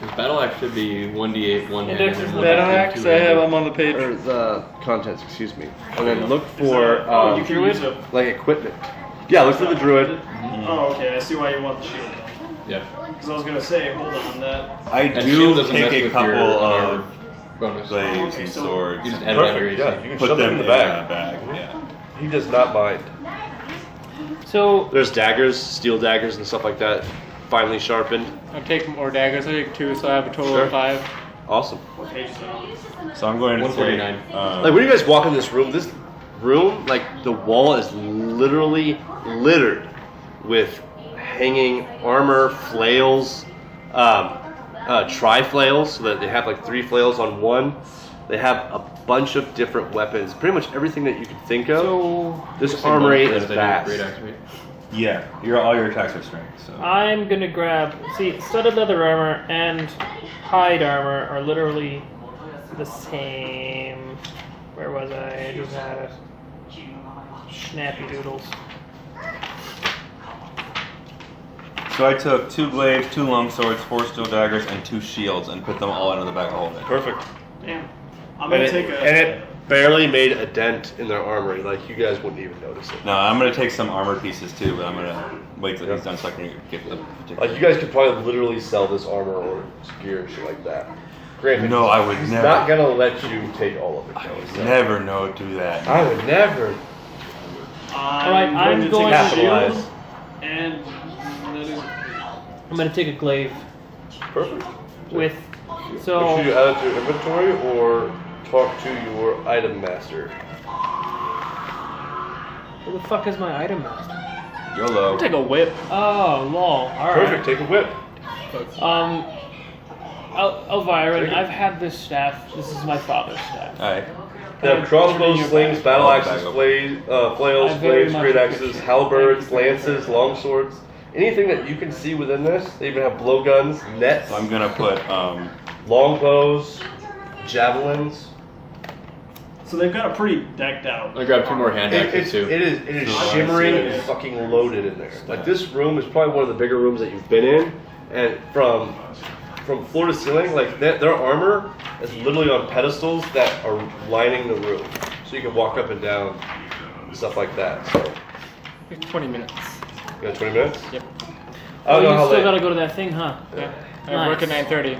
This battle axe should be 1d8, one-handed. Battle axe, I have them on the page. Or the contents, excuse me. And then look for you can use it. like equipment. Yeah, look for the druid. Oh, okay. I see why you want the shield. Yeah. Because I was gonna say, hold on, that. I And do shield doesn't take mess a with couple your of bonus. blades Okay, and so swords. You just and add Perfect. batteries. Yeah, you can put shove them in the bag. bag. Yeah. He does not mind. So There's daggers, steel daggers, and stuff like that, finely sharpened. I'll take more daggers. I take 2, so I have a total Sure. of 5. Awesome. What page is that on? So I'm going to 149. say, Like when you guys walk in this room, like the wall is literally littered with hanging armor, flails, tri-flails, so that they have like 3 flails on one. They have a bunch of different weapons, pretty much everything that you can think of. so This armory is They do vast. great axe, right? yeah, all your attacks are strength. So I'm gonna grab. See, studded leather armor and hide armor are literally the same. Where was I? I just had it. Snappy doodles. So I took 2 glaives, 2 longswords, 4 steel daggers, and 2 shields, and put them all into the bag of holding. Perfect. Damn. I'm And gonna it, take a. and it barely made a dent in their armory. Like you guys wouldn't even notice it. No, I'm gonna take some armor pieces too, but I'm gonna wait till he's done so I can get the particular. Like you guys could probably literally sell this armor or gear and shit like that. Granted, No, I would he's never. not gonna let you take all of it. I though, would so. never know to do that. I would never. Alright, I'm to going take to a shield capitalize. and. I'm gonna take a glaive Perfect. with. Make So sure you add it to your inventory or talk to your item master. where the fuck is my item master? YOLO. I'll take a whip. Oh, lol. All right. Perfect. Take a whip. Elvira, I've had this staff. This is my father's staff. Alright. They have crossbows, slings, battle axes, flails, I very blades, much great axes, appreciate it. halberds, Thank you. lances, longswords. Anything that you can see within this. They even have blowguns, nets, So I'm gonna put longbows, javelins. So they've got a pretty decked out. I grabbed 2 more hand axes too. It is Oh, I shimmering see. and fucking loaded in there. Like this room is probably one of the bigger rooms that you've been in, and from floor to ceiling, like their armor is literally on pedestals that are lining the room, so you can walk up and down and stuff like that. So 20 minutes. you got 20 minutes. Yep. I don't know you how still late. gotta go to that thing, huh? Yeah. I work at Nice. 9:30.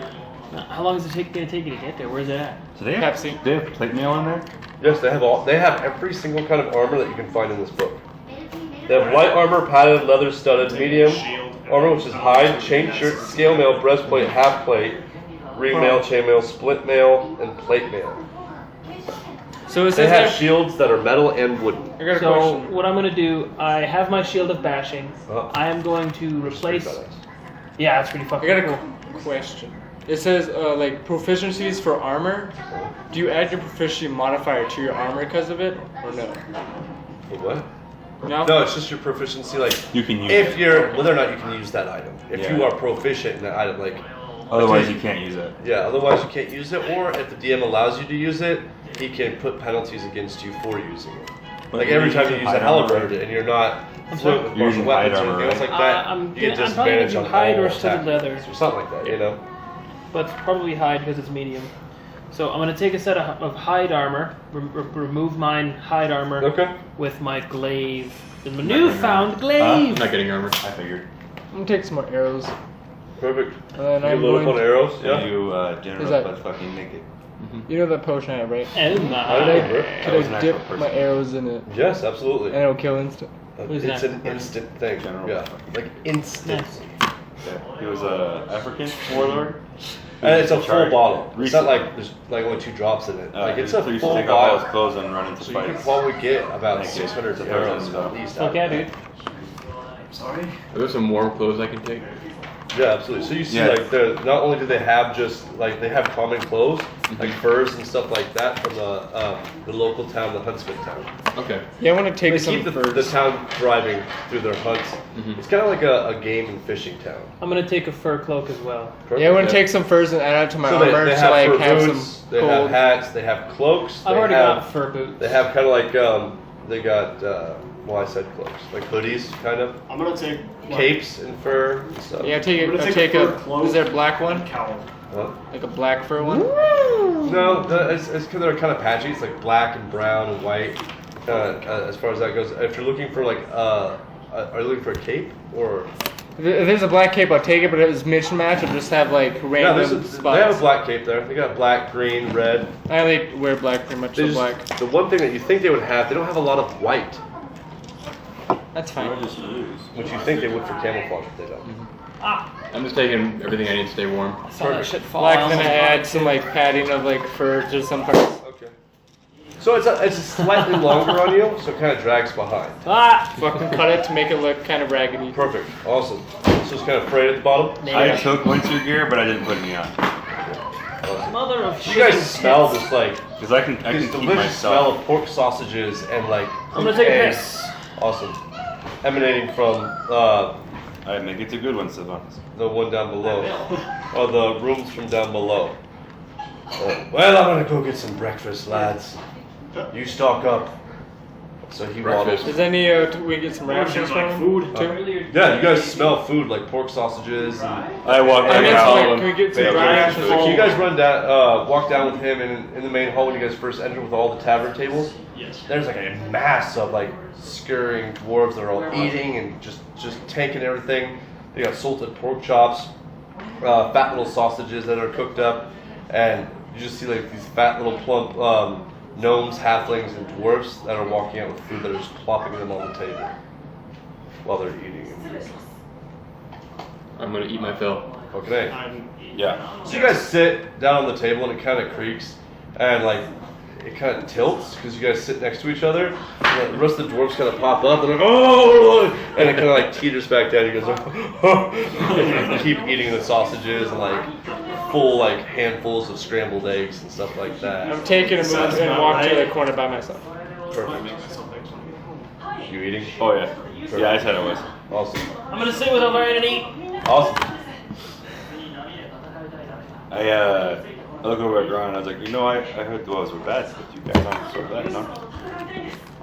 How long is it gonna take you to get there? Where's it at? So they have Pepsi. They have plate mail in there. Yes, they have every single kind of armor that you can find in this book. They have light armor, padded, leather studded, medium armor, which is hide, chain shirt, scale mail, breastplate, half plate, ring mail, chain mail, split mail, and plate mail. So it They says have that. shields that are metal and wooden. I got a So question. what I'm gonna do? I have my shield of bashing. Uh-huh. I am going to replace. Pretty badass. Yeah, that's pretty I fucking got a cool. question. It says like proficiencies for armor. Do you add your proficiency modifier to your armor because of it, or no? What? No. No, it's just your proficiency. Like You can use if it. you're whether or not you can use that item. If Yeah. you are proficient in that item, like Otherwise, you can't use it. yeah. Otherwise, you can't use it. Or if the DM allows you to use it, he can put penalties against you for using it. But Like you're every time you using use a hide armor, halberd and you're not I'm fluent sorry? with You're martial using weapons hide or armor, anything else like I'm that, probably you get gonna disadvantage do on hide all or studded attack leather. rolls or something like that. You know. But probably hide because it's medium. So I'm gonna take a set of hide armor, remove mine hide armor Okay. with my glaive, my newfound glaive. I'm not getting armor. I figured. I'm gonna take some more arrows. Perfect. And then You I'm load up on going. arrows. So Yeah. you Is general that- but fucking naked. You know that potion I have, right? Oh I don't my! know. Could was an I actual dip person. my arrows in it Yes, absolutely. and it'll kill instant? Who's It's that? an instant thing. General. Yeah, like instant. Nice. Yeah. He was a African warlord. And it's a full Charged bottle. It's recently. not like there's like only 2 drops in it. Like it's a he used full to take off all his bottle. clothes and run into So you could fights. probably get about Thank you. 600 Yeah, arrows and, at least. Fuck out yeah, of that. dude. Sorry. Are there some warm clothes I can take? Yeah, absolutely. So you see, Yeah. like, not only do they have just like they have common clothes, like furs and stuff like that from the local town, the Huntsman town. Okay. Yeah, I want to take They some keep the first. town thriving through their hunts. It's kind of like a game and fishing town. I'm gonna take a fur cloak as well. Yeah, I want Perfect. to take some furs and add it to my So armor they so have like fur have boots, some they have gold. hats, they have cloaks. I've they already have, got fur boots. They have kind of like they got Well, I said cloaks. Like hoodies, kind of. I'm gonna take like, Capes and fur and stuff. Yeah, take I'm it. gonna Take fur a. cloak Is there a black and one? cowl. Huh? Like a black fur one? No, it's because they're kind of patchy. It's like black and brown and white. As far as that goes, if you're looking for like, are you looking for a cape or? If there's a black cape, I'll take it. But if it's mismatch, I'll just have like Yeah, random they spots. have a black cape there. They got black, green, red. I only wear black pretty much. They So just- black. The one thing that you think they would have, they don't have a lot of white, That's fine. which you think they would for camouflage, but they don't. I'm just taking everything I need to stay warm. I saw that shit fall. Black, I then I almost add bought some it. like padding of like fur to some parts. Okay. So it's slightly longer on you, so it kind of drags behind. Ah! Fucking cut it to make it look kind of raggedy. Perfect. Awesome. So it's kind of frayed at the bottom. I took winter gear, but I didn't put any on. Awesome. Mother of You guys shit. smell this like Because I can this keep delicious smell myself. of pork sausages and like I'm gonna take a eggs. piss. Awesome. Emanating from I think it's a good one, Sylvan. the one down below, or the rooms from down below. Well, I'm gonna go get some breakfast, lads. You stock up. So he Breakfast. waddles. Is any we get some rations like from food. too? Yeah, you guys smell food like pork sausages. And, I walk I back mean, out. like, can we get some Bacon. rations? So you guys run down, walk down with him in the main hall when you guys first enter with all the tavern tables. Yes. There's like a mass of like scurrying dwarves that are all eating and just taking everything. They got salted pork chops, fat little sausages that are cooked up, and you just see like these fat little plump gnomes, halflings, and dwarfs that are walking out with food that are just plopping them on the table while they're eating. I'm gonna eat my fill. Okay. Yeah. So you guys sit down on the table and it kind of creaks and like it kind of tilts because you guys sit next to each other. And the rest of the dwarves kind of pop up and they're like, oh, and it kind of like teeters back down. You guys are, and you keep eating the sausages and like full like handfuls of scrambled eggs and stuff like that. I'm taking a move and walk to the corner by myself. Perfect. You eating? Oh yeah. Yeah, I said I was. Awesome. I'm gonna sit with Ulga and eat. Awesome. I look over at Gron and I was like, you know, I heard dwarves were bad, but you guys aren't so bad, no?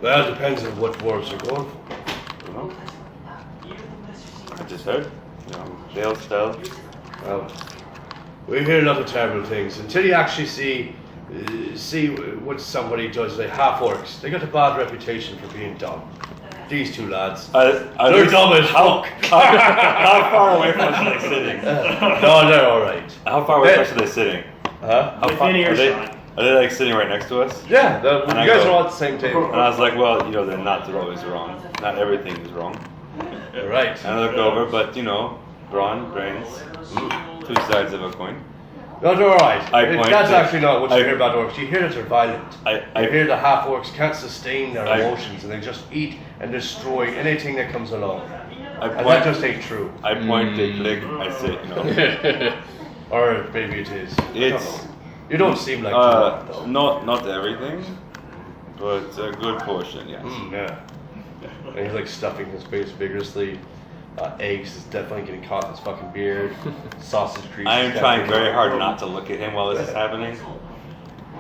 That depends on what dwarves you're going for. You know? I just heard. You know, they'll tell. Well, we hear a lot of terrible things until you actually see what somebody does. Like half orcs, they got a bad reputation for being dumb. These two lads, they're dumb as fuck. How far away from us are they sitting? No, they're all right. How far away from us are they sitting? Huh? How far, Within are they? earshot. Are they like sitting right next to us? Yeah, you And I guys go- are all at the same table. And I was like, well, you know, they're not always wrong. Not everything is wrong. Right. And I look over, but you know, brawn, brains, two sides of a coin. No, they're all right. I point That's to- actually not what you I- hear about orcs. You hear that they're violent. You hear the half orcs can't sustain their I- emotions and they just eat and destroy anything that comes along. I And that point, just ain't true. I point, they click, I say, you know. Or maybe it is. I don't It's know. You don't seem like you are, though. not everything, but a good portion, yes. Yeah. And he's like stuffing his face vigorously. Eggs is definitely getting caught in his fucking beard. Sausage grease. I am is trying definitely- very hard not to look at him while this is happening.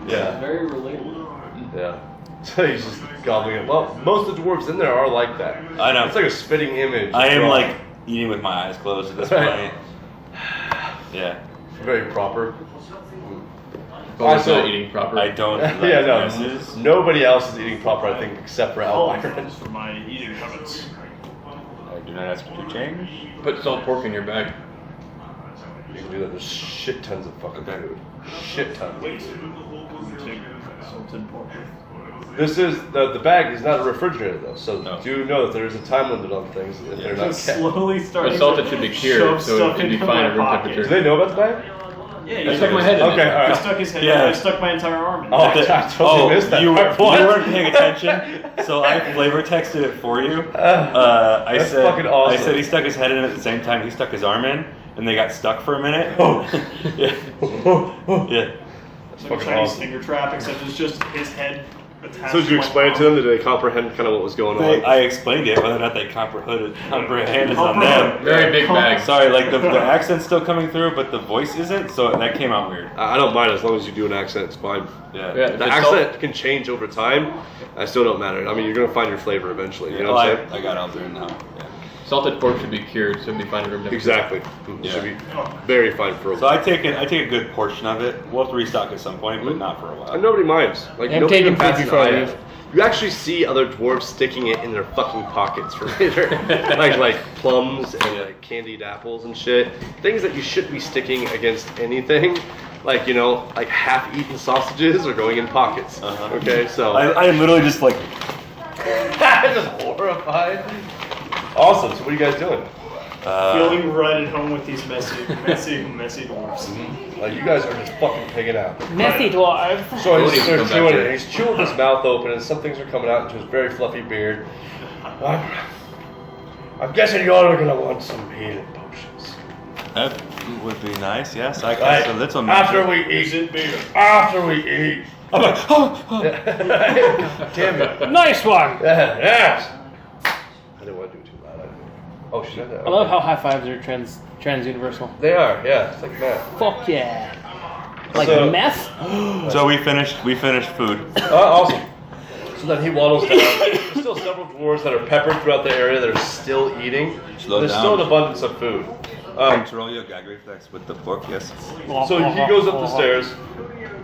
Yeah. Very relatable. Yeah. So he's just gobbling it. Well, most of the dwarves in there are like that. I know. It's like a spitting image. I am Drawn. like eating with my eyes closed at this point. Yeah. very proper. Bo's Also- not eating proper. I don't like Yeah, no. messes. Nobody else is eating proper, I think, except for All Al Byron. for my eating habits. I do not ask you to change. Put salt pork in your bag. You can do that. There's shit tons of fucking food. Shit tons. Salted pork. This is the bag is not a refrigerator though, so No. do know that there is a time limit on things if they're not Just kept. slowly starting But salted to should be shove cured, so stuff it should be into fine my at room pocket. Do temperature. they know about the bag? Yeah, I you stuck my head in Okay, it. all I right. stuck his head. Yeah. I stuck my entire arm in. Oh, I totally missed that. you part. What? weren't paying attention, so I flavor texted it for you. I That's said, fucking awesome. I said he stuck his head in at the same time he stuck his arm in, and they got stuck for a minute. Oh. yeah. Yeah. That's It's like a fucking Chinese awesome. finger trap, except it's just his head So did you explain it to them? Did they comprehend kind of what was going on? I explained it, whether or not they comprehended is on them. Very big bag. Sorry, like the accent's still coming through, but the voice isn't, so that came out weird. I don't mind as long as you do an accent. It's fine. Yeah. Yeah. The accent can change over time. I still don't matter. I mean, you're gonna find your flavor eventually. You know what I'm saying? I got out there now. Yeah. Salted pork should be cured, so it'd be fine to room temperature. Exactly. It should be very fine for a So while. I take a good portion of it. We'll have to restock at some point, but not for a while. And nobody minds. Like I'm nobody taking even bats food an before I eye leave. at it. You actually see other dwarves sticking it in their fucking pockets for later, like plums and like candied apples and shit. Things that you shouldn't be sticking against anything. Like like half-eaten sausages are going in pockets. Uh-huh. Okay, so I am literally just like, just horrified. Awesome. So what are you guys doing? Feeling right at home with these messy dwarfs. Like you guys are just fucking pigging out. Messy dwarf. So William, he's come back chewing here. it. He's chewing his mouth open, and some things are coming out into his very fluffy beard. I'm guessing y'all are gonna want some healing potions. that would be nice. Yes, I Right. guess a little. After we Is eat. it bigger? After we eat. I'm like, Damn it. Nice one. Yes. I didn't want to do it too loud. Oh, she said that. I love how high fives are trans universal. They are. Yeah, it's like that. Fuck yeah. Like So- meth? So we finished food. Awesome. So then he waddles down. There's still several dwarves that are peppered throughout the area that are still eating. Slow There's down. still an abundance of food. Control your gag reflex with the fork, yes. So he goes up the stairs.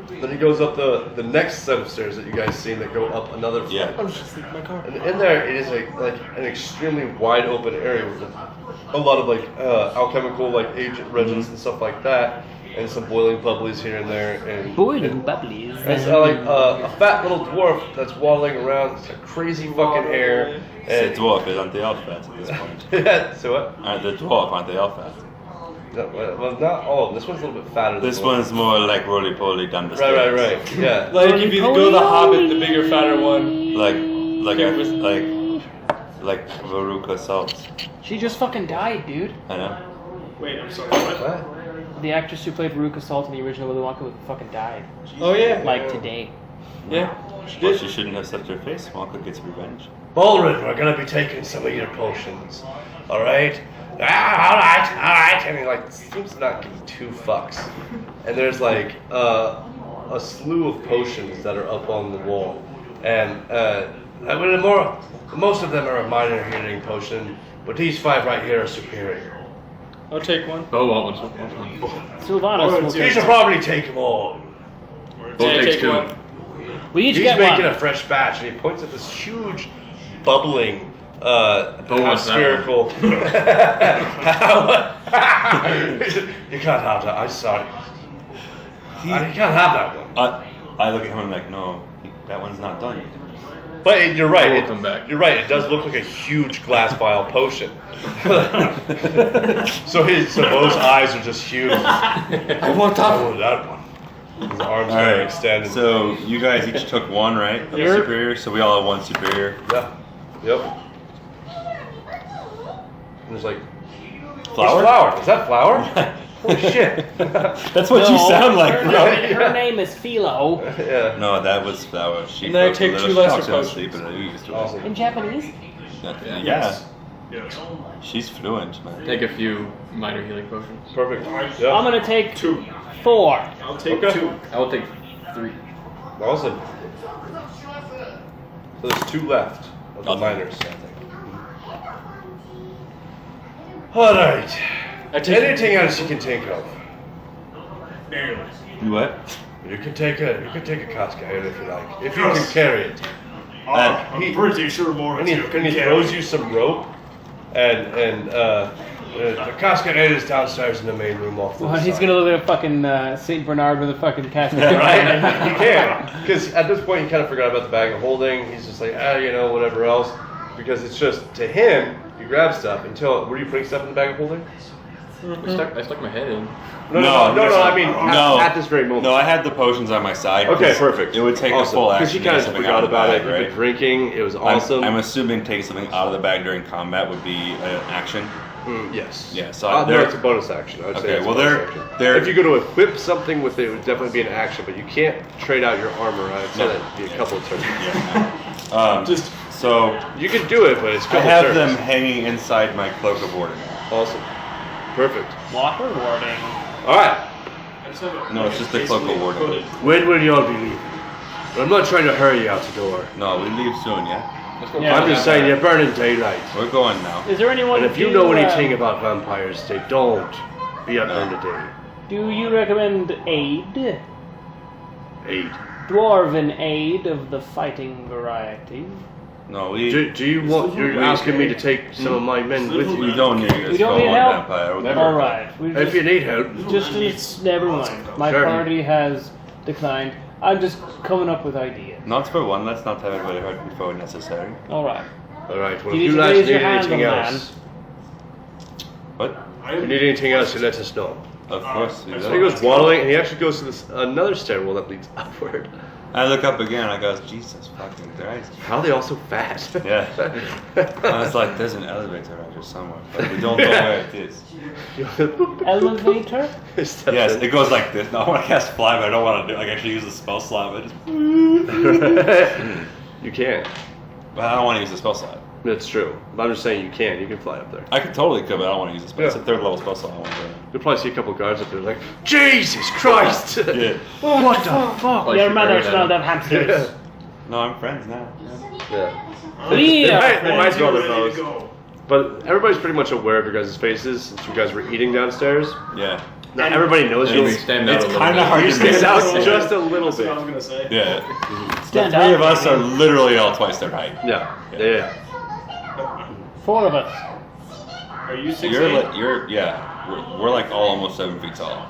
Then he goes up the next set of stairs that you guys seen that go up another flight. Yeah. And in there, it is like an extremely wide open area with a lot of alchemical agent regins and stuff like that, and some boiling bubblies here and there. And Boiling bubblies. it's a fat little dwarf that's waddling around. It's got crazy fucking hair. The And dwarf is anti-elfat at this point. so what? The dwarf anti-elfat. No, well, not all of them. This one's a little bit fatter. This than the one's more like roly-poly down the Right, stairs. right. Yeah. Like if you go to the Hobbit, the bigger, fatter one. Like Veruca Salt. She just fucking died, dude. I know. Wait, I'm sorry. What? What? The actress who played Veruca Salt in the original Willy Wonka fucking died. Oh yeah. Like today. Yeah. Well, she shouldn't have set her face. Wonka gets revenge. Baldwin, we're gonna be taking some of your potions. Alright? Alright. And he seems to not give 2 fucks. And there's a slew of potions that are up on the wall. And most of them are a minor healing potion, but these 5 right here are superior. I'll take one. Bo wants one. Sylvanas will You should probably take them all. Bo Yeah, takes take 2. one. We each He's get making one. a fresh batch, and he points at this huge, bubbling, wants that spherical. You can't have that. I'm sorry. You can't have that one. I look at him and I'm like, no, that one's not done yet. But you're right. We'll come back. You're right. It does look like a huge glass vial potion. so Bo's eyes are just huge. I want that one. His arms All are right. extended. So you guys each took one, right? Of the Yep. superior. So we all have one superior. Yeah. Yep. And there's like Flour? Flour. Is that flour? Holy shit. That's what you No, sound like, her, bro. her name is Philo. Yeah. No, that was flour. She And then I broke take the 2 little lesser talks in her potions. sleep and I used to it. Awesome. In Japanese? Yeah. Yes. She's fluent, man. Take a few minor healing potions. Perfect. I'm Yeah. gonna take 2. 4. I'll take Okay. 2. I will take 3. Awesome. So there's 2 left of the Awesome. miners. All right. I take Anything else you can think of? Barely. What? You can take a cascade if you like, if you can carry it. I'm pretty sure more And he throws you some rope, and the cascade is downstairs in the main room off to the Well, he's side. gonna look at fucking Saint Bernard with a fucking casket. Right? He can. Because at this point, he kind of forgot about the bag of holding. He's just like, whatever else. Because it's just, to him, you grab stuff until, were you putting stuff in the bag of holding? I stuck my head in. No. I mean, No. at this very moment. No, I had the potions on my side. Okay, 'cause perfect. It would take Awesome. a full action. Because you to kind get of something forgot out of the about it. bag, You've right? been drinking. It was awesome. I'm assuming taking something out of the bag during combat would be an action. Yes. Yeah, so no, there- it's a bonus action. I would say Okay, it's well, a bonus there- action. there- If you're going to equip something with it, it would definitely be an action, but you can't trade out your armor. I'd say No. that'd be a couple of turns. Yeah. Just So You can do it, but it's a I couple have turns. them hanging inside my cloak of warding. Awesome. Perfect. Water warding. All right. No, it's just the cloak of warding. When will y'all be leaving? I'm not trying to hurry you out the door. No, we leave soon, yeah? Let's go Yeah, I'm find just that saying, guy. you're burning daylight. We're going now. Is there anyone? And if you do, know anything about vampires, they don't be up there today. do you recommend aid? Aid. Dwarven aid of the fighting variety. No, we Do you want? You're asking me to take some of my men with we you. don't need to We don't spell need one help? vampire. We'll Never. All right. We If you need help, never mind. My Sure. party has declined. I'm just coming up with ideas. Not for one, let's not have anybody hurt before necessary. All right. all right. Well, You if need you to guys raise need your hand anything on the else, What? if you need anything else, you let us know. Of course we So he will. goes waddling, and he actually goes to this another stairwell that leads upward. I look up again, I go, Jesus fucking Christ. How are they all so fast? Yeah. I was like, there's an elevator around here somewhere, but we don't know where it is. Elevator? Yes, it goes like this. No, I want to cast fly, but I don't want to do like actually use the spell slot. But You can. I don't want to use the spell slot. That's true. But I'm just saying you can. You can fly up there. I could totally could, but I don't want to use the spell. Yeah. It's a third level spell slot. I want to You'll probably see a couple of guards up there like, Jesus Christ! do. Yeah. What the fuck? Your should mother bury that smelled in. of hamsters. No, I'm friends now. Yeah. Yeah. They might smell their ready nose. to go. But everybody's pretty much aware of your guys' faces since you guys were eating downstairs. Yeah. Not everybody knows And you. we stand out It's a little kind of bit. hard to Stand stand out out. just a little That's what I was bit. gonna say. Yeah. Stand The three up, of us are baby. literally all twice their height. Yeah. 4 of us. Are you 6'8"? We're like all almost 7 feet tall.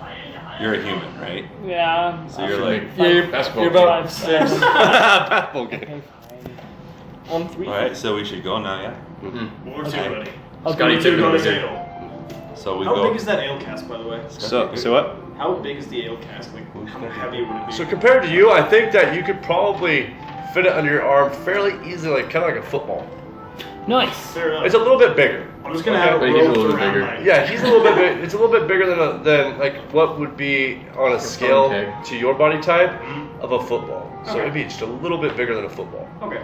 You're a human, right? Yeah. So you're like, Yeah, you're Basketball about game. 6. Basketball game. Okay, fine. On 3. all right, so we should go now, yeah. War two, Okay. buddy. Scotty, do take it Go over to here. ale. So we How go. big is that ale cask, by the way? So what? How big is the ale cask? Like, how heavy would it be? So compared to you, I think that you could probably fit it under your arm fairly easily, like kind of like a football. Nice. Fair enough. It's a little bit bigger. I'm just gonna have But a he's a rope little bit around bigger. my... Yeah, he's a little bit big. It's a little bit bigger than like what would be on a scale peg. to your body type Mhm. of a football. So Okay. it'd be just a little bit bigger than a football. Okay.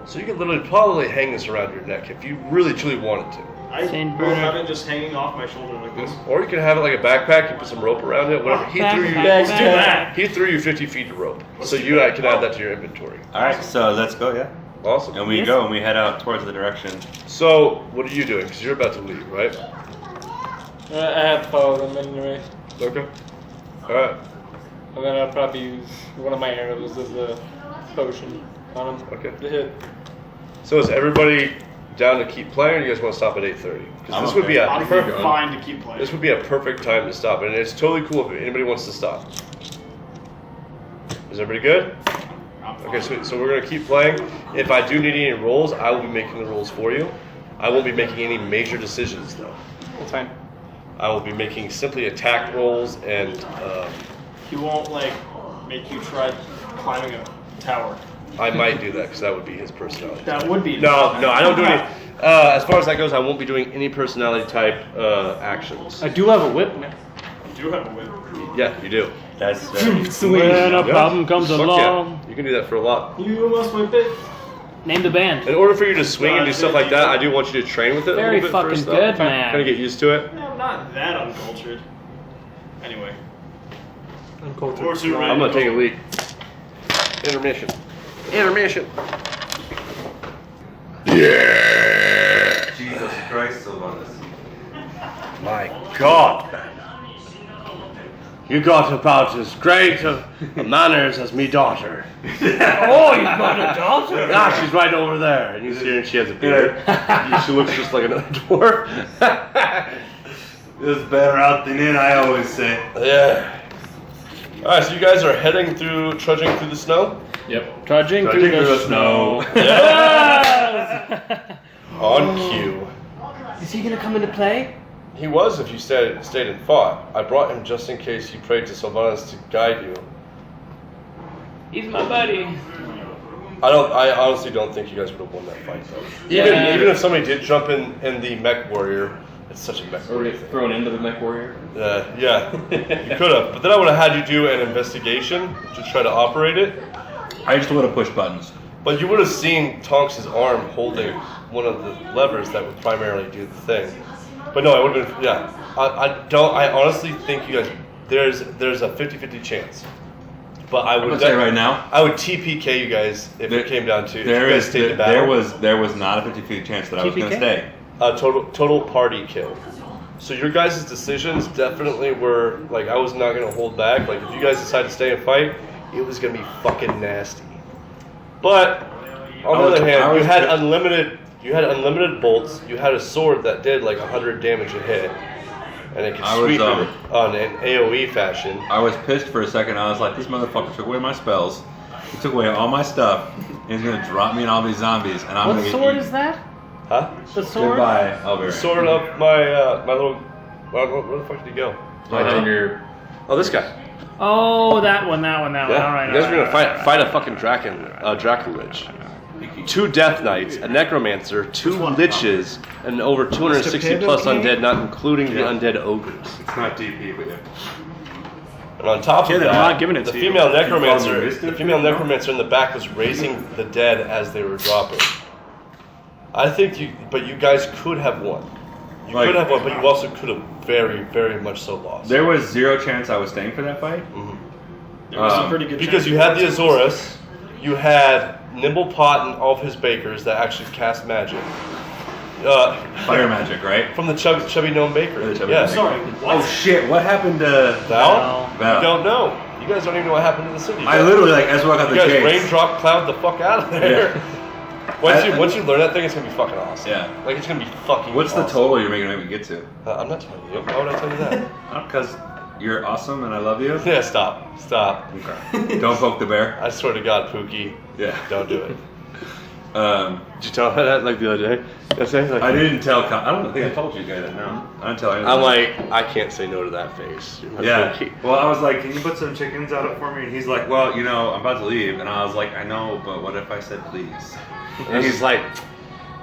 So you could literally probably hang this around your neck if you really truly wanted to. I Saint will have Bernard. it just hanging off my shoulder like this. Or you could have it like a backpack. You put some rope around it. Whatever. He threw you. Let's do that. He threw you 50 feet of rope. Let's So do you that. can add that to your inventory. All right, so let's go, yeah. Awesome. And we Yes. go and we head out towards the direction. So what are you doing? Because you're about to leave, right? I have to follow them anyway. Okay. All right. And then I'll probably use one of my arrows as a potion on them. Okay. To hit. So is everybody down to keep playing, or you guys want to stop at 8:30? Because I'm this would be a I'm fine to keep playing. this would be a perfect time to stop, and it's totally cool if anybody wants to stop. Is everybody good? I'm fine. Okay, so we're gonna keep playing. If I do need any rolls, I will be making the rolls for you. I won't be making any major decisions though. That's fine. I will be making simply attack rolls and He won't, like, make you try climbing a tower. I might do that because that would be his personality. That would be... No, I don't do any. As far as that goes, I won't be doing any personality type actions. I do have a whip now. You do have a whip. Yeah, you do. That's very Sweet. When a Yeah. problem comes Fuck along, yeah. You can do that for a lot. You must whip it. name the band. In order for you to swing and do stuff like that, I do want you to train with it Very a little bit fucking first, good, though. man. Kind of get used to it. Yeah, I'm not that uncultured. Anyway. Uncultured. War two, I'm gonna take a leak. Intermission. Intermission. Jesus Christ, Sylvanus. My God, man. You got about as great of manners as me daughter. Oh, you got a daughter? Ah, she's right over there. And you see her and she has a beard. She looks just like another dwarf. It's better out than in, I always say. Yeah. Alright, so you guys are heading through, trudging through the snow? Yep. Trudging Trudging through the snow. Yeah. On cue. Is he gonna come into play? He was if you stayed and fought. I brought him just in case you prayed to Sylvanas to guide you. He's my buddy. I honestly don't think you guys would have won that fight though. Even if somebody did jump in the mech warrior, it's such a mech Or warrior. get thrown into the mech warrior. Yeah, you could have. But then I would have had you do an investigation to try to operate it. I just would have pushed buttons. But you would have seen Tonks' arm holding one of the levers that would primarily do the thing. But no, I would have been, yeah. I honestly think you guys, there's a 50-50 chance. But I I'm would gonna say right now, I would TPK you guys if it came down to, if you there guys stayed in battle. there was not a 50-50 chance that I was going to TPK? stay. Total party kill. So your guys' decisions definitely were, like, I was not going to hold back. Like, if you guys decided to stay and fight, it was going to be fucking nasty. But, on the other hand, you had unlimited bolts, you had a sword that did like 100 damage a hit, and it could sweep it on an AoE fashion. I was pissed for a second. I was like, this motherfucker took away my spells. He took away all my stuff. And he's going to drop me in all these zombies. And I'm What going to sword is that? Huh? The sword? Goodbye, Albert. Sword of my little, where the fuck did he go? Oh, this guy. Oh, that one. Yeah, All right. you guys are going to fight a fucking Draken Lich. 2 Death Knights, a Necromancer, 2 Liches, and over 260 plus undead, not including the undead ogres. It's not DP, but yeah. And on top of Kid, that, I'm not giving it the to you. female You necromancer, call me the female necromancer in the back was raising the dead as they were dropping. I think you guys could have won. You Like- could have won, but you also could have very, very much so lost. There was 0 chance I was staying for that fight. There was some pretty good Because you had the Azorus, you had Nimble Pot and all of his bakers that actually cast magic. Fire magic, right? From the chubby gnome baker. The chubby Yeah. gnome Sorry, what? Oh shit! What happened to Val? Val? You don't know. You guys don't even know what happened to the city. I literally like as we walk out You the guys gates. raindrop cloud the fuck out of there. Once you learn that thing, it's gonna be fucking awesome. Yeah. Like it's gonna be fucking. What's the awesome. total you're making me get to? I'm not telling you. Why would I tell you that? Because you're awesome and I love you. Yeah, stop. Okay. Don't poke the bear. I swear to God, Pookie, Yeah. don't do it. Did you tell her that like the other day? Like, I didn't tell. I don't think I told you guys that. No, I didn't tell anyone. I'm like, I can't say no to that face. You're my Yeah. Pookie. Well, I was like, can you put some chickens out for me? And he's like, well, you know, I'm about to leave. And I was like, I know, but what if I said please? And he's like,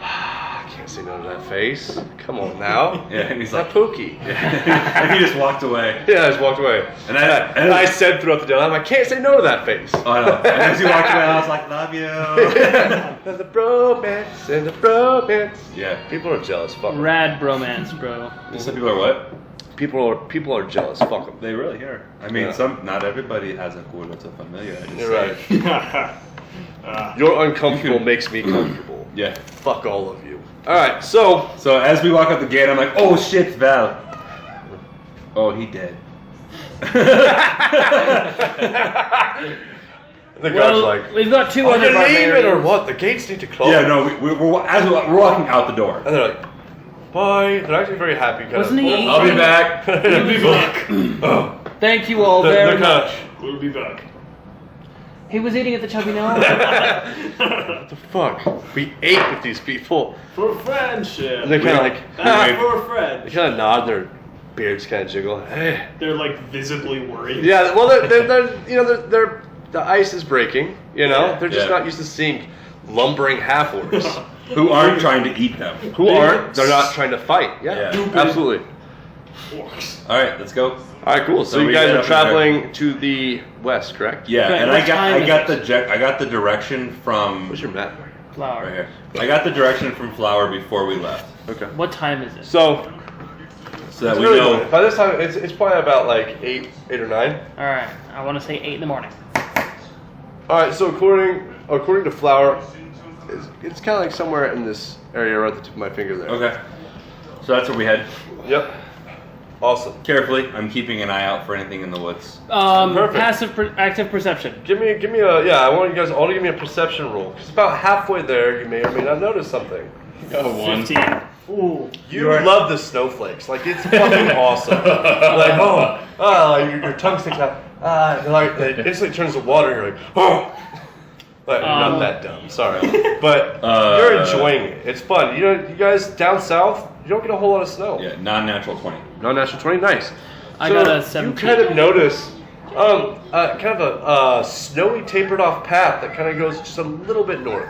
I can't say no to that face. Come on now. Yeah, and he's That like, Pookie. yeah. And he just walked away. Yeah, I just walked away. And And I said throughout the day, I can't say no to that face. Oh, I know. And as he walked away, I was like, love you. And the bromance and the bromance. Yeah. People are jealous. Fuck 'em. Rad bromance, bro. You said people are what? People are jealous. Fuck them. They really are. I mean, Yeah. not everybody has a culo to familia. I just You're say. right. You're uncomfortable makes me comfortable. Yeah. Fuck all of you. All right, so So as we walk up the gate, I'm like, oh shit, Val. Oh, he dead. the guard's like, we've got 2 are other you leaving or barbarians. what? The gates need to close. Yeah, no, we're walking out the door. And they're like, bye. They're actually very happy. Kind Wasn't of, he I'll be eating? back. I'll be back. Oh. Thank you all They're very kind much. of, We'll be back. He was eating at the Chubby Gnome. what the fuck? We ate with these people. For friendship. And they're kind of like, That's for they friend. kind of nod. Their beards kind of jiggle. Hey. They're like visibly worried. Yeah, well, they're you know, they're the ice is breaking. You know, they're just Yeah. not used to seeing lumbering half orcs Who aren't trying to eat them. who aren't. They're not trying to fight. Yeah. Yeah, absolutely. Orcs. All right, let's go. All right, cool. So So you we guys get are up traveling to the west, correct? Yeah, Right, and what I time got is I got the direction from What's your map? right Flower. here. I got the direction from Flower before we left, Okay. What time is it? So so that it's we really know. by this time it's probably about like eight or 9. All right. I want to say 8 in the morning. All right. So according to Flower, it's kind of like somewhere in this area right at the tip of my finger there. Okay, so that's where we head. Yep. Awesome. Carefully, I'm keeping an eye out for anything in the woods. Perfect. Active perception. Give me a I want you guys all to give me a perception roll. Because about halfway there, you may or may not notice something. Oh, 1. 15. Ooh. You love the snowflakes. Like, it's fucking awesome. Like, your tongue sticks out. Like, it instantly turns to water, and you're like, oh. Like, you're not that dumb, sorry. But you're enjoying it. It's fun. You know, you guys down south, you don't get a whole lot of snow. Yeah, non-natural 20. Non-natural 20, nice. I So got a You 17. kind of notice kind of a snowy tapered off path that kind of goes just a little bit north.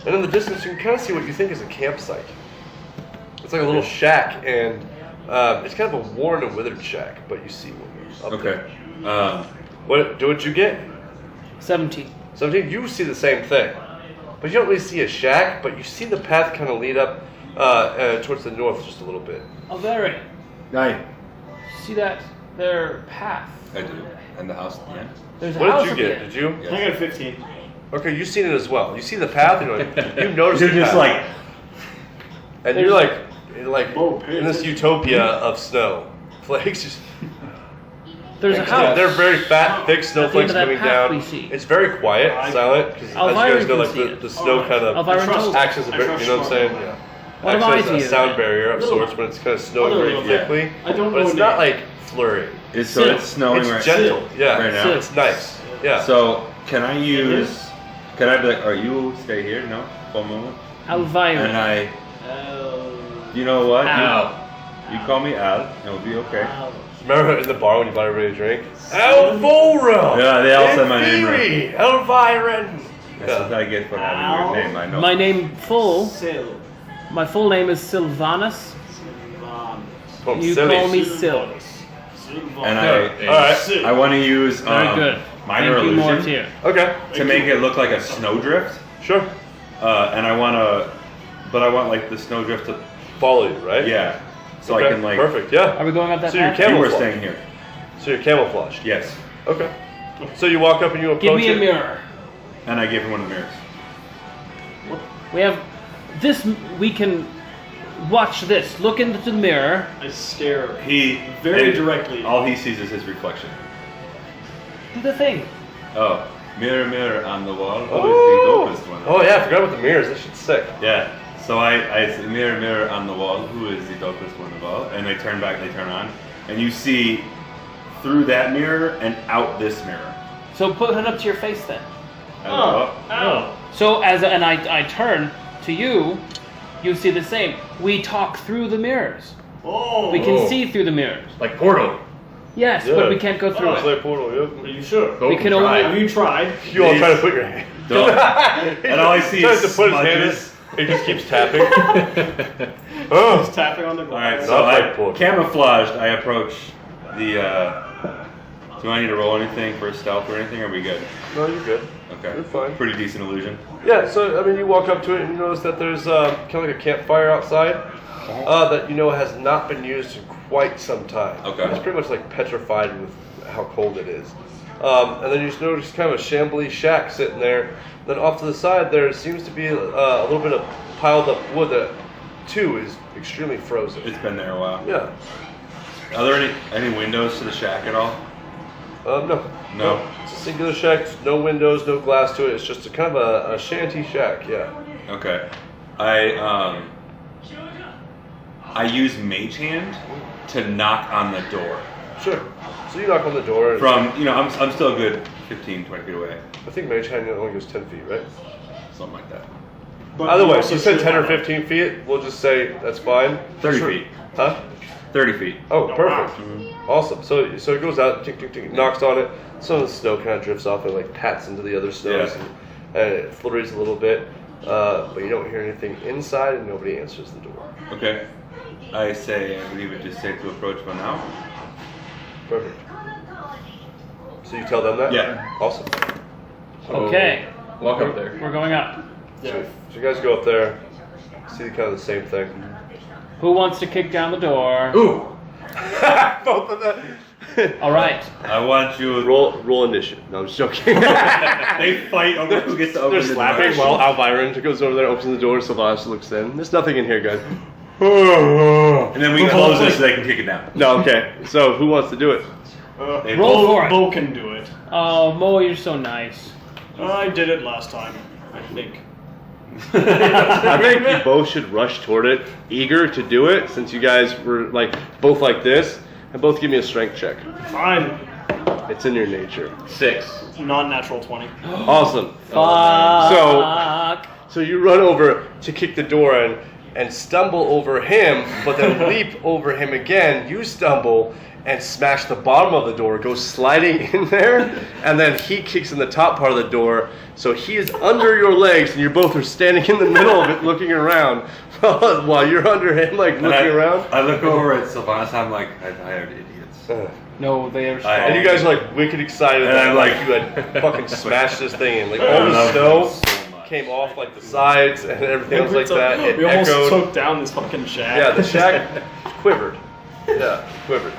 And in the distance, you can kind of see what you think is a campsite. It's like a little shack, and it's kind of a worn and withered shack, but you see one up Okay. there. What'd you get? 17. 17, you see the same thing. But you don't really see a shack, but you see the path kind of lead up towards the north just a little bit. Oh, very. Aye. See that? Their path. I do. And the house at the end. There's a What house did you at get? the end. Did you? Yes. I got a 15. Okay, you've seen it as well. You see the path, you notice You're the just path. like, And you're like Whoa, pay in this attention. utopia of snow flakes. Just, There's a house. They're very fat, thick snowflakes of that coming path down. we see. It's very quiet, silent, because as you Elvira guys know, can like see it. the snow kind of Elvira told us. acts as a I bit, trust you know what I'm saying? Mark. Yeah. What Acts am I as to a you, sound then? barrier of Little- sorts when it's kind of snowing Other very little thing. thickly. I don't But know it's a not name. like flurry. so it's snowing It's right gentle, yeah. right now. It's nice, yeah. So, can I use, can I be like, you stay here? No? For a moment? And Elvira. I, you know what? Al. You call me Al, it'll be okay. Remember in the bar when you bought everybody a drink? Elvira! Yeah, they all said my name right. Eerie! Elviran! That's what I get for having a weird name, I know. My name full. Sil. My full name is Sylvanus. From You Silly. call me Sil. And Alright. I want to use Very good. minor Thank you, illusion Mortier. Okay, to make it look like a snowdrift. sure. And I want like the snowdrift to, Follow you, right? yeah. So Okay, I can like, perfect, yeah. Are we going up that So you're path? you were camouflaged. staying here. So you're camouflaged. Yes. Okay. So you walk up and you approach Give me a it. mirror. And I gave him one of the mirrors. We have this. We can watch this. Look into the mirror. I stare He very and directly. All he sees is his reflection. Do the thing. Oh, mirror, mirror on the wall. Who Oh, is the dopest one? oh yeah, I forgot about the mirrors. That shit's sick. Yeah. So I say, mirror, mirror on the wall. Who is the dopest one of all? And they turn back. They turn on, and you see through that mirror and out this mirror. So put it up to your face then. And oh. Ow. So I turn to you. You see the same. We talk through the mirrors. Oh. We can see through the mirrors. Like Portal. Yes, Yeah. but we can't go through It's it. like portal, Are yeah. you sure? We can only. Have you tried? You all try to put your hand. Don't. And all I see tries is to put his hand in. smudges. He just keeps tapping. Oh. Just tapping on the All glass. right, so Not like I Portal. camouflaged. I approach the. Do I need to roll anything for stealth or anything? Or are we good? No, you're good. Okay. You're fine. Pretty decent illusion. Yeah, so I mean, you walk up to it and you notice that there's kind of like a campfire outside that you know has not been used in quite some time. Okay. It's pretty much like petrified with how cold it is. And then you just notice kind of a shambly shack sitting there. Then off to the side there seems to be a little bit of piled up wood that too is extremely frozen. It's been there a while. Yeah. Are there any windows to the shack at all? No. No. It's a singular shack. No windows, no glass to it. It's just a kind of a shanty shack. Yeah. Okay. I use Mage Hand to knock on the door. Sure. So you knock on the door. And From, I'm still a good 15, 20 feet away. I think Mage Hand only goes 10 feet, right? Something like that. But Either way, also you said should 10 or have- 15 feet. We'll just say that's fine. 30 Sure. feet. Huh? 30 feet. Oh, Oh, perfect. wow. Awesome. So it goes out, tick, tick, tick, knocks on it. Some of the snow kind of drifts off and like pats into the other snows, Yeah. and it flurries a little bit. But you don't hear anything inside, and nobody answers the door. Okay. I say, I believe it is safe to approach for now. Perfect. So you tell them that? Yeah. Awesome. Okay, Walk up there. we're going up. So you guys go up there, see kind of the same thing. Who wants to kick down the door? Ooh. Both of them. All right. I want you. Roll initiative. No, I'm just joking. They fight over who gets to open They're the slapping door. while Alviron goes over there, opens the door, Sylvanas looks in. There's nothing in here, guys. And then we close it so they can kick it down. No, okay. So who wants to do it? They Roll both- for it. Bo can do it. Oh, Mo, you're so nice. I did it last time, I think. I think you both should rush toward it, eager to do it, since you guys were like both like this, and both give me a strength check. Fine. It's in your nature. 6. Non-natural 20. Awesome. Fuck. So you run over to kick the door in, and stumble over him, but then leap over him again. You stumble and smash the bottom of the door, go sliding in there, and then he kicks in the top part of the door, so he is under your legs, and you both are standing in the middle of it looking around, while you're under him, like, looking around. I look over at Sylvanas, I'm like, I hired idiots. No, they are strong. And you guys are like wicked excited And that I'm like like- you had fucking smashed this thing in. Like I all the love snow them so much. came off like the sides and everything else like that. It We almost echoed. took down this fucking shack. Yeah, the shack quivered. Yeah, quivered.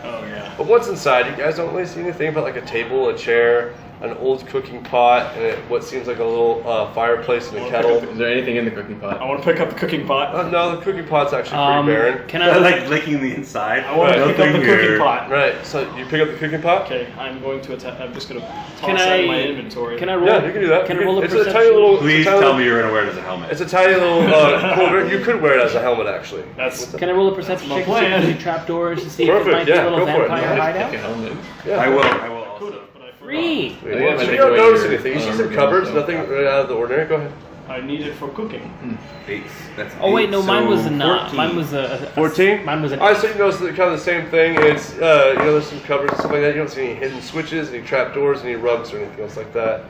Oh yeah. But once inside, you guys don't really see anything but like a table, a chair, an old cooking pot, and what seems like a little fireplace and a kettle. Is there anything in the cooking pot? I want to pick up the cooking pot. No, the cooking pot's actually pretty barren. Can I I like licking the inside. I want to pick up the Nothing cooking here. pot. Right, so you pick up the cooking pot? Okay, I'm going to attack. I'm just going to toss Can that in I- my inventory. can I roll? Yeah, you can do that. Can I You roll a it's a perception? tiny little. Please it's a tiny tell little, me you're gonna wear it as a helmet. It's a tiny little. Cool, you could wear it as a helmet, actually. That's Can I roll a perception my check to plan. see if trapdoors to see if Perfect, it might be yeah, a little go for it. vampire Nice. hideout? Like a helmet. Yeah. I will also. could've, but I forgot. 3. Wait, Yeah, what? I So think you don't away notice your anything. You see some unarmed cupboards, strike. nothing right out of the ordinary. Go ahead. I need it for cooking. Eight. That's Oh wait, eight, no, mine so was not. 14. Mine was a 14? Mine was an. Alright, so you notice that kind of the same thing. It's, you know, there's some cupboards and stuff like that. You don't see any hidden switches, any trapdoors, any rugs, or anything else like that.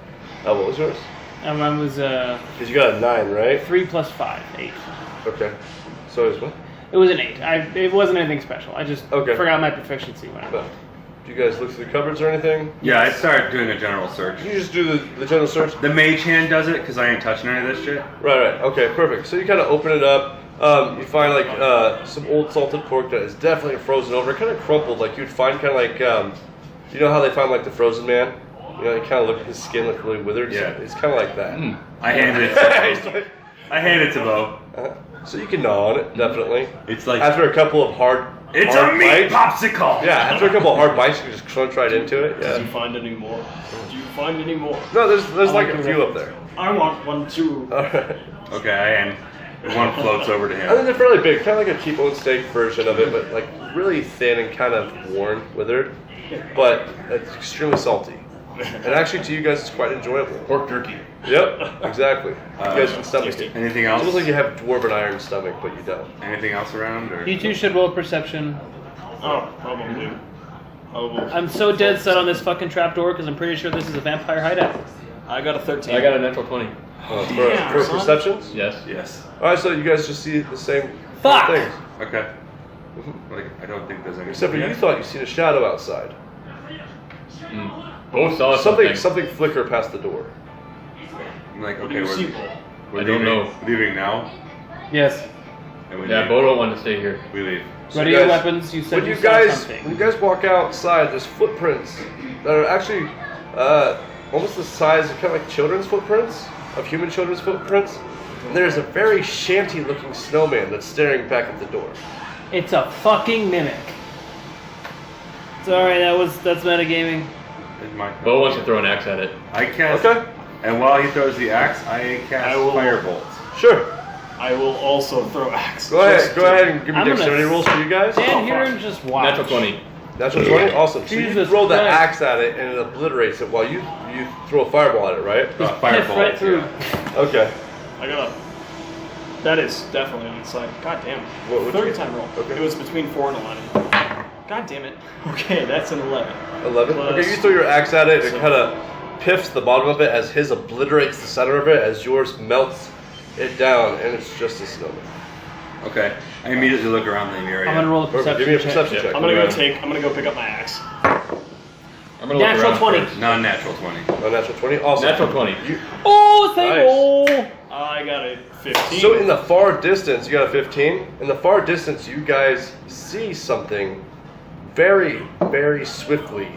What was yours? Mine was Because you got a 9, right? 3 plus 5, 8. Okay. So is what? It was an 8. It wasn't anything special. I just Okay. forgot my proficiency when I. But, do you guys look through the cupboards or anything? Yeah, I start doing a general search. You just do the general search? The mage hand does it because I ain't touching any of this shit. Right. Okay, perfect. So you kind of open it up. You find like some old salted pork that is definitely frozen over, kind of crumpled. Like you'd find kind of like, you know how they find like the frozen man? You know, they kind of look his skin look really withered. Yeah. It's kind of like that. I handed it to Bo. I handed it to Bo. So you can gnaw on it, definitely. It's like, After a couple of hard it's hard a meat bites, popsicle! yeah. After a couple of hard bites, you can just crunch right into it. Did you Yeah. find any more? Do you find any more? No, there's like like a the few up there. I want one too. All right. Okay, and one floats over to I think him. they're fairly big, kind of like a T-bone steak version of it, but like really thin and kind of worn, withered. But it's extremely salty. And actually, to you guys, it's quite enjoyable. Pork jerky. Yep, exactly. You guys can stomach it. Anything It's else? almost like you have dwarven iron stomach, but you don't. Anything else around? Or? You two should roll perception. Oh, probably. I'm so dead set on this fucking trapdoor because I'm pretty sure this is a vampire hideout. I got a 13. I got a natural 20. Damn, For son. perceptions? Yes. Yes. Alright, so you guys just see the same Fuck! things. Okay. Like, I don't think there's any. Except for you thought you seen a shadow outside. Both saw something. Something flicker past the door. I'm like, What do okay, you see, we're, Paul? we're I don't leaving, know. leaving now. Yes. And we Yeah, leave. Bo don't want to stay here. We leave. So Ready you your guys- weapons. You said When you you saw guys something. when you guys walk outside, there's footprints that are actually almost the size of kind of like children's footprints, of human children's footprints. And there's a very shanty-looking snowman that's staring back at the door. It's a fucking mimic. Sorry, that's metagaming. It's my Bo wants to throw an axe at it. I cast. Okay. And while he throws the axe, I cast I will- firebolt. Sure. I will also throw axe. Go ahead and give me I'm gonna dexterity rolls for you guys. Stand here and just watch. Natural 20. Natural 20? Awesome. So you Jesus throw the Christ. axe at it and it obliterates it while you throw a fireball at it, right? Piff Firebolt. right through. yeah. Okay. I got a. That is definitely on its side. God damn. What would Third you- time roll. Okay. It was between 4 and 11. God damn it. Okay, that's an 11. 11? Plus- Okay, you throw your axe at it and So- it kind of piffs the bottom of it as his obliterates the center of it as yours melts it down and it's just a snowman. Okay. I immediately look around the area. I'm gonna roll a Perfect. perception Give me a check. perception check. I'm gonna go pick up my axe. I'm gonna look Natural around 20. first. Non-natural 20. A natural 20? Awesome. Natural 20. You, Oh, thank Nice. you. I got a 15. so in the far distance, you got a 15. In the far distance, you guys see something very, very swiftly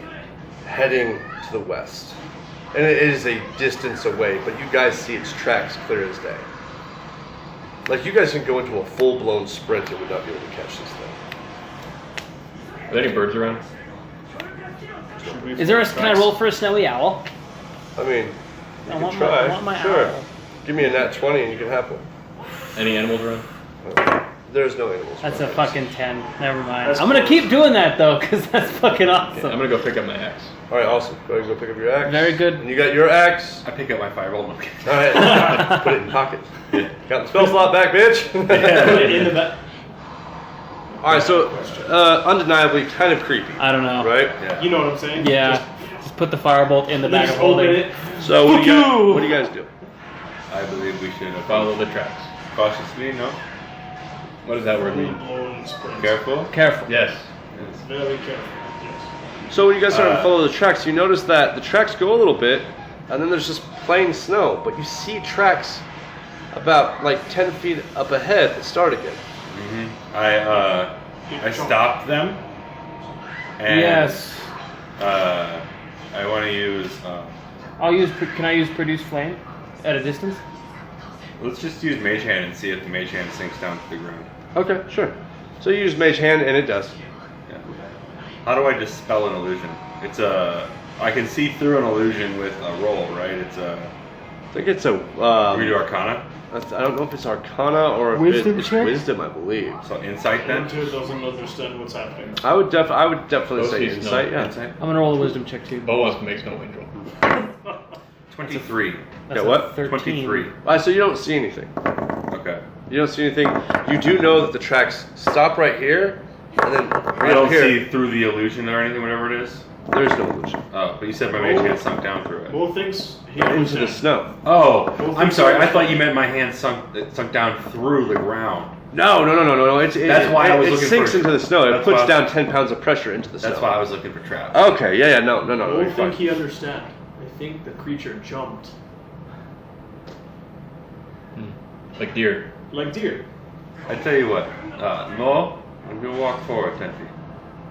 heading to the west. And it is a distance away, but you guys see its tracks clear as day. Like you guys can go into a full-blown sprint and would not be able to catch this thing. Are there any birds around? Should we Is there a? fix Can I tracks? roll for a snowy owl? I mean, you I can want try. my- I want my sure. owl. Give me a nat 20 and you can have one. Any animals around? There's no animals. That's a around. fucking 10. Never mind. That's I'm gonna close. keep doing that though, cause that's fucking Okay, awesome. I'm gonna go pick up my axe. All right, awesome. Go ahead and go pick up your axe. Very good. And you got your axe. I pick up my firebolt. All right, put it in pocket. Got the spell slot back, bitch. Put it in the back. All right, so undeniably kind of creepy, I don't know. right? Yeah. You know what I'm saying? Yeah. Just put the firebolt in the bag Just of holding. open it. So what do you guys do? I believe we should Follow the tracks. cautiously. No. What does that word mean? Blown springs. Careful. Careful. Yes. Very careful. Yes. So when you guys start to follow the tracks, you notice that the tracks go a little bit, and then there's just plain snow. But you see tracks about like 10 feet up ahead that start again. I stopped them. And, Yes. I want to use. I'll use. Can I use produce flame at a distance? Let's just use Mage Hand and see if the Mage Hand sinks down to the ground. Okay, sure. So you use Mage Hand, and it does. Yeah. How do I dispel an illusion? It's a. I can see through an illusion with a roll, right? It's a. I think it's a. We do Arcana. I don't know if it's Arcana or if Wisdom it's check? Wisdom, I believe. So insight then. Hunter doesn't understand what's happening. I would definitely Those say sees Insight. no. Yeah. Insight. I'm gonna roll a wisdom check too. Boas makes no angel. 23. That's Yeah, what? 13. 23. All right, so you don't see anything. Okay. You don't see anything. You do know that the tracks stop right here, and then I right don't up here. see through the illusion or anything, whatever it is. There's no illusion. Oh, but you said my Mage Hand sunk down through it. Mo thinks he Into the understands. snow. Oh, I'm sorry. I thought you meant my hand sunk down through the ground. No. That's why I was it looking sinks for- into the snow. It that's puts why I down was- 10 pounds of pressure into the snow. That's why I was looking for traps. Okay, yeah, no. I you're don't fine. think he understands. I think the creature jumped. Like deer. Like deer. I tell you what. No, I'm gonna walk forward 10 feet.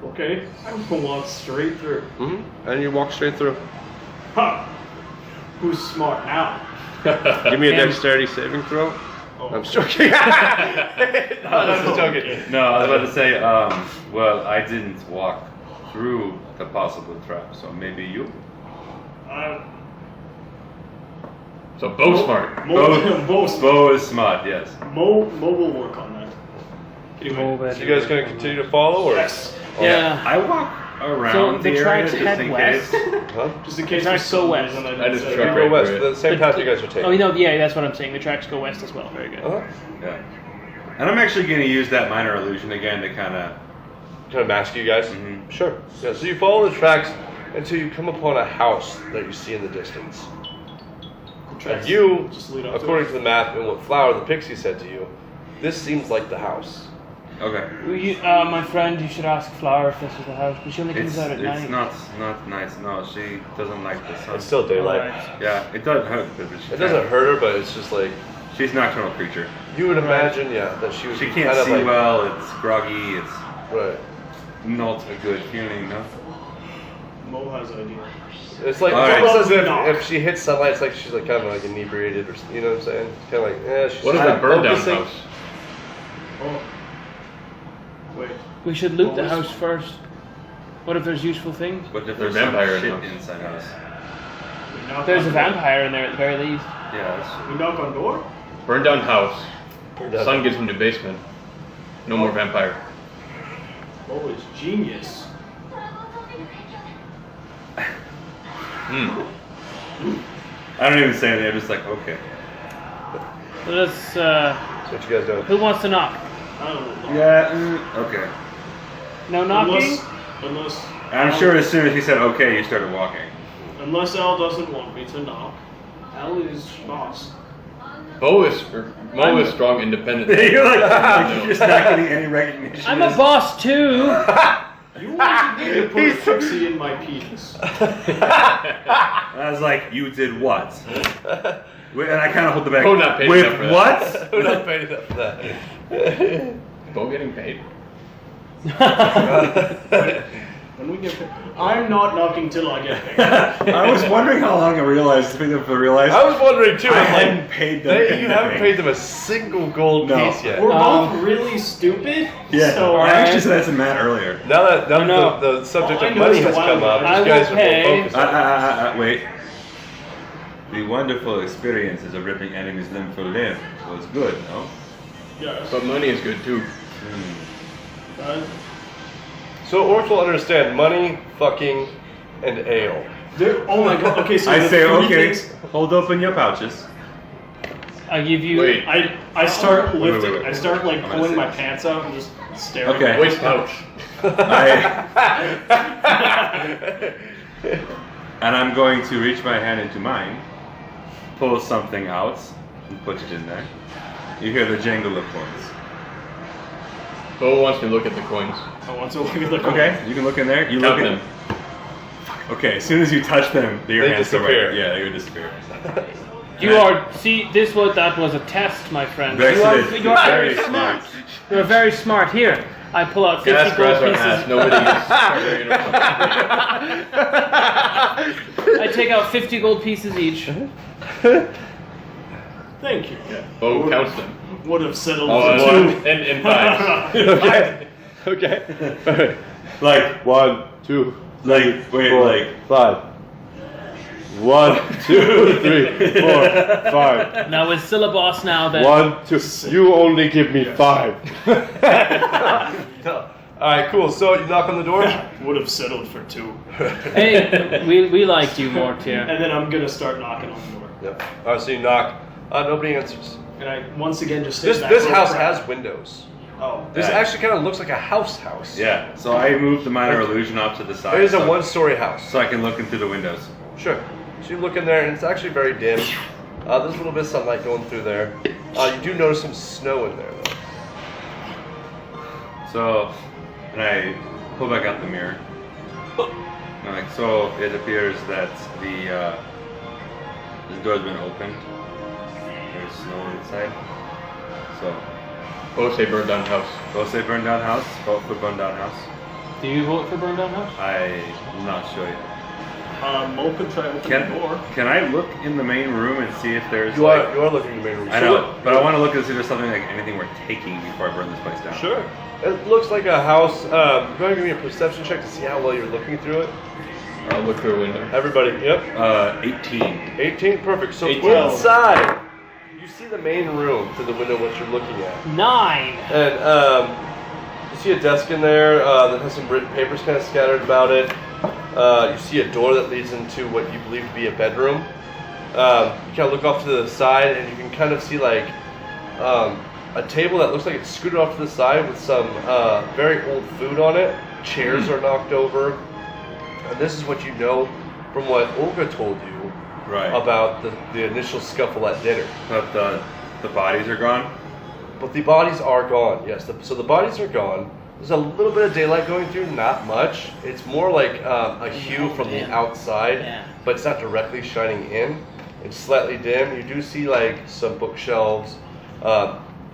Okay. I'm gonna walk straight through. And you walk straight through. Ha! Who's smart now? Give me a And- dexterity saving throw. Oh. I'm just joking. no, I'm just joking. No, I was about to say. Well, I didn't walk through the possible trap, so maybe you. So Bo's smart. Bo is smart. Yes. Mo will work on that. Anyway. So you guys gonna continue to follow, or? Yes. Yeah. I walk around So the area tracks just head in west. case. Huh? Just in case The tracks go west. I just You truck go right west, through the it. same path you guys are taking. Oh, no, yeah, that's what I'm saying. The tracks go west as well. Very good. Uh-huh. Yeah. And I'm actually going to use that minor illusion again to kind of. Kind of mask you guys? Mhm. Sure. Yeah, so you follow the tracks until you come upon a house that you see in the distance. And you, Just lead up according to to the map and what Flower the Pixie said to you, this seems like the house. Okay. My friend, you should ask Flower if this is the house, but she only comes It's out at night. not nice. No, she doesn't like the sun. It's still daylight. Alright. Yeah, it doesn't hurt. But she It doesn't hurt her, but it's just like, She's a nocturnal creature. you would Right. imagine, yeah, that she would She be can't kind of see like, well. It's groggy. It's Right. not a good feeling. No. Mo has an idea. It's like, All it's right. almost as Knock. if she hits sunlight, it's like she's like kind of like inebriated, or you know what I'm saying? Kind of like, she's What is kind that of burn down focusing. house? Oh. Wait. We should loot the Always- house first. What if there's useful things? But if There's there's some vampire in shit the house. inside us. We knock There's a on vampire in there at the very least. Yeah. door. We knock on door? Burn down house. down. Sun gets into basement. No more vampire. Mo is genius. I don't even say anything. I'm just like, okay. Let's, So what you guys doing? who wants to knock? I don't know. Yeah. Okay. No knocking? Unless I'm sure as soon as he said okay, you started walking. Unless Al doesn't want me to knock. Al is boss. Mo is strong, independent. You're like you're just not getting any recognition. I'm a boss too! You wanted me to put a pixie in my penis. I was like, you did what? Wait, and I kind of hold the back. Oh, not paid with enough for that. what? We're not paid enough for that. Bo getting paid? When we get paid. I'm not knocking till I get paid. I was wondering how long I realized. I realized I was wondering too. I I'm like, hadn't paid them. you haven't paid them a single gold No. piece yet. We're both really stupid. Yeah, So I actually said that to Matt earlier. Now that No. the subject All I of know money is has the come up, wild- you I guys will are pay. more focused. Wait. The wonderful experiences of ripping enemies limb for limb was good, no? yes. But money is good too. So orcs will understand money, fucking, and ale. Oh my god. Okay, so I the say three okay. things- Hold open your pouches. I give you. Wait. I start lifting. wait. I start like I'm pulling gonna my pants out and just staring. Okay. at Waist pouch. And I'm going to reach my hand into mine, pull something out, and put it in there. You hear the jangle of coins. Bo wants to look at the coins. I want to look at the. Okay, you can look in there. You Count look them. Okay, as soon as you touch them, your They hands go disappear. right. Yeah, they would disappear. That was a test, my friend. Excellent. You are very smart. You're very smart. Here, I pull out 50 Gas gold grabs our pieces. ass. Nobody is. I take out 50 gold pieces each. Thank you. Bo counts them. Would have settled Oh, for one two. and five. Okay. Okay. Like, 1, 2, wait, 4, like, 5. 1, 2, 3, 4, 5. Now we're still a boss now. Then 1, 2. You only give me 5. Alright, cool. So you knock on the door? Would have settled for two. hey, we liked you more, Tier. And then I'm gonna start knocking on the door. Yep. Alright, so you knock. Nobody answers. And I once again just This house has windows. Oh. This Yeah. actually kind of looks like a house. yeah. So I moved the minor illusion off to the side. It is a so- one-story house. So I can look in through the windows. Sure. So you look in there, and it's actually very dim. There's a little bit of sunlight going through there. You do notice some snow in there, though. So, and I pull back out the mirror. I'm like, so it appears that the door's been opened. There's snow inside. So, Bo say burn down house. both say burn down house, both put burn down house. Do you vote for burn down house? I'm not sure yet. Mo could try opening the door. Can I look in the main room and see if there's You are looking in the main room. I know, but I want to look and see if there's something like anything worth taking before I burn this place down. Sure. It looks like a house. Go ahead and give me a perception check to see how well you're looking through it. I'll look through a window. Everybody, yep. 18. 18, perfect. So 18. inside, you see the main room through the window what you're looking at. 9. And you see a desk in there that has some written papers kind of scattered about it. You see a door that leads into what you believe to be a bedroom. You kind of look off to the side and you can kind of see like a table that looks like it's scooted off to the side with some very old food on it. Chairs are knocked over. And this is what you know from what Ulga told you Right. about the initial scuffle at dinner. But the bodies are gone. But the bodies are gone, yes. So the bodies are gone. There's a little bit of daylight going through, not much. It's more like a hue from the outside, but it's not directly shining in. It's slightly dim. You do see like some bookshelves.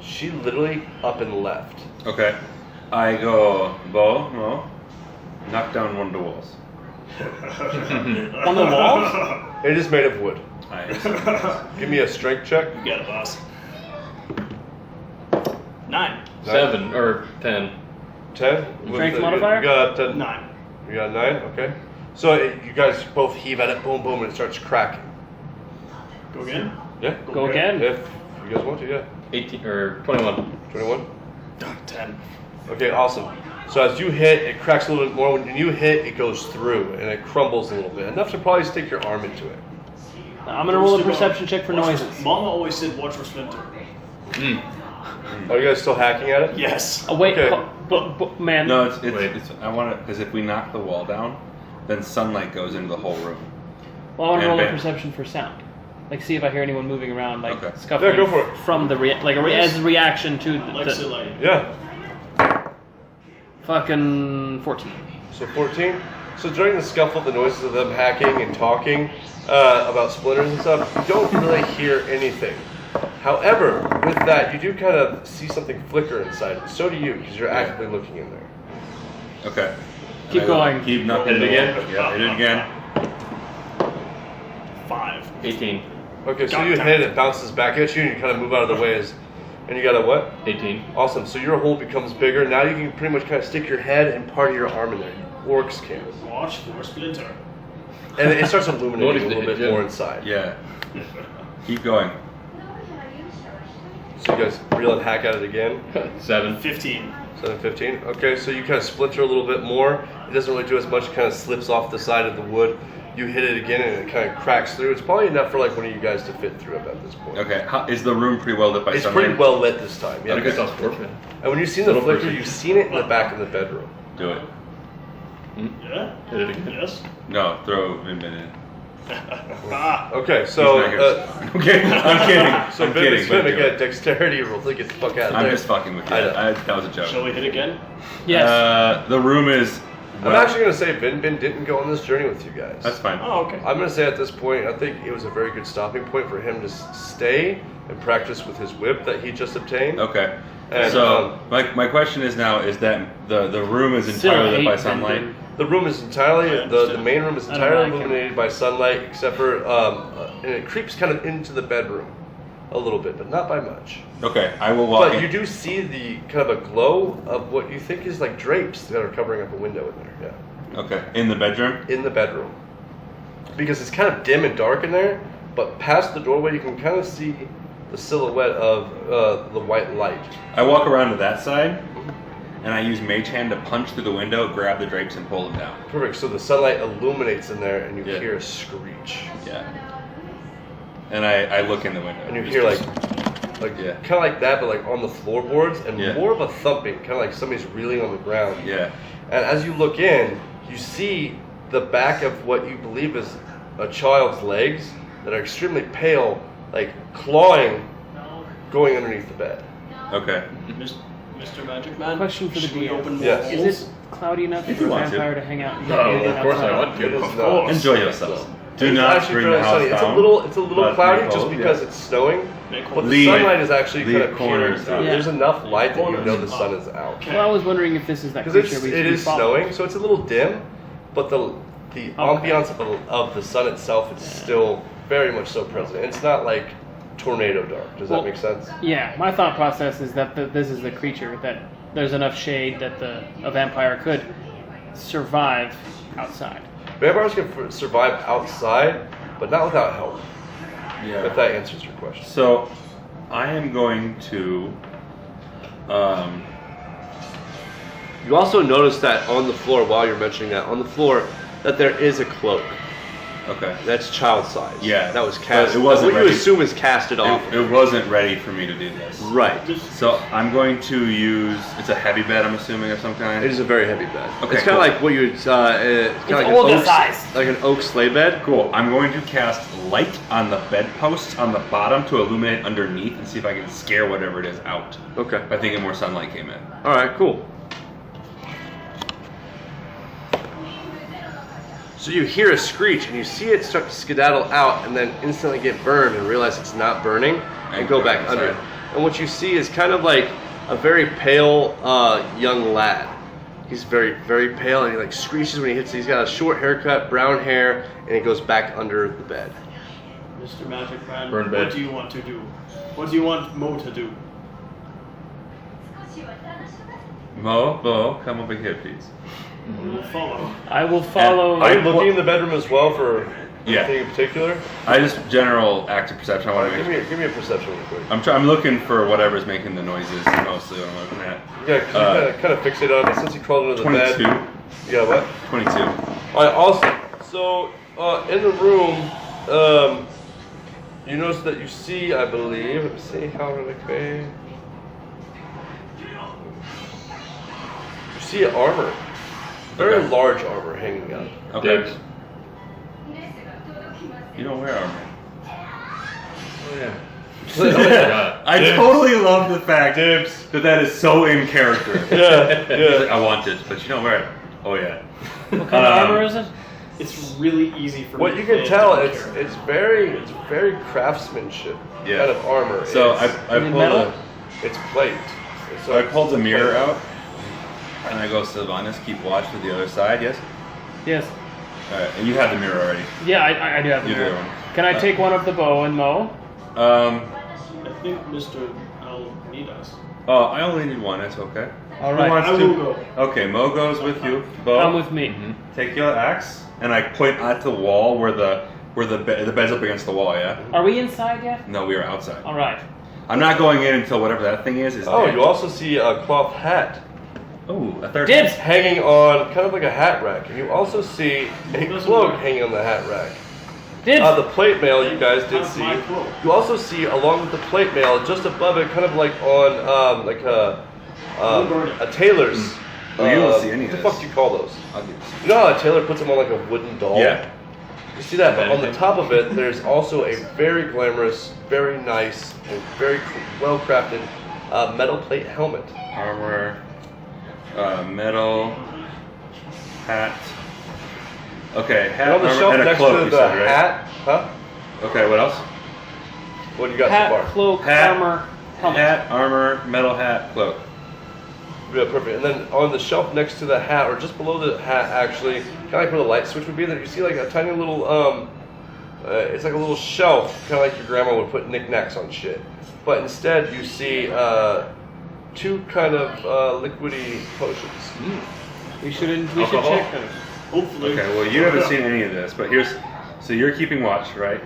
She literally up and left. Okay. I go, Bo, knock down one of the walls. On the walls? It is made of wood. Nice. Give me a strength check. You got it, boss. 9. 7 or 10. 10. Strength modifier? You got 10. 9. You got 9. Okay. So you guys both heave at it, boom, boom, and it starts cracking. Go again? Yeah. Go again. If you guys want to, yeah. 18 or 21. 21. 10. Okay, awesome. So as you hit, it cracks a little bit more. When you hit, it goes through and it crumbles a little bit. Enough to probably stick your arm into it. I'm gonna roll a perception check for noises. Mama always said watch for splinter. Are you guys still hacking at it? Yes. Oh wait, Okay. but man. No, it's Wait. I want to, because if we knock the wall down, then sunlight goes into the whole room. Well, I want to roll a And- perception for sound. Like, see if I hear anyone moving around, like Okay. scuffling. Yeah, go for it. From the as a reaction to Like the Silly. Yeah. fucking 14. So 14. So during the scuffle, the noises of them hacking and talking about splinters and stuff, you don't really hear anything. However, with that, you do kind of see something flicker inside. So do you, because you're actively looking in there. Okay. Keep And I go, going. Keep knocking Hit it the again? wall. Yeah, hit it again. 5. 18. Okay, so Got you that. hit it, bounces back at you, and you kind of move out of the way. And you got a what? 18. Awesome. So your hole becomes bigger. Now you can pretty much kind of stick your head and part of your arm in there. Orcs can. Watch for splinter. And it starts illuminating Notice a little the bit gym. more inside. Yeah. Keep going. So you guys reel and hack at it again. 7. 15. 7, 15. Okay, so you kind of splinter a little bit more. It doesn't really do as much. It kind of slips off the side of the wood. you hit it again and it kind of cracks through. It's probably enough for like one of you guys to fit through it at this point. Okay, is the room pretty well lit by It's sunlight? pretty well lit this time. Yeah. I guess that's perfect. And when you've seen the flicker, you've seen it in the back of the bedroom. Do it. Yeah? Hit it again. Yes? No, throw Vin in. Okay, so Okay, I'm kidding. so I'm Ben kidding. is gonna but do get it. dexterity roll to get the fuck out of I'm there. just fucking with you. I know. That was a joke. Shall we hit again? Yes. The room is. I'm actually gonna say Ben didn't go on this journey with you guys. That's fine. Oh, okay. I'm gonna say at this point, I think it was a very good stopping point for him to stay and practice with his whip that he just obtained. Okay. And, So my question is now is that the room is Still entirely lit by hate sunlight. Vin. The room is entirely, I the understand. main room is I don't entirely like him. illuminated by sunlight, except for, and it creeps kind of into the bedroom a little bit, but not by much. Okay, I will walk But in. you do see the kind of a glow of what you think is like drapes that are covering up a window in there, yeah. Okay, in the bedroom. In the bedroom. Because it's kind of dim and dark in there, but past the doorway you can kind of see the silhouette of the white light. I walk around to that side, and I use Mage Hand to punch through the window, grab the drapes, and pull them down. Perfect, so the sunlight illuminates in there and you Yeah. hear a screech. Yeah. And I look in the window. And you hear like Yeah. kind of like that, but like on the floorboards, and Yeah. more of a thumping, kind of like somebody's reeling on the ground. Yeah. And as you look in, you see the back of what you believe is a child's legs that are extremely pale, like clawing, going underneath the bed. Okay. Mr. Magic Man? Question for the should we DM. open more Yes. holes? Is it cloudy enough If for you a want to. vampire to hang out? No, of course I want It to. is not. Enjoy yourselves. Do It's not actually bring the fairly house sunny. down. It's a little But cloudy make just cold, because yeah. it's snowing, Make but holes. the Leave- sunlight is actually leave kind of peering corners through. up. There's enough light that you Corners know the up. sun is out. Okay. Well, I was wondering if this is that Because creature it we is follow. snowing, so it's a little dim, but the ambiance of the sun itself is still very much so present. It's not like tornado dark. Does Well, that make sense? Yeah, my thought process is that this is the creature that there's enough shade that a vampire could survive outside. Vampires can survive outside, but not without help. Yeah. If that answers your question. So, I am going to. You also notice that on the floor, while you're mentioning that, on the floor, that there is a cloak. Okay. That's child size. Yeah. That was cast. But it wasn't what you ready. assume is casted off. It wasn't ready for me to do this. Right. So I'm going to use. It's a heavy bed, I'm assuming, of some kind. It is a very heavy bed. Okay, it's kind of cool. like what you. It's kind of like Ulga an size. like an oak sleigh bed. Cool. I'm going to cast light on the bedposts on the bottom to illuminate underneath and see if I can scare whatever it is out. Okay. By thinking more sunlight came in. All right. Cool. So you hear a screech and you see it start to skedaddle out and then instantly get burned and realize it's not burning and go back under. And what you see is kind of like a very pale young lad. He's very, very pale and he like screeches when he hits it. He's got a short haircut, brown hair, and he goes back under the bed. Mr. Magic Man, Burn bed. what do you want to do? What do you want Mo to do? Mo, come over here, please. We'll follow. I will follow. Are you looking in the bedroom as well for Yeah. anything in particular? I just general active perception. I want to Give make. me a perception real quick. I'm looking for whatever's making the noises. Mostly what I'm looking at. Yeah, because you kind of fixate on it since he crawled under the 22. bed. Yeah, what? 22. All right, awesome. So, in the room, you notice that you see, I believe, let me see how okay. You see armor. Very Okay. large armor hanging up. Okay. Dibs. You don't wear armor. Oh, yeah. Yeah. I Dibs. totally love the fact that is so in character. Yeah, He's like, yeah. I want it, but you don't wear it. Oh yeah. What kind of armor is it? It's really easy for What me you to can play tell, don't it's care. it's very craftsmanship Yeah. kind of armor. So I It's- pulled metal? it's plate. So I pulled the mirror out, and I go, Sylvanas, keep watch to the other side. Yes. Yes. All right. And you have the mirror already. Yeah, I do have the You do bow. one. Can I take one of the bow and Mo? I think Mr. L need us. Oh, I only need one. It's okay. All Who right. wants I to? will go. Okay, Mo goes with you. Bo, Come with me. take your axe, and I point at the wall where the bed's up against the wall. Yeah. Are we inside yet? No, we are outside. All right. I'm not going in until whatever that thing is Oh, dead. you also see a cloth hat Oh, a third. Dibs! hanging on kind of like a hat rack, and you also see a cloak hanging on the hat rack. Dibs! The plate mail you guys did That's see. my cloak. You also see along with the plate mail, just above it, kind of like on a tailor's. Oh, you don't see any of What the this. fuck do you call those? I'll give you some. You know how a tailor puts them on like a wooden doll? Yeah. You see that, but on the Anything? top of it, there's also a very glamorous, very nice, and very well crafted metal plate helmet. Armor, metal, hat. Okay, hat, And on the armor, shelf and a next cloak. to You the said, right? hat, huh? Okay, what else? What do you got Hat, so far? cloak, Hat. armor, helmet. Hat, armor, metal hat, cloak. Yeah, perfect. And then on the shelf next to the hat, or just below the hat, actually, kind of like where the light switch would be, there you see like a tiny little, it's like a little shelf, kind of like your grandma would put knickknacks on shit. But instead, you see two kind of liquidy potions. We should Alcohol? check them. Hopefully. Okay, well you haven't seen any of this, but so you're keeping watch, right?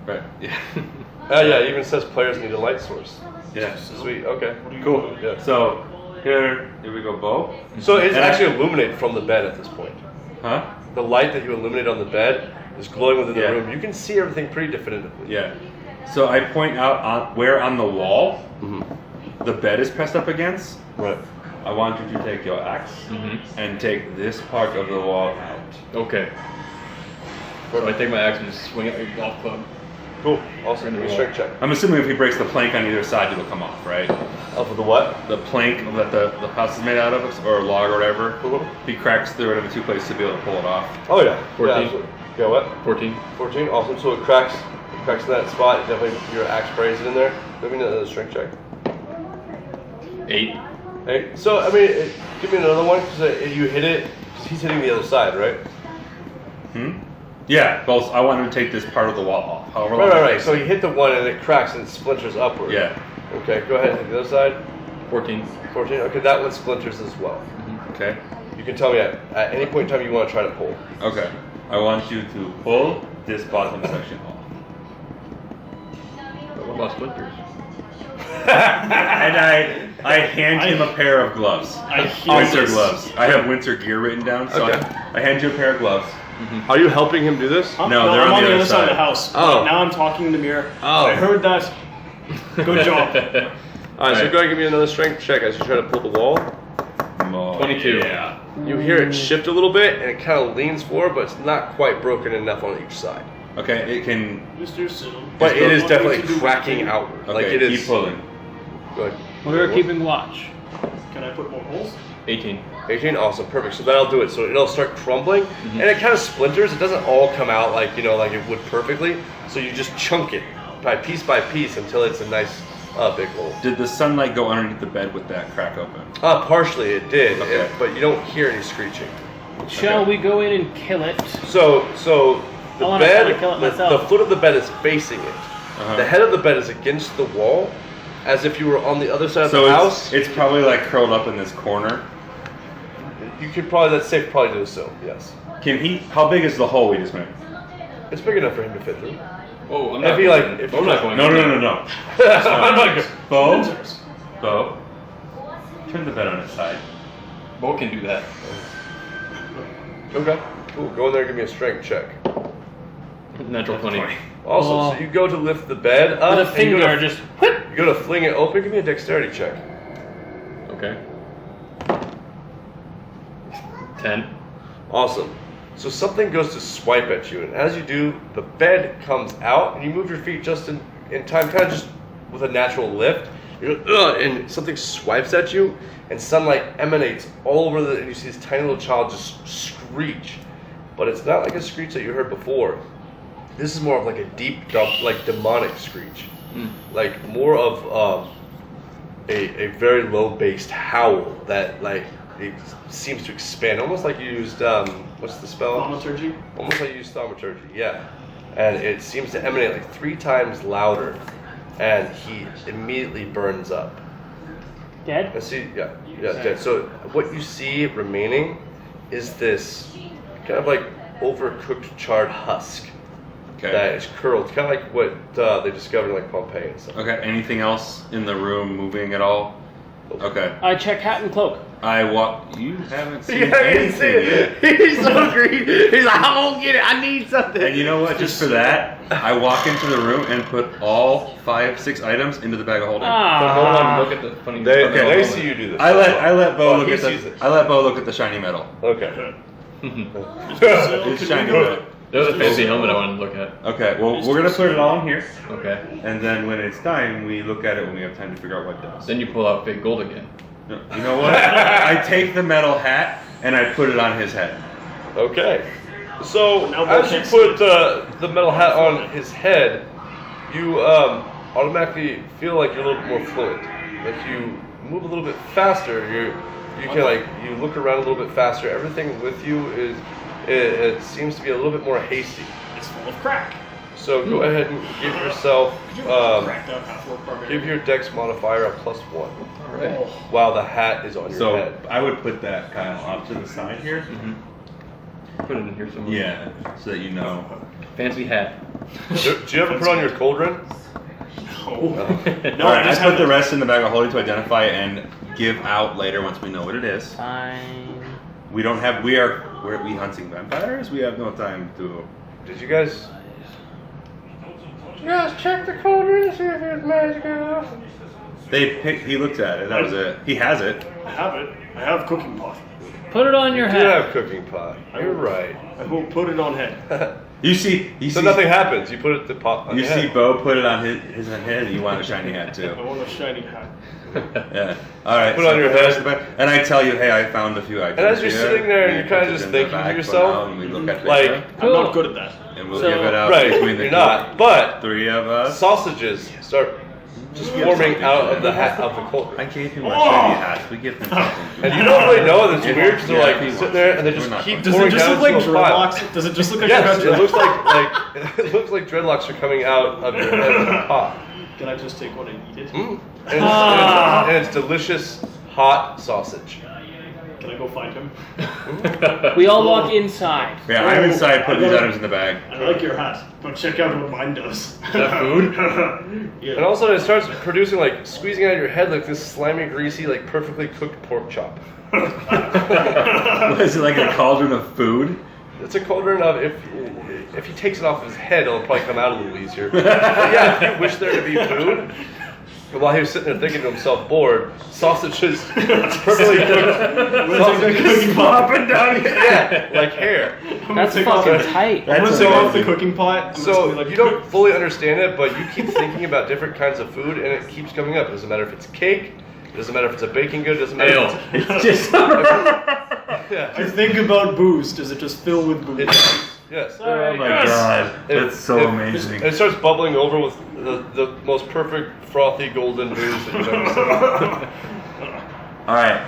Right. Yeah. Yeah, it even says players need a light source. Yeah. Sweet. Okay. Cool. Yeah. So here we go, bow. So it's And actually illuminated from the bed at this point. Huh? The light that you illuminate on the bed is glowing within Yeah. the room. You can see everything pretty definitively. Yeah. So I point out where on the wall Mhm. the bed is pressed up against. Right. I want you to take your axe and take this part of the wall out. Okay. So I take my axe and just swing it like a golf club. Cool. Awesome. Give me a strength check. I'm assuming if he breaks the plank on either side, it'll come off, right? Off of the what? The plank that the house is made out of, or log or whatever. Mhm. He cracks through it in two places to be able to pull it off. Oh yeah. 14. Yeah, absolutely. Yeah, what? 14. 14. Awesome. So it cracks in that spot. Definitely your axe buries it in there. Give me another strength check. 8. Hey. So I mean, give me another one because you hit it. 'Cause he's hitting the other side, right? Yeah, both. I want him to take this part of the wall off. However long it Right. takes. So he hit the one and it cracks and it splinters upward. Yeah. Okay. Go ahead and hit the other side. 14. 14. Okay, that one splinters as well. Okay. You can tell me at any point in time you want to try to pull. Okay. I want you to pull this bottom section off. But what about splinters? And I hand him a pair of gloves. I hate Winter this. gloves. I have winter gear written down, so Okay. I hand you a pair of gloves. Are you helping him do this? Huh? No, they're I'm on the the other other side of the side. house. Oh. Now I'm talking in the mirror. Oh. I heard that. Good job. All right, so Right. go ahead and give me another strength check as you try to pull the wall. Oh, 22. Yeah. You hear it shift a little bit and it kind of leans forward, but it's not quite broken enough on each side. Okay, it can. Mr. Siddle. But it is What definitely do we do cracking with it? outward. Okay, Like it is. keep pulling. Go ahead. We're keeping watch. Can I put more holes? 18. 18, awesome, perfect. So that'll do it. So it'll start crumbling, and it kind of splinters. It doesn't all come out like like it would perfectly. So you just chunk it by piece until it's a nice big hole. Did the sunlight go underneath the bed with that crack open? Partially it did, Okay. but you don't hear any screeching. Shall we go in and kill it? So the I wanna bed, try to kill it the myself. foot of the bed is facing it. Uh-huh. The head of the bed is against the wall, as if you were on the other side of So the house. it's probably like curled up in this corner. You could probably, that's safe, probably do so. Yes, Can he? How big is the hole we just made? it's big enough for him to fit through. Oh, I'm If not he, going. like, if I'm you- not going. No. I'm like, Bo, Splinters. Bo, turn the bed on its side. Bo can do that. okay, cool. Go in there and give me a strength check. Natural 20. Awesome. Oh. So you go to lift the bed up. With a and you go finger, to- just whip. You go to fling it open. Give me a dexterity check. Okay. 10. Awesome. So something goes to swipe at you, and as you do, the bed comes out, and you move your feet just in time, kind of just with a natural lift. You're like, ugh, and something swipes at you, and sunlight emanates all over and you see this tiny little child just screech. But it's not like a screech that you heard before. This is more of like a deep, like demonic screech. Like more of a very low-based howl that like it seems to expand, almost like you used what's the spell? Thaumaturgy? Almost like you used thaumaturgy, yeah. And it seems to emanate like 3 times louder, and he immediately burns up. Dead? And see, yeah, dead. So what you see remaining is this kind of like overcooked charred husk Okay. that is curled, kind of like what they discovered in like Pompeii and stuff. Okay. Anything else in the room moving at all? Okay. I check hat and cloak. I walk. You haven't seen Yeah, I can see anything yet. it. He's so greedy. He's like, I won't get it. I need something. And you know what? Just for that, I walk into the room and put all 5-6 items into the bag of holding. But hold on, look at the funny. They see you do this. I let Bo look he at sees the. it. I let Bo look at the shiny metal. Okay. It's shiny metal. There was a fancy helmet I wanted to look at. Okay. Well, we're gonna put it all in here, Okay. and then when it's time, we look at it when we have time to figure out what does. Then you pull out fake gold again. No, you know what? I take the metal hat and I put it on his head. Okay. So Now as you Bo put the metal hat on his head, you automatically feel like you're a little bit more fluent. If you move a little bit faster, you can you look around a little bit faster. Everything with you is it seems to be a little bit more hasty. It's full of crack. So go ahead and give yourself Cracked up half-orc barbarian. give your dex modifier a +1 All right. while the hat is on your So head. I would put that kind of off to the side here. Put it in here somewhere. Yeah, so that you know. Fancy hat. Do you ever put on your cauldron? No. All No, right, I just put have the rest in the bag of holding to identify and give out later once we know what it is. Fine. We don't have. We're we hunting vampires. We have no time to. Did you guys? Check the cauldron to see if it's magical. He looked at it. That was it. He has it. I have it. I have cooking pot. Put it on your You do head. have cooking pot. You're right. I will put it on head. You see. So nothing happens. You put it the pot on You your see head. Bo put it on his head, and you want a shiny hat too. I want a shiny hat. Yeah. All right. Put it on your put the rest head. of it- And I tell you, hey, I found a few items. And as you're here. sitting there and He you're kinda puts just it in the thinking to bag for yourself, now, and we look at like- later, I'm not good at that. and we'll So- give it out Right, between the you're not. But 3 of us. sausages start just forming out of the hat of the I cauldron. gave him a shiny hat. We give him something. And you don't really know that's weird because they're Yeah, like he sitting wants there it. and they We're just not keep going Does pouring it just down look like into a pile. dreadlocks? Does it just look like Yes, you it got looks like it looks like dreadlocks are coming out of your head in a pot. Can I just take one and eat it? And it's delicious hot sausage. Can I go find him? We all walk inside. Yeah, I'm inside putting these items in the bag. I like your hat, but check out what mine does. Is that food? Yeah. And also it starts producing like squeezing out of your head like this slimy, greasy, like perfectly cooked pork chop. Is it like a cauldron of food? It's a cauldron of if he takes it off his head, it'll probably come out a little easier. But yeah, if you wish there to be food. And while he was sitting there thinking to himself, bored, sausages, perfectly cooked sausages popping down. yeah, like hair. That's take off fucking the- tight. I'm gonna That's take off the amazing. cooking pot. and So it's gonna be like- you don't fully understand it, but you keep thinking about different kinds of food, and it keeps coming up. It doesn't matter if it's cake. It doesn't matter if it's a baking good. It doesn't matter. Ale. If It's just. yeah. I think about booze. Does it just fill with booze? It does. Yes. Oh my Yes. god, that's so It- amazing. It starts bubbling over with the most perfect frothy golden booze that you've ever seen. All right,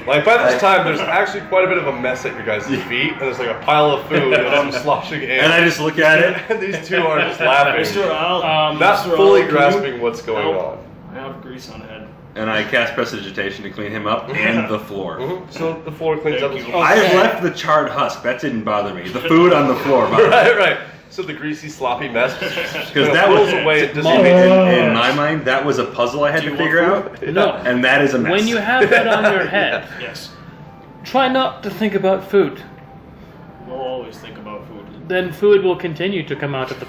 Like by this time, there's actually quite a bit of a mess at your guys' feet, and there's like a pile of food and some sloshing in. and I just look at it. And these two are just laughing, Mr. Al, not Mr. fully Al, can grasping you what's going help? on. I have grease on head. And I cast prestidigitation to clean him up and the floor. So the floor cleans up. Thank as you. I left the charred husk. That didn't bother me. The food on the floor bothered me. Right, right. So the greasy, sloppy mess Because that that was away and in, dissipates. in my mind, that was a puzzle I had Do to you want figure out, food? No. and that is a mess. When you have that on your head, Yes. try not to think about food. We'll always think about food. Then food will continue to come out of the.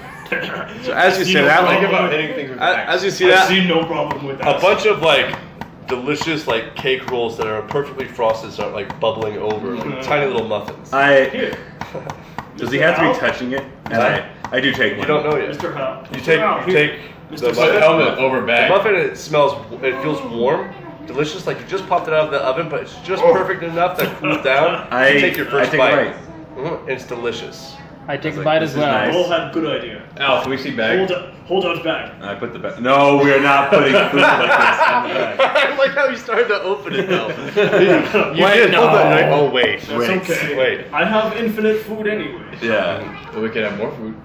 So as you See say no that, problem like about hitting things with as you see I that, see no problem with that. a bunch of like delicious like cake rolls that are perfectly frosted start like bubbling over, like tiny little muffins. Here, Does he have to be touching it? And I do take one. You don't know yet. Mr. Hal. You take the Mr. muffin. Helmet over The bag. muffin, it smells, it feels warm, delicious, like you just popped it out of the oven, but it's just perfect enough that it cools down. I You take your first take a bite. bite. And it's delicious. I take a like, bite this as is well. nice. We'll have good idea. Al, can we see bag? Hold out bag. I put the bag. No, we are not putting food like this on the bag. I like how you started to open it though. You Wait, did. no. Hold on. Oh wait. That's Wait. okay. Wait. I have infinite food anyway. Yeah. But we could have more food.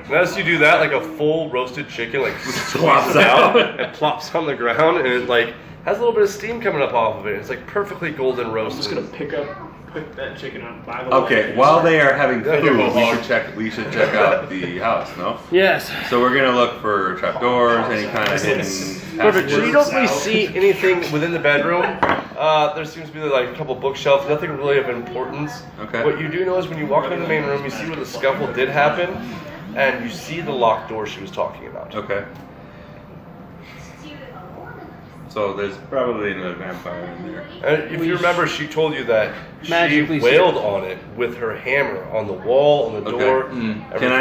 And as you do that, like a full roasted chicken like Plops squeezes out and plops on the ground, and it like has a little bit of steam coming up off of it. It's like perfectly golden I'm roasted. just gonna pick up Put that chicken on. By the Okay, way. while they are having Yeah, food, you're we should check out the house, no? Yes. So we're gonna look for trapdoors, any kind of hidden So you don't really see anything within the bedroom. There seems to be like a couple bookshelves, nothing really of importance. Okay. What you do know is when you walk into the main room, you see where the scuffle did happen, and you see the locked door she was talking about. Okay. So there's probably another vampire in there. And if you remember, she told you that Magically she wailed on it with her hammer on the wall, on the door. Can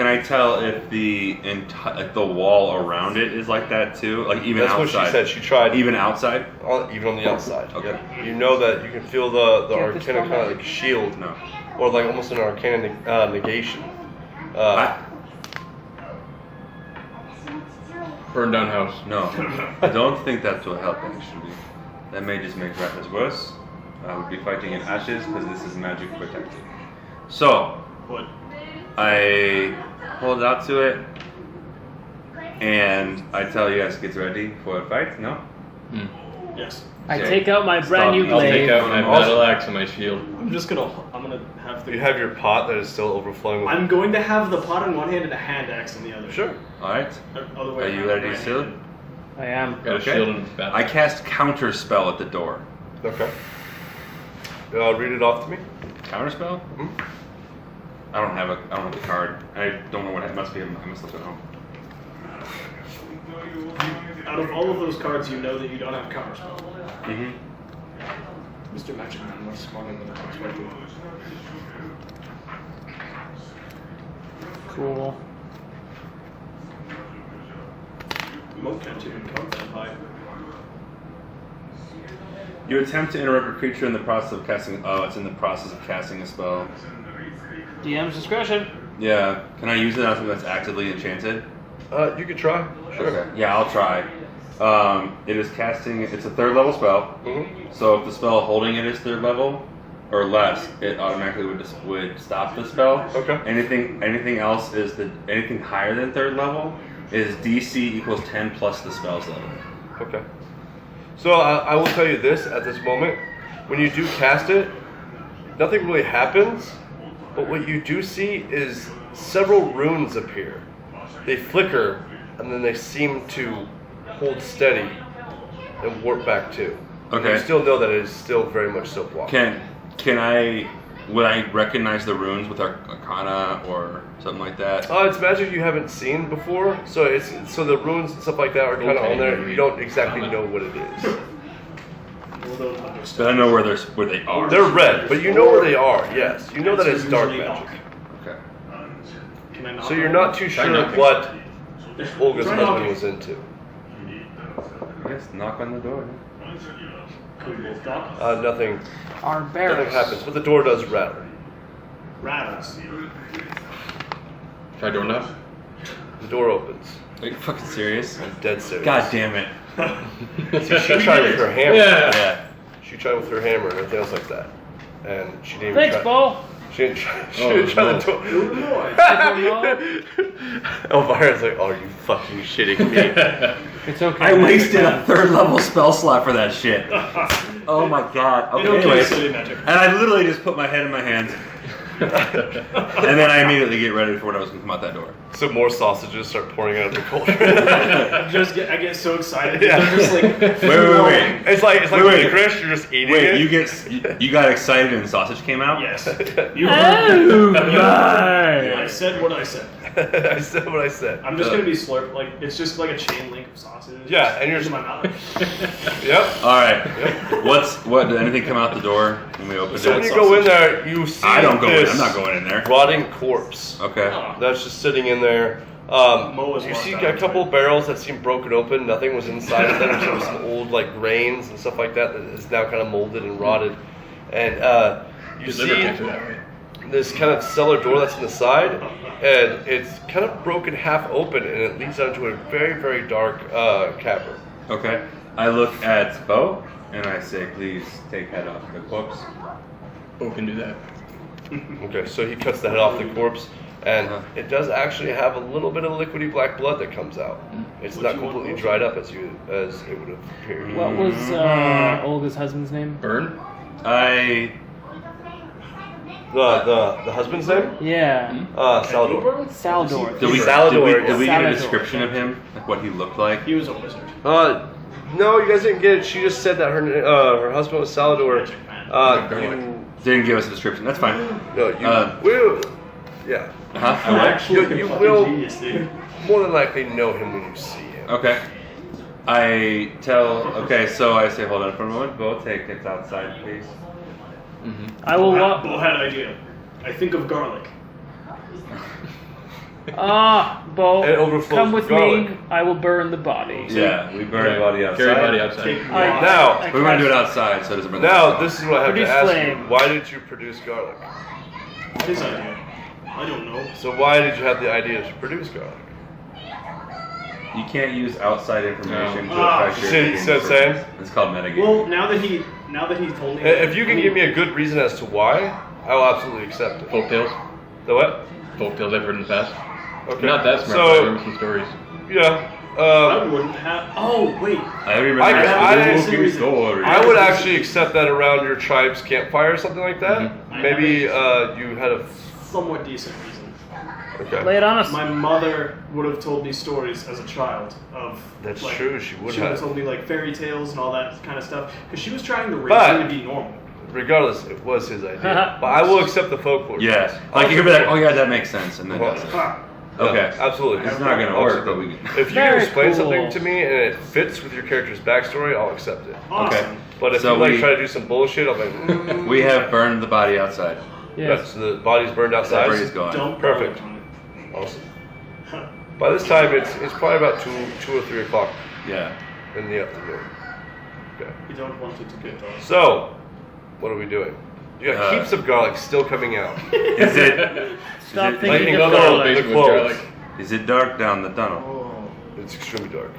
I tell if the wall around it is like that too? Like even That's outside? what she said. She tried Even outside? even on the outside. Okay. Yep. You know that you can feel the Get this arcana one kind of back. like shield, No. or like almost an arcana negation. Burn down house. No, I don't think that will help actually. That may just make matters worse. I would be fighting in ashes because this is magic protected. So, What? I hold out to it and I tell you guys get ready for a fight, no? Yes. I Okay. take out my brand new I'll take blade. out my battle axe and my shield. I'm gonna have You have your pot that is still overflowing with. I'm going to have the pot in one hand and a hand axe in the other. Sure. Alright. Other way Are you around, ready right still? hand. I am. Got a Okay. shield and battle I axe. cast counter spell at the door. Okay. Read it off to me. Counter spell? Mhm. I don't have the card. I don't know what it must be. I must have it at home. Out of all of those cards, you know that you don't have counterspell. Mm-hmm. Mr. Magic Man was smarter than I expected. Cool. Mo can't even count that high. You attempt to interrupt a creature in the process of casting. Oh, it's in the process of casting a spell. DM's discretion. Yeah. Can I use it on something that's actively enchanted? You could try. Sure. Okay. Yeah, I'll try. It is casting. It's a 3rd level spell. Mm-hmm. So if the spell holding it is 3rd level or less, it automatically would stop the spell. Okay. Anything else is anything higher than 3rd level is DC equals 10 plus the spell's level. Okay. So I will tell you this at this moment. When you do cast it, nothing really happens. But what you do see is several runes appear. They flicker, and then they seem to hold steady and warp back too. Okay. You still know that it is still very much so blocked. Would I recognize the runes with Arcana or something like that? It's magic you haven't seen before, so so the runes and stuff like that are kind of on there. You don't exactly know what it is. Well, those understand. But I know where they are. They're red, but you know where they are. Yes, you know that it's dark Usually magic. Okay. Can I knock So you're on not it? too Try sure knocking. what Olga's Try husband knocking. was into. Yes, knock on the door. Could we both knock? Nothing Our nothing barracks. happens, but the door does rattle. Rattles. Try doorknob. The door opens. Are you fucking serious? I'm dead serious. God damn it. See, she tried with her hammer. Yeah. She tried with her hammer and everything else like that. And she didn't even Thanks, try. Bo. She didn't try, she Oh, didn't try no. the door. It's Elvira's like, are you fucking shitting me? okay. I wasted a 3rd level spell slot for that shit. Oh my god. Okay, anyways. silly magic. And I literally just put my head in my hands. And then I immediately get ready for what I was going to come out that door. Some more sausages start pouring out of the cauldron. I get so excited. Yeah. I'm just like, Wait. It's like Wait. licorice, you're just eating Wait, it. you got excited and sausage came out? yes. You heard Oh, me. my. I said what I said. I said what I said. I'm just gonna be slurp. Like it's just like a chain link of sausage. Yeah, and you're in just my mouth. Yep. Alright. Did anything come out the door when we opened So it? when you go in there, you see I don't go in. this I'm not going in there. rotting corpse Okay. that's just sitting in there. Mo is You locked see out. a couple barrels that seem broken open. Nothing was inside of them. There's some old like grains and stuff like that that is now kind of molded and rotted. And you His liver see picture that way. this kind of cellar door that's in the side, and it's kind of broken half open, and it leads down to a very, very dark cavern. Okay. I look at Bo and I say, please take head off the corpse. Bo can do that. Okay, so he cuts the head off the corpse, and it does actually have a little bit of liquidy black blood that comes out. It's not completely dried up as it would have appeared. What was Olga's husband's name? Burn? I The husband's name? Yeah. Salvador. Saldor. Did we Salvador, get a Salvador. description of him, like what he looked like? He was a wizard. No, you guys didn't get it. She just said that her husband was Salvador. Magic man. You, Didn't give us a description. That's fine. no, you will. Yeah. Huh? I An what? actual You fucking will- genius, dude. More than likely know him when you see him. Okay. Okay, so I say, hold on for a moment. Bo, take it outside, please. I will walk. Bo had an idea. I think of garlic. Bo, It overflows come with garlic. me. I will burn the body. Yeah, we burn the body outside. Carry the body outside. Take I- Now- I We want to do it cast- outside, so it doesn't burn the Now, house this is what I have Produce to ask flame. you. Why did you produce garlic? His idea. I don't know. So why did you have the idea to produce garlic? You can't use outside information No. to affect your See game's what I'm saying? purpose. It's called metagaming. Well, now that he told me. If you can give me a good reason as to why, I will absolutely accept it. Folktales. The what? Folktales I've heard in the past. Okay. Not that smart, but I remember some stories. Yeah. I wouldn't have. Oh wait. I remember I- spooky stories. I would actually accept that around your tribe's campfire or something like that. Mhm. Maybe you had a. Somewhat decent reason. Okay. Lay it on us. My mother would have told me stories as a child of. That's like, true, she would She would have. have told me like fairy tales and all that kind of stuff because she was trying to raise But- me to be normal. Regardless, it was his idea. But I will accept the folklore. Yeah, like you could be like, oh yeah, that makes sense, and then Well, that's it. Ah, Okay. Yeah, absolutely. It's not gonna work, but we can. If you Very can explain cool. something to me and it fits with your character's backstory, I'll accept it. awesome. Okay. But if So you like we- try to do some bullshit, I'll be like, We have burned the body outside. Yes. so the body's burned outside. Everybody's gone. Don't Perfect. garlic Awesome. on it. By this time, it's probably about 2 or 3 o'clock Yeah. in the afternoon. Okay. You don't want it to get dark. So, what are we doing? You got Uh, heaps of garlic still coming out. Is it? Stop is it, thinking Lightning of on garlic. the Basement with clothes. garlic. is it dark down the tunnel? Oh. It's extremely dark.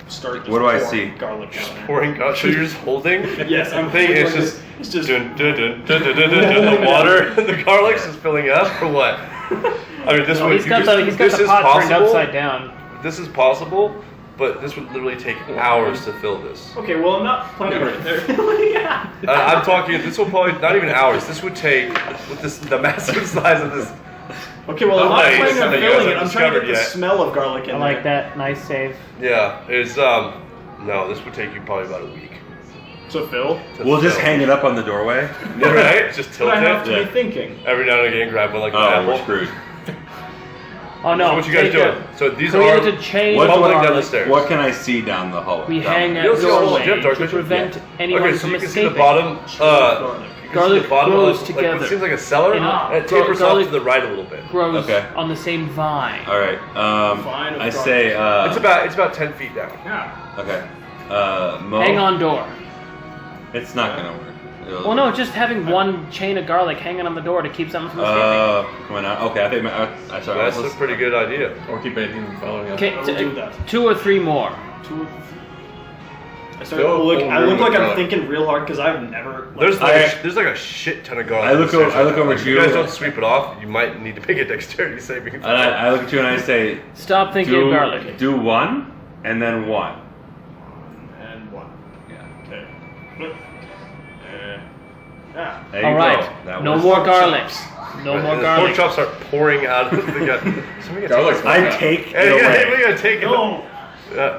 Start just What do I pouring see? Garlic down there. Pouring garlic. So you're just holding? Yes, I'm thinking holding it's like just, this. It's just- dun, dun, dun, dun, dun, dun, dun, dun, the water, the garlic's just filling up, or what? I mean, this No, would. he's got this the is pot turned possible. upside down. This is possible, but this would literally take hours to fill this. Okay, well I'm not planning right there. Yeah. I'm talking. This will probably not even hours. This would take with the massive size of this. Okay, well I'm not Nice. planning on Something you filling guys it. I'm haven't trying to get discovered the yet. smell of garlic in I there. like that. Nice save. Yeah, is no. This would take you probably about a week. So Phil, to We'll just fill. hang it up on the doorway. Yeah, right? Just tilt what I have it. to Yeah. be thinking. Every now and again, grab one like an Oh, apple. we're screwed. Oh no. So what you guys take doing? a- So these Create are a chain What- of bubbling down the garlic. stairs. What can I see down the hallway? We Down hang the- at You don't see all the doorway shit, dark to vision? prevent anyone Okay, so from you can see escaping. the bottom. Garlic. You can see Garlic the bottom grows of, together. Like, it seems like a cellar, In a- and it tapers off garlic- to the right a little bit. Grows Okay. on the same vine. All right. Fine, of I course. say. It's about 10 feet down. Yeah. Okay. Mo, Hang on door. It's not gonna work. Well, no, just having one chain of garlic hanging on the door to keep something from escaping. Coming out. Okay, I think. I sorry. That's a let's- pretty good idea. Or keep anything from following us. Okay, I will do that. 2 or 3 more. I start Fill a look. full I room look with like I'm garlic. thinking real hard because I've never. Like, There's like a shit ton of garlic. I look upstairs over- I look right now. over If to you you. guys don't sweep it off, you might need to make a dexterity saving. And I look at you and I say, Stop thinking of garlic. do one and then one. and one. Yeah. Okay. Yeah. There you All right. go. That No was- more garlic. No Right, more and the pork garlic. chops start pouring out of the gun. Somebody got Garlic's I Yeah. take Hey, it yeah, away. we gotta take it. No.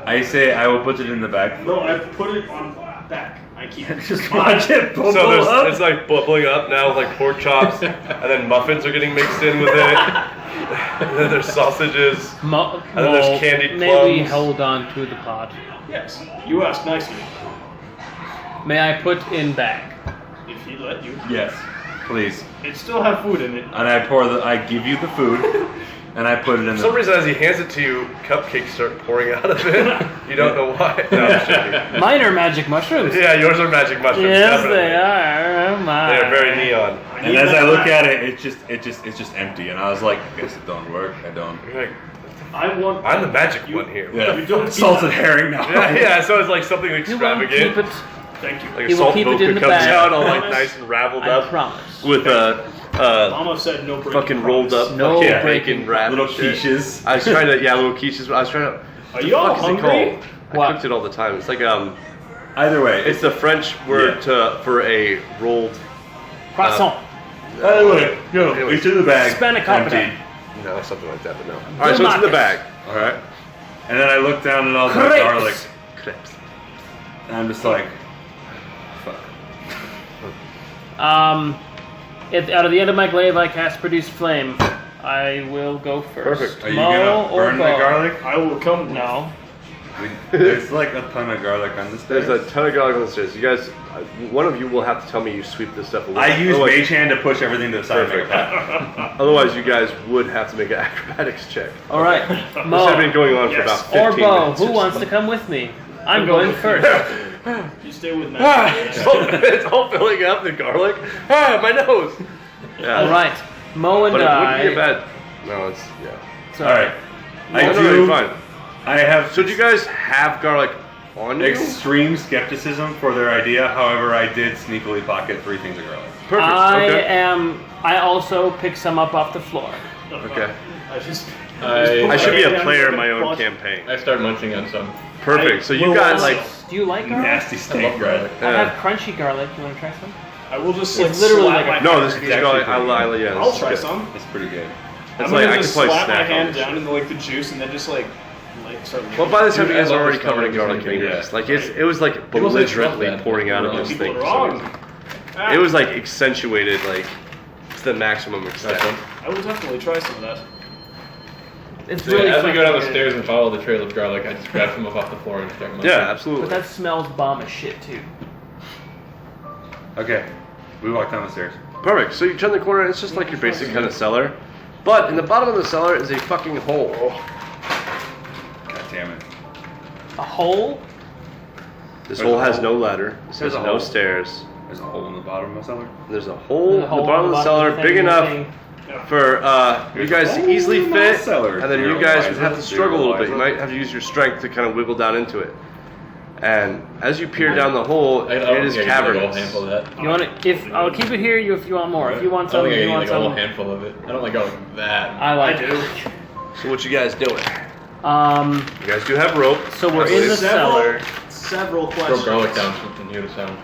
I say I will put it in the back. No, I put it on back. I keep it. Just watch it bubble So up. it's like bubbling up now with like pork chops, and then muffins are getting mixed in with it. And then there's sausages. And then there's candied May we plums. hold on to the pot? Yes. You asked nicely. May I put in bag? If he let you. Yes, please. It still have food in it. And I give you the food, and I put it in For some the. reason, as he hands it to you, cupcakes start pouring out of it. You don't know why. No, I'm joking. Mine are magic mushrooms. Yeah, yours are magic mushrooms. Yes, definitely. they are. Oh my. They are very neon. And as I look at it, it's just empty. And I was like, I guess it don't work. I don't. You're like, I want. I'm the magic one here. Yeah. You don't Salted herring now. Yeah, so it's like something You won't extravagant. keep it. Thank you. Like a You will salt keep it vodka in the comes bag. out all like Promise? nice and raveled I up promise. with Mama said no breaking fucking rolled up No fucking breaking bacon wrap Little and shit. quiches. I was trying to little quiches. I was trying to. Are you all What is it hungry? called? What? I cooked it all the time. It's like Either way, it's the French word Yeah. for a rolled Croissant. Anyway, go. Anyway. It's in the bag. Spend a copper Empty. No, something like that, but no. All right, so it's in the bag. All right. And then I look down at all the Crepes. garlic. Crepes. And I'm just like, fuck. Out of the end of my glaive, I cast Produce Flame. I will go first. Perfect. Are you Mo gonna or burn the Bo? garlic? I will come. No. There's like a ton of garlic on this. There's a ton of garlic on the stairs. You guys, one of you will have to tell me you sweep this stuff away. I use Otherwise- Mage Hand to push everything to the side. Perfect. Otherwise, you guys would have to make an acrobatics check. All right, This has been Mo going on for Yes. about 15 or Bo, minutes. who wants to come with me? I'm going first. You stay with me. It's all filling up the garlic. Ah, my nose. Yeah. All right, Mo and But it wouldn't I. be a bad. No, it's yeah. Sorry. All right. I No, no, do. you're fine. I have So do you guys have garlic on you? extreme skepticism for their idea. However, I did sneakily pocket 3 things of garlic. Perfect. I also picked some up off the floor. Okay. I I should be a Yeah. player in my own campaign. I start munching on some. Perfect. So you will got also- like. Do you like garlic? Nasty I steak love garlic. garlic. I have crunchy garlic. You want to try some? I will just It's like literally slap like a- my No, hand. this is It's garlic. actually Yeah, I'll this is try good. some. It's pretty good. It's I'm like gonna I could just probably slap my snack on hand this down shit. into like the juice and then just like start. Well, by the time you Dude, guys I are love already this covered in garlic. garlic It's anyways. good. Like it was like People just belligerently love that. pouring out of People this People thing. are for some wrong. reason. It was like accentuated, like to the maximum extent. I will definitely try some of that. It's So really as we go down the fucking stairs and follow the trail of garlic, I just grab some up off the floor and start munching. Yeah, good. absolutely. But that smells bomb as shit too. Okay. We walk down the stairs. Perfect. So you turn the corner, and it's just like your basic kind of cellar. But in the bottom of the cellar is a fucking hole. God damn it. A hole? This There's hole a has hole. no ladder. This There's has a no hole. stairs. There's a hole in the bottom of the cellar. There's a hole in A the hole bottom of the cellar, thing big you're enough saying. for you guys to easily in the fit, cellar. and then Zero you guys would Liza, have to struggle a little bit. You Zero Liza. might have to use your strength to kind of wiggle down into it. And as you peer down the hole, I it don't is think I can get a whole cavernous. handful of that. You want it? If I'll keep it here, if you want more. If you want I some, don't think I you need want like a whole some. handful of it. I don't like garlic that. I like it. So what you guys doing? You You guys do have rope. So we're in the cellar. Several Throw questions. garlic down so you can hear the sound.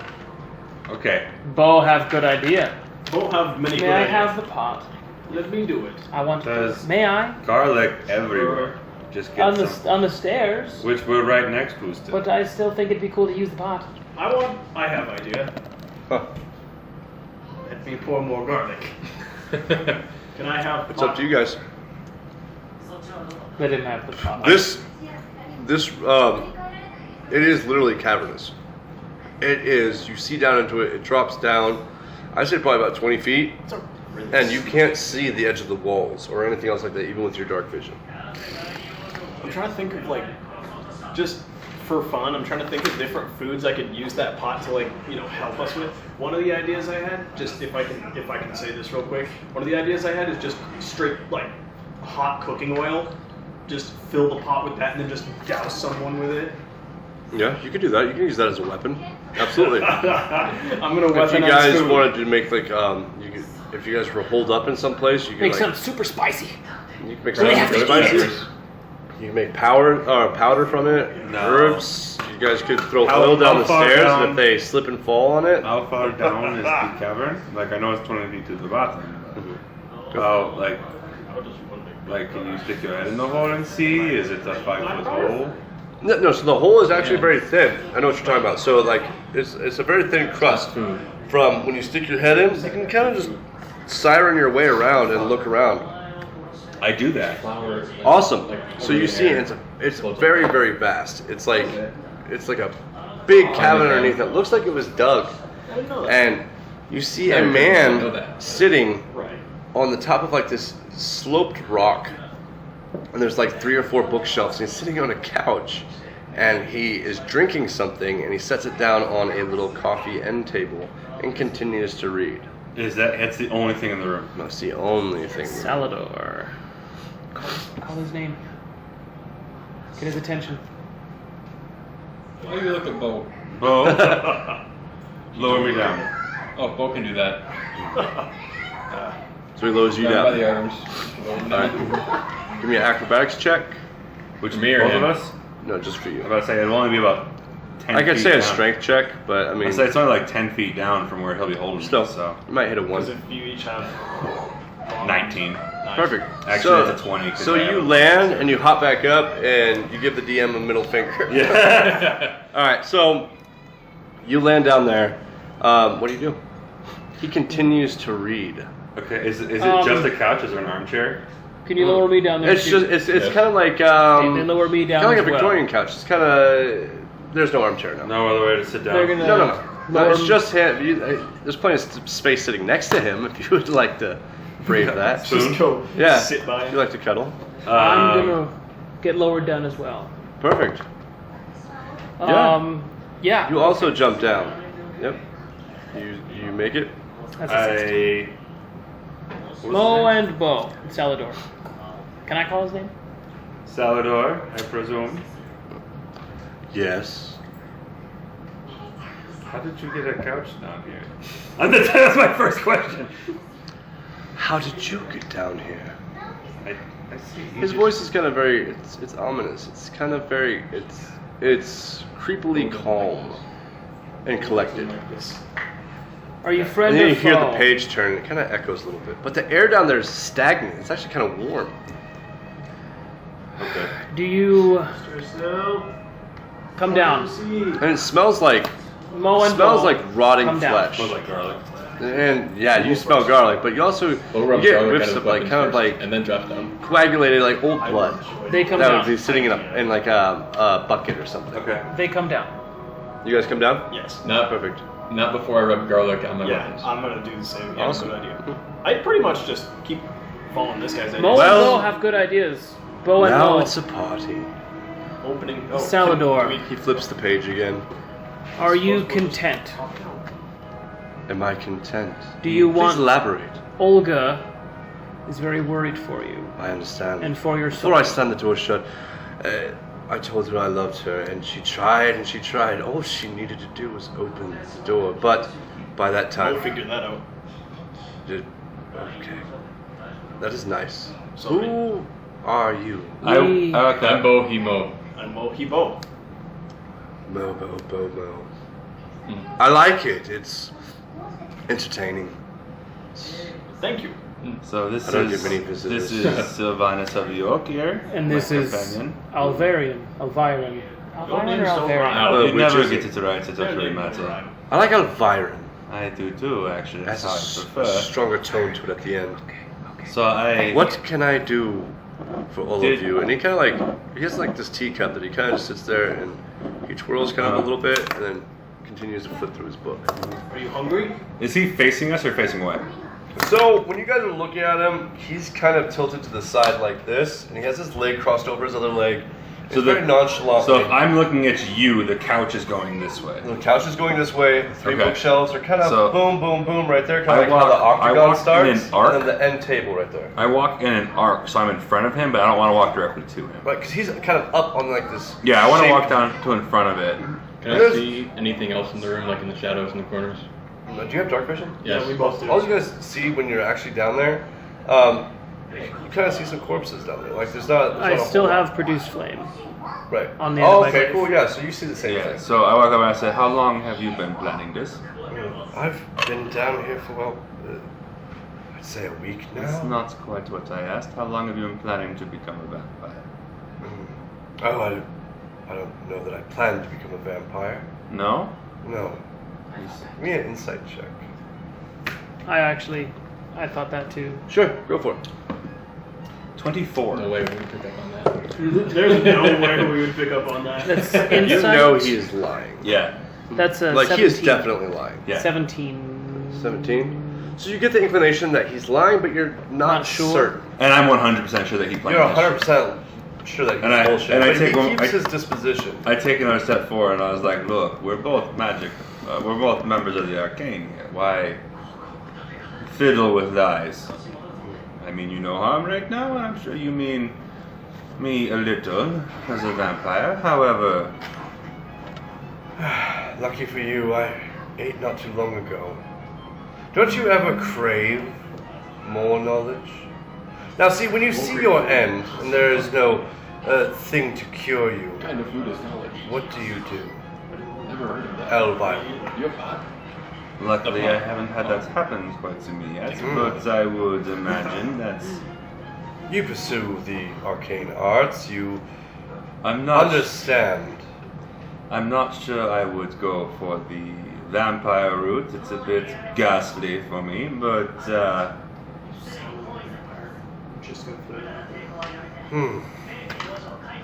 Okay. Bo have good idea. Don't have many. May good I ideas. have the pot? Let me do it. I want to. Does- May I? Garlic everywhere. Just On get some. the on the stairs. Which we're right next to still. But I still think it'd be cool to use the pot. I have idea. Huh. Let me pour more garlic. Can I have? It's up to you guys. They didn't have the pot. This, it is literally cavernous. It is. You see down into it. It drops down. I say probably about 20 feet, and you can't see the edge of the walls or anything else like that, even with your dark vision. I'm trying to think of like, just for fun. I'm trying to think of different foods I could use that pot to like, help us with. One of the ideas I had, just if I can say this real quick, one of the ideas I had is just straight like hot cooking oil. Just fill the pot with that and then just douse someone with it. Yeah, you could do that. You can use that as a weapon. Absolutely. I'm gonna If you weaponize guys food. wanted to make like, you could, if you guys were holed up in some place, you could Make like, something super spicy. you could make They have to some eat it. spices. You can make powder from it. No. Herbs. You guys could throw How- oil down how the far stairs, down? and if they slip and fall on it, How far down is the cavern? Like I know it's 20 feet to the bottom. But how like can you stick your head in the hole and see? Is it a 5-foot hole? No, so the hole is actually very thin. I know what you're talking about. So like, it's a very thin crust. From when you stick your head in, you can kind of just siren your way around and look around. I do that. Flowers. Awesome. So you see, it's very very vast. It's like a big cavern underneath it. Looks like it was dug, and you see a man sitting Right. on the top of like this sloped rock, and there's like 3 or 4 bookshelves, and he's sitting on a couch, and he is drinking something, and he sets it down on a little coffee end table and continues to read. That's the only thing in the room. That's the only thing. Salador. Call his name. Get his attention. Why do you look at Bo? Bo, lower me down. Oh, Bo can do that. So he lowers you Grab by the down. arms. Give me an acrobatics check. Which Mirror both him. of us? No, just for you. I'm about to say it'll only be about 10 I could feet say a down. strength check, but I mean, I'd say it's only like 10 feet down from where he'll be holding still, me, so you might hit a Because 1. if you each have 19. Nice. Perfect. Actually, it's a 20. 'cause So I you have- land and you hop back up and you give the DM a middle finger. Yeah. All right, so you land down there. What do you do? He continues to read. Okay, is it just a couch? Is there an armchair? Can you lower me down there? It's too? just it's Yeah. kind of like Okay, then lower me down. kind of like a as well. Victorian couch. It's kind of there's no armchair now. No other way to sit down. They're gonna- No. Lower It's him. just him. There's plenty of space sitting next to him if you would like to brave that. Just go Yeah. sit by If him. you like to cuddle. I'm gonna get lowered down as well. Perfect. Yeah. Yeah. You also jump down. Yep. You make it. That's a 16. Mo and Bo. Salador. Can I call his name? Salador, I presume. Yes. How did you get a couch down here? That's my first question. How did you get down here? I see. His voice is kind of very. It's ominous. It's kind of very. It's creepily calm and collected. Are you friend And then or you hear foe? the page turn. It kind of echoes a little bit, but the air down there is stagnant. It's actually kind of warm. Okay. Do you come down? And it smells like Mo and smells Bo. like rotting Come down. flesh. Smells like garlic. And yeah, you smell garlic, but you also We'll you rub get garlic whiffs out of his like weapons kind of first, like and then drop down. coagulated like old blood They come that down. would be sitting in like a bucket or something. Okay. They come down. You guys come down? Yes. Not Perfect. Not before I rub garlic on my Yeah, weapons. I'm gonna do the same. Yeah, Awesome. Good idea. I pretty much just keep following this guy's Mo ideas. Well- and Bo have good ideas. Bo and Now Mo. it's a party. Opening. Salador. He flips the page again. Are you content? Am I content? Do you Please want- elaborate? Olga is very worried for you I understand. and for your soul. Before I slammed the door shut, I told her I loved her, and she tried and she tried. All she needed to do was open the door. But by that time, We'll figure that out. okay, that is nice. Sorry. Who are you? I like that. I'm Bohemo. I'm Mohibo. Mo. Mm. I like it. It's entertaining. Thank you. So this I don't is get many visitors. this is Sylvanus of York here, And this my is companion. Alvarian. Alvarian or name's don't Alvarian? rhyme. You which never is get it? it right, so it doesn't really matter. I like Elviron. I do too, actually. It That's has how I a prefer. stronger tone to it at the end. So I. What can I do for all Did- of you? And he kind of like, he has like this teacup that he kind of just sits there and he twirls kind of a little bit and then continues to flip through his book. Are you hungry? Is he facing us or facing away? So when you guys are looking at him, he's kind of tilted to the side like this, and he has his leg crossed over his other leg. It's very nonchalant. So if I'm looking at you, the couch is going this way. The couch is going this way. The three Okay. bookshelves are kind of So- boom, boom, boom right there, kind I of like how the walk- I octagon walk starts, in an arc. and then the end table right there. I walk in an arc, so I'm in front of him, but I don't want to walk directly to him. Right, because he's kind of up on like this. Yeah, I want to shape. walk down to in front of it. Can I see anything else in the room, like in the shadows in the corners? Do you have dark vision? Yes. Yeah, we both do. All you guys see when you're actually down there, you kind of see some corpses down there. Like there's not. I not a still whole lot. have produced flame. Right. on the end of Oh, my okay, knife. cool. Yeah, so you see the same Yeah. thing. So I walk up and I say, "How long have you been planning this?" I've been down here for I'd say a week now. That's not quite what I asked. How long have you been planning to become a vampire? Oh, I don't know that I plan to become a vampire. No. No. Give me an insight check. I thought that too. Sure, go for it. 24. No way we can pick up on that. There's no way we would pick up on that. That's You insight. know he is lying. Yeah. That's a Like 17. he is definitely lying. Yeah. 17. 17. So you get the inclination that he's lying, but you're not sure. certain. And I'm 100% sure that he planned You're this. 100% sure that he's And I- bullshit. and I but take he one- keeps I- his disposition. I take another step forward and I was like, look, we're both magic. We're both members of the arcane here. Why fiddle with dice? I mean you no harm right now, and I'm sure you mean me a little as a vampire. However, Lucky for you, I ate not too long ago. Don't you ever crave more knowledge? Now, see, when you see your end, and there is no thing to cure you, What kind of food is knowledge? what do you do? Never heard of that. Elvire. You have pot? Luckily, I haven't had that happen quite to me yet, but I would imagine that's. You pursue the arcane arts. You I'm not. understand. I'm not sure I would go for the vampire route. It's a bit ghastly for me, but Just go for Hmm.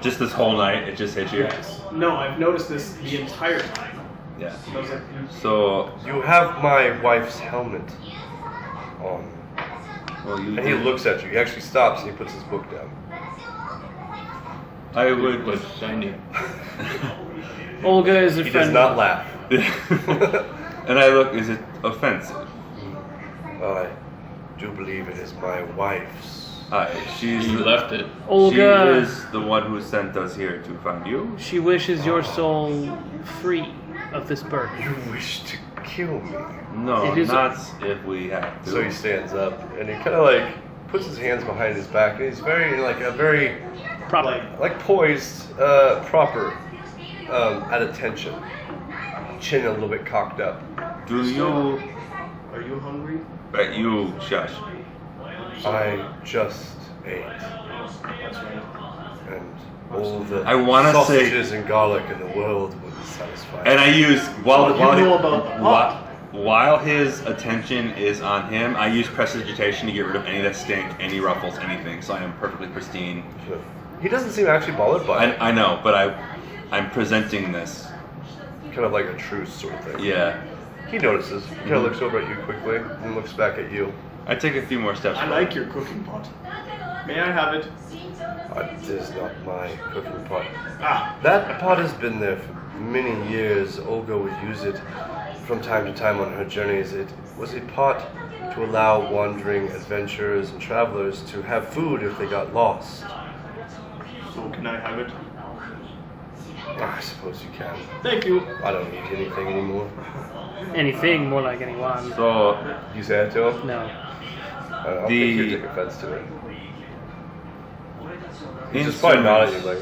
just this whole night, it just hit you. Yes. No, I've noticed this the entire time. Yeah. I was like, So, You have my wife's helmet on. well, you. And he looks at you. He actually stops and he puts his book down. I It would. was shiny. Olga is He does offended. not laugh. And I look. Is it offensive? I do believe it is my wife's. She's You left it. Olga, She is the one who sent us here to find you. she wishes your soul free of this burden. You wish to kill me. No, It is- not if we have to. So he stands up and he kind of like puts his hands behind his back and he's very like a very Proper. like poised, proper, at attention. Chin a little bit cocked up. Do you? are you hungry? But you shush. I just ate, That's right. and all the I wanna say- sausages and garlic in the world wouldn't satisfy. And I use while So you know about the pot. while his attention is on him, I use prestidigitation to get rid of any that stink, any ruffles, anything. So I am perfectly pristine. He doesn't seem actually bothered by it. I know, but I'm presenting this. Kind of like a truce sort of thing. Yeah. He notices. He kind of looks over at you quickly and looks back at you. I take a few more steps. I like your cooking pot. May I have it? It is not my cooking pot. Ah, That pot has been there for many years. Olga would use it from time to time on her journeys. It was a pot to allow wandering adventurers and travelers to have food if they got lost. so can I have it? I suppose you can. Thank you. I don't eat anything anymore. Anything, more like anyone. So You say that to him? No. I don't think he'd take offense to it. He's just probably nod at you like,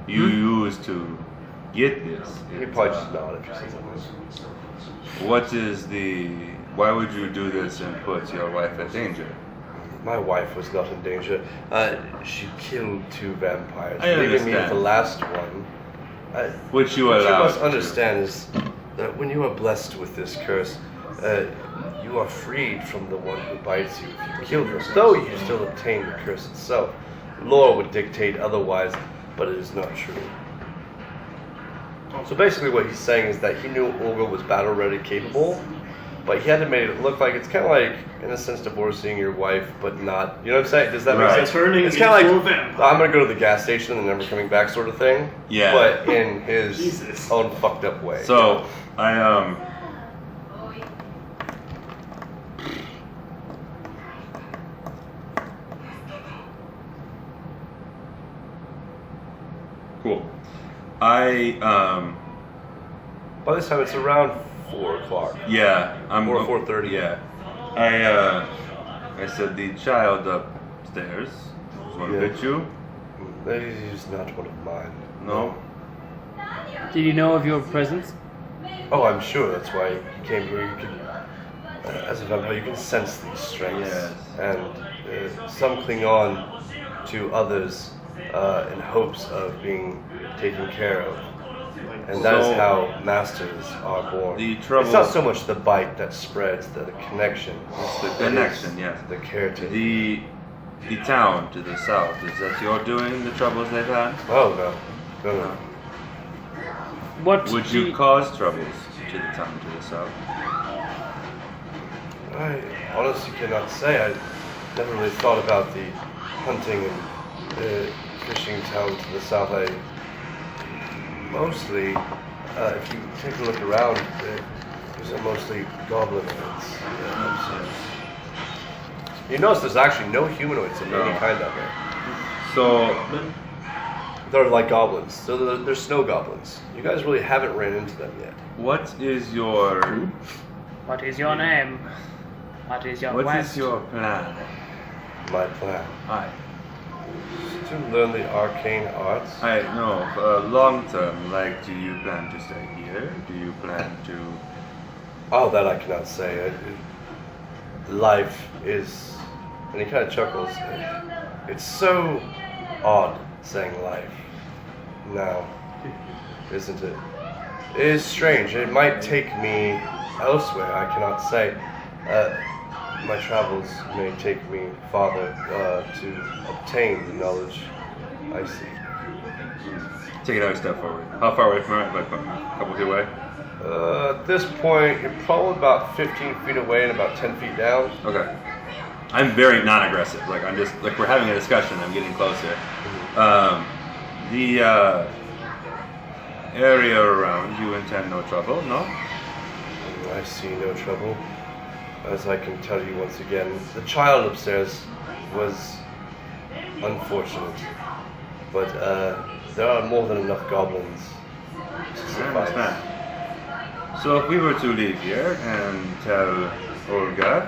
you use to get this. he'd probably just nod if you said something. What is the? Why would you do this and put your wife at danger? My wife was not in danger. She killed 2 vampires, I leaving me with understand. the last one. Which you What you allowed must to. understand is that when you are blessed with this curse, you are freed from the one who bites you if you kill them. Though you still obtain the curse itself. Lore would dictate otherwise, but it is not true. So basically what he's saying is that he knew Ulga was battle ready capable, but he had to make it look like it's kind of like, in a sense, divorcing your wife, but not. You know what I'm saying? Does that Right. make sense? Turning It's kind into of a like, vampire. I'm going to go to the gas station and never coming back sort of thing. Yeah. But in his Jesus. own fucked up way. So I Cool. By this time, it's around 4 o'clock. Yeah, I'm Or 4:30. Yeah. I said the child upstairs was one Yeah. bit you. He's not one of mine. No. Did you know of your presence? Oh, I'm sure that's why he came here. You can, as a vampire, you can sense these strengths. Yes. And some cling on to others in hopes of being taken care of. And that is So, how masters are born. the trouble- It's not so much the bite that spreads, the connection. It's the connection, yes. The caretaking. The town to the south, is that you're doing the troubles they've had? Oh, no. No, no. What Would do you cause troubles to the town to the south? I honestly cannot say. I never really thought about the hunting and fishing town to the south. I mostly, if you take a look around, these are mostly goblin heads. You notice there's actually no humanoids of any No. kind out there. So, They're like goblins. So they're snow goblins. You guys really haven't ran into them yet. what is your What is your name? What is your what quest? is your plan? My plan. Aye. To learn the arcane arts. I know. Long term, like, do you plan to stay here? Do you plan to? Oh, that I cannot say. Life is, and he kind of chuckles. It's so odd saying life now, isn't it? It is strange. It might take me elsewhere. I cannot say. My travels may take me farther to obtain the knowledge I seek. Take another step forward. How far away from it? Like a couple feet away? At this point, you're probably about 15 feet away and about 10 feet down. Okay. I'm very non-aggressive. Like I'm just like we're having a discussion. I'm getting closer. The area around you intend no trouble, no? I see no trouble. As I can tell you once again, the child upstairs was unfortunate, but there are more than enough goblins to I survive. understand. So if we were to leave here and tell Ulga,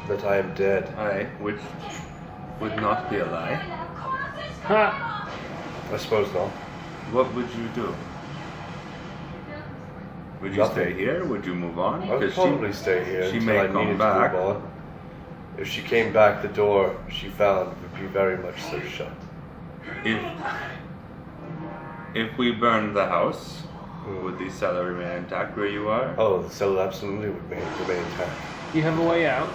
That I am dead. which would not be a lie, Ha! I suppose not. what would you do? Would you Nothing. stay here? Would you move on? I would probably stay here she until may I come needed back. to move on. If she came back, the door she found would be very much so shut. If we burn the house, would the cellar remain intact where you are? Oh, the cell absolutely would remain intact. Do you have a way out?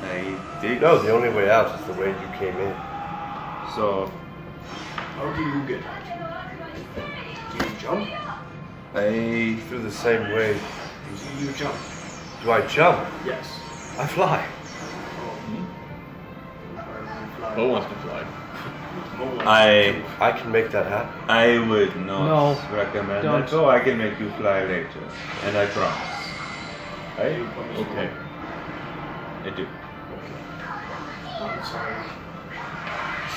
I dig. No, the only way out is the way you came in. So How do you get out? Do you jump? Through the same way. Do you jump? Do I jump? Yes. I fly. Bo wants to fly. I can make that happen. I would not No, recommend don't. that. So I can make you fly later, and I promise. Right? Okay. I do. I'm sorry.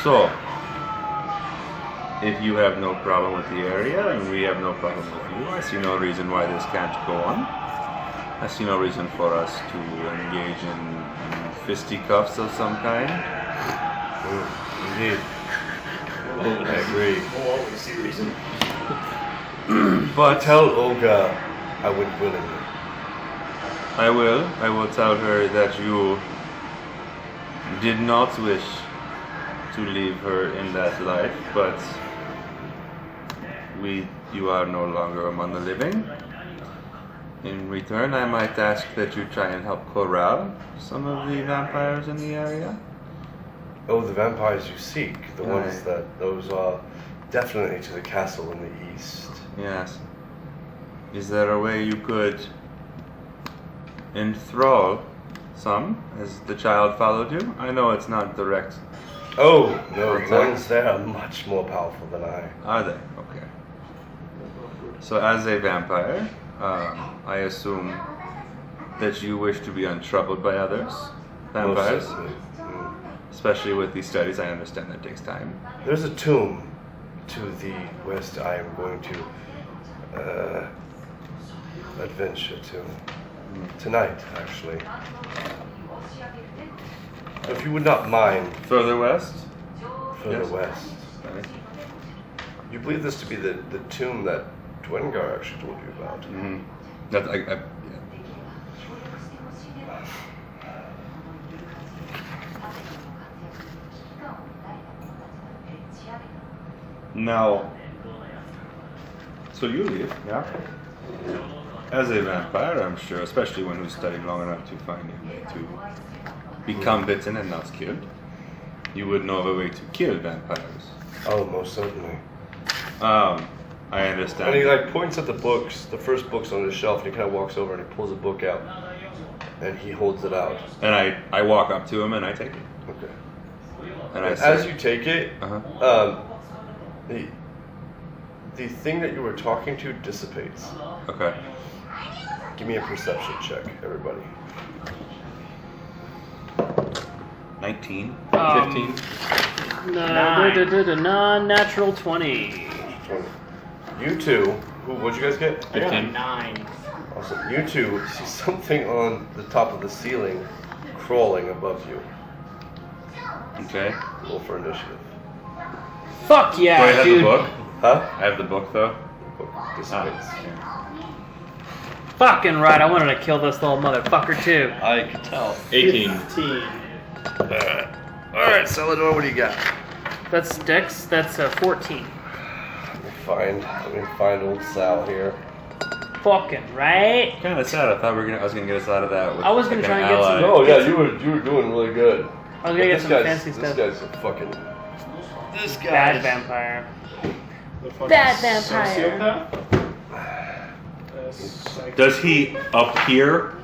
So, if you have no problem with the area and we have no problem with you, I see no reason why this can't go on. I see no reason for us to engage in fisticuffs of some kind. Indeed. I agree. We'll always see reason. But Tell Ulga I would willingly. I will tell her that you did not wish to leave her in that life, but you are no longer among the living. In return, I might ask that you try and help corral some of the vampires in the area. Oh, the vampires you seek. The ones Aye. those are definitely to the castle in the east. Yes. Is there a way you could enthrall some as the child followed you? I know it's not direct. Oh, no, What's the that? ones there are much more powerful than I. Are they? Okay. So as a vampire, I assume that you wish to be untroubled by others, vampires, Most certainly. Mm. especially with these studies. I understand that takes time. There's a tomb to the west I am going to adventure to. Tonight, actually. If you would not mind, Further west? further Yes. west. Right. You believe this to be the tomb that Dwengar actually told you about? Mm-hmm. That, yeah. Now, so you leave, yeah? As a vampire, I'm sure, especially one who's studied long enough to find a way to become bitten and not killed, you would know of a way to kill vampires. Oh, most certainly. I understand. And he like points at the books, the first books on his shelf, and he kind of walks over and he pulls a book out, and he holds it out. And I walk up to him and I take it. Okay. And I And say, as you take it, uh-huh. the thing that you were talking to dissipates. Okay. Give me a perception check, everybody. 19. 15. Non-natural 20. 20. You two, what'd you guys get? I got a 15. 9. Awesome. You two see something on the top of the ceiling crawling above you. Okay. Roll for initiative. Fuck Do I yeah, have dude. the book? Huh? I have the book though. Dissipates. Fucking right, I wanted to kill this little motherfucker too. I could tell. 18. 15. Alright, Salador, what do you got? That's Dex, that's 14. Let me find old Sal here. Fucking right. Kind of sad. I was gonna get us out of that. With I was gonna like try an and get some- ally. Oh yeah, you were doing really good. I was gonna get This some guy's- fancy stuff. This guy's a fucking. This guy. Bad vampire. The fucking Bad vampire. sociopath? Does he appear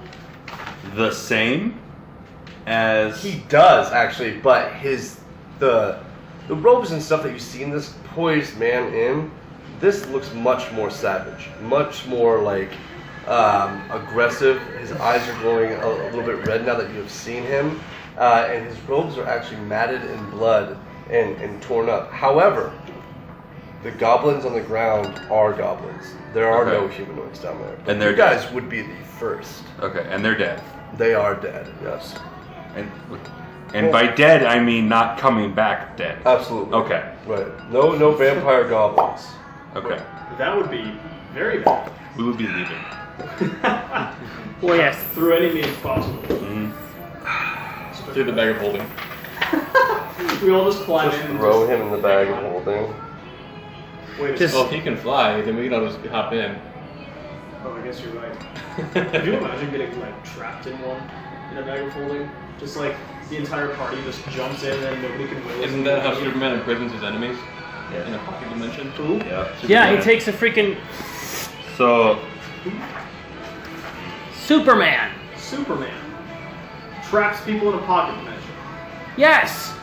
the same as? He does actually, but the robes and stuff that you see in this poised man in, this looks much more savage, much more like aggressive. His eyes are glowing a little bit red now that you have seen him, and his robes are actually matted in blood and torn up. However, the goblins on the ground are goblins. There are no Okay. humanoids down there. And they're you guys would be the first. Okay, and they're dead. They are dead. Yes, And by dead, I mean not coming back dead. absolutely. Okay. Right. No vampire goblins. Okay. That would be very bad. We will be leaving. Well, yes. Through any means possible. Through the bag of holding. We all just climb Just in. and throw just- him in the bag of holding. Wait a Just- Well, second. if he can fly, then we can all just hop in. Oh, I guess you're right. Could you imagine getting like trapped in one in a bag of holding? Just like the entire party just jumps in and nobody can win. Isn't that how Superman imprisons his enemies? In a pocket dimension? Who? Yeah. Yeah, he takes a freaking So Superman. Superman traps people in a pocket dimension. Yes.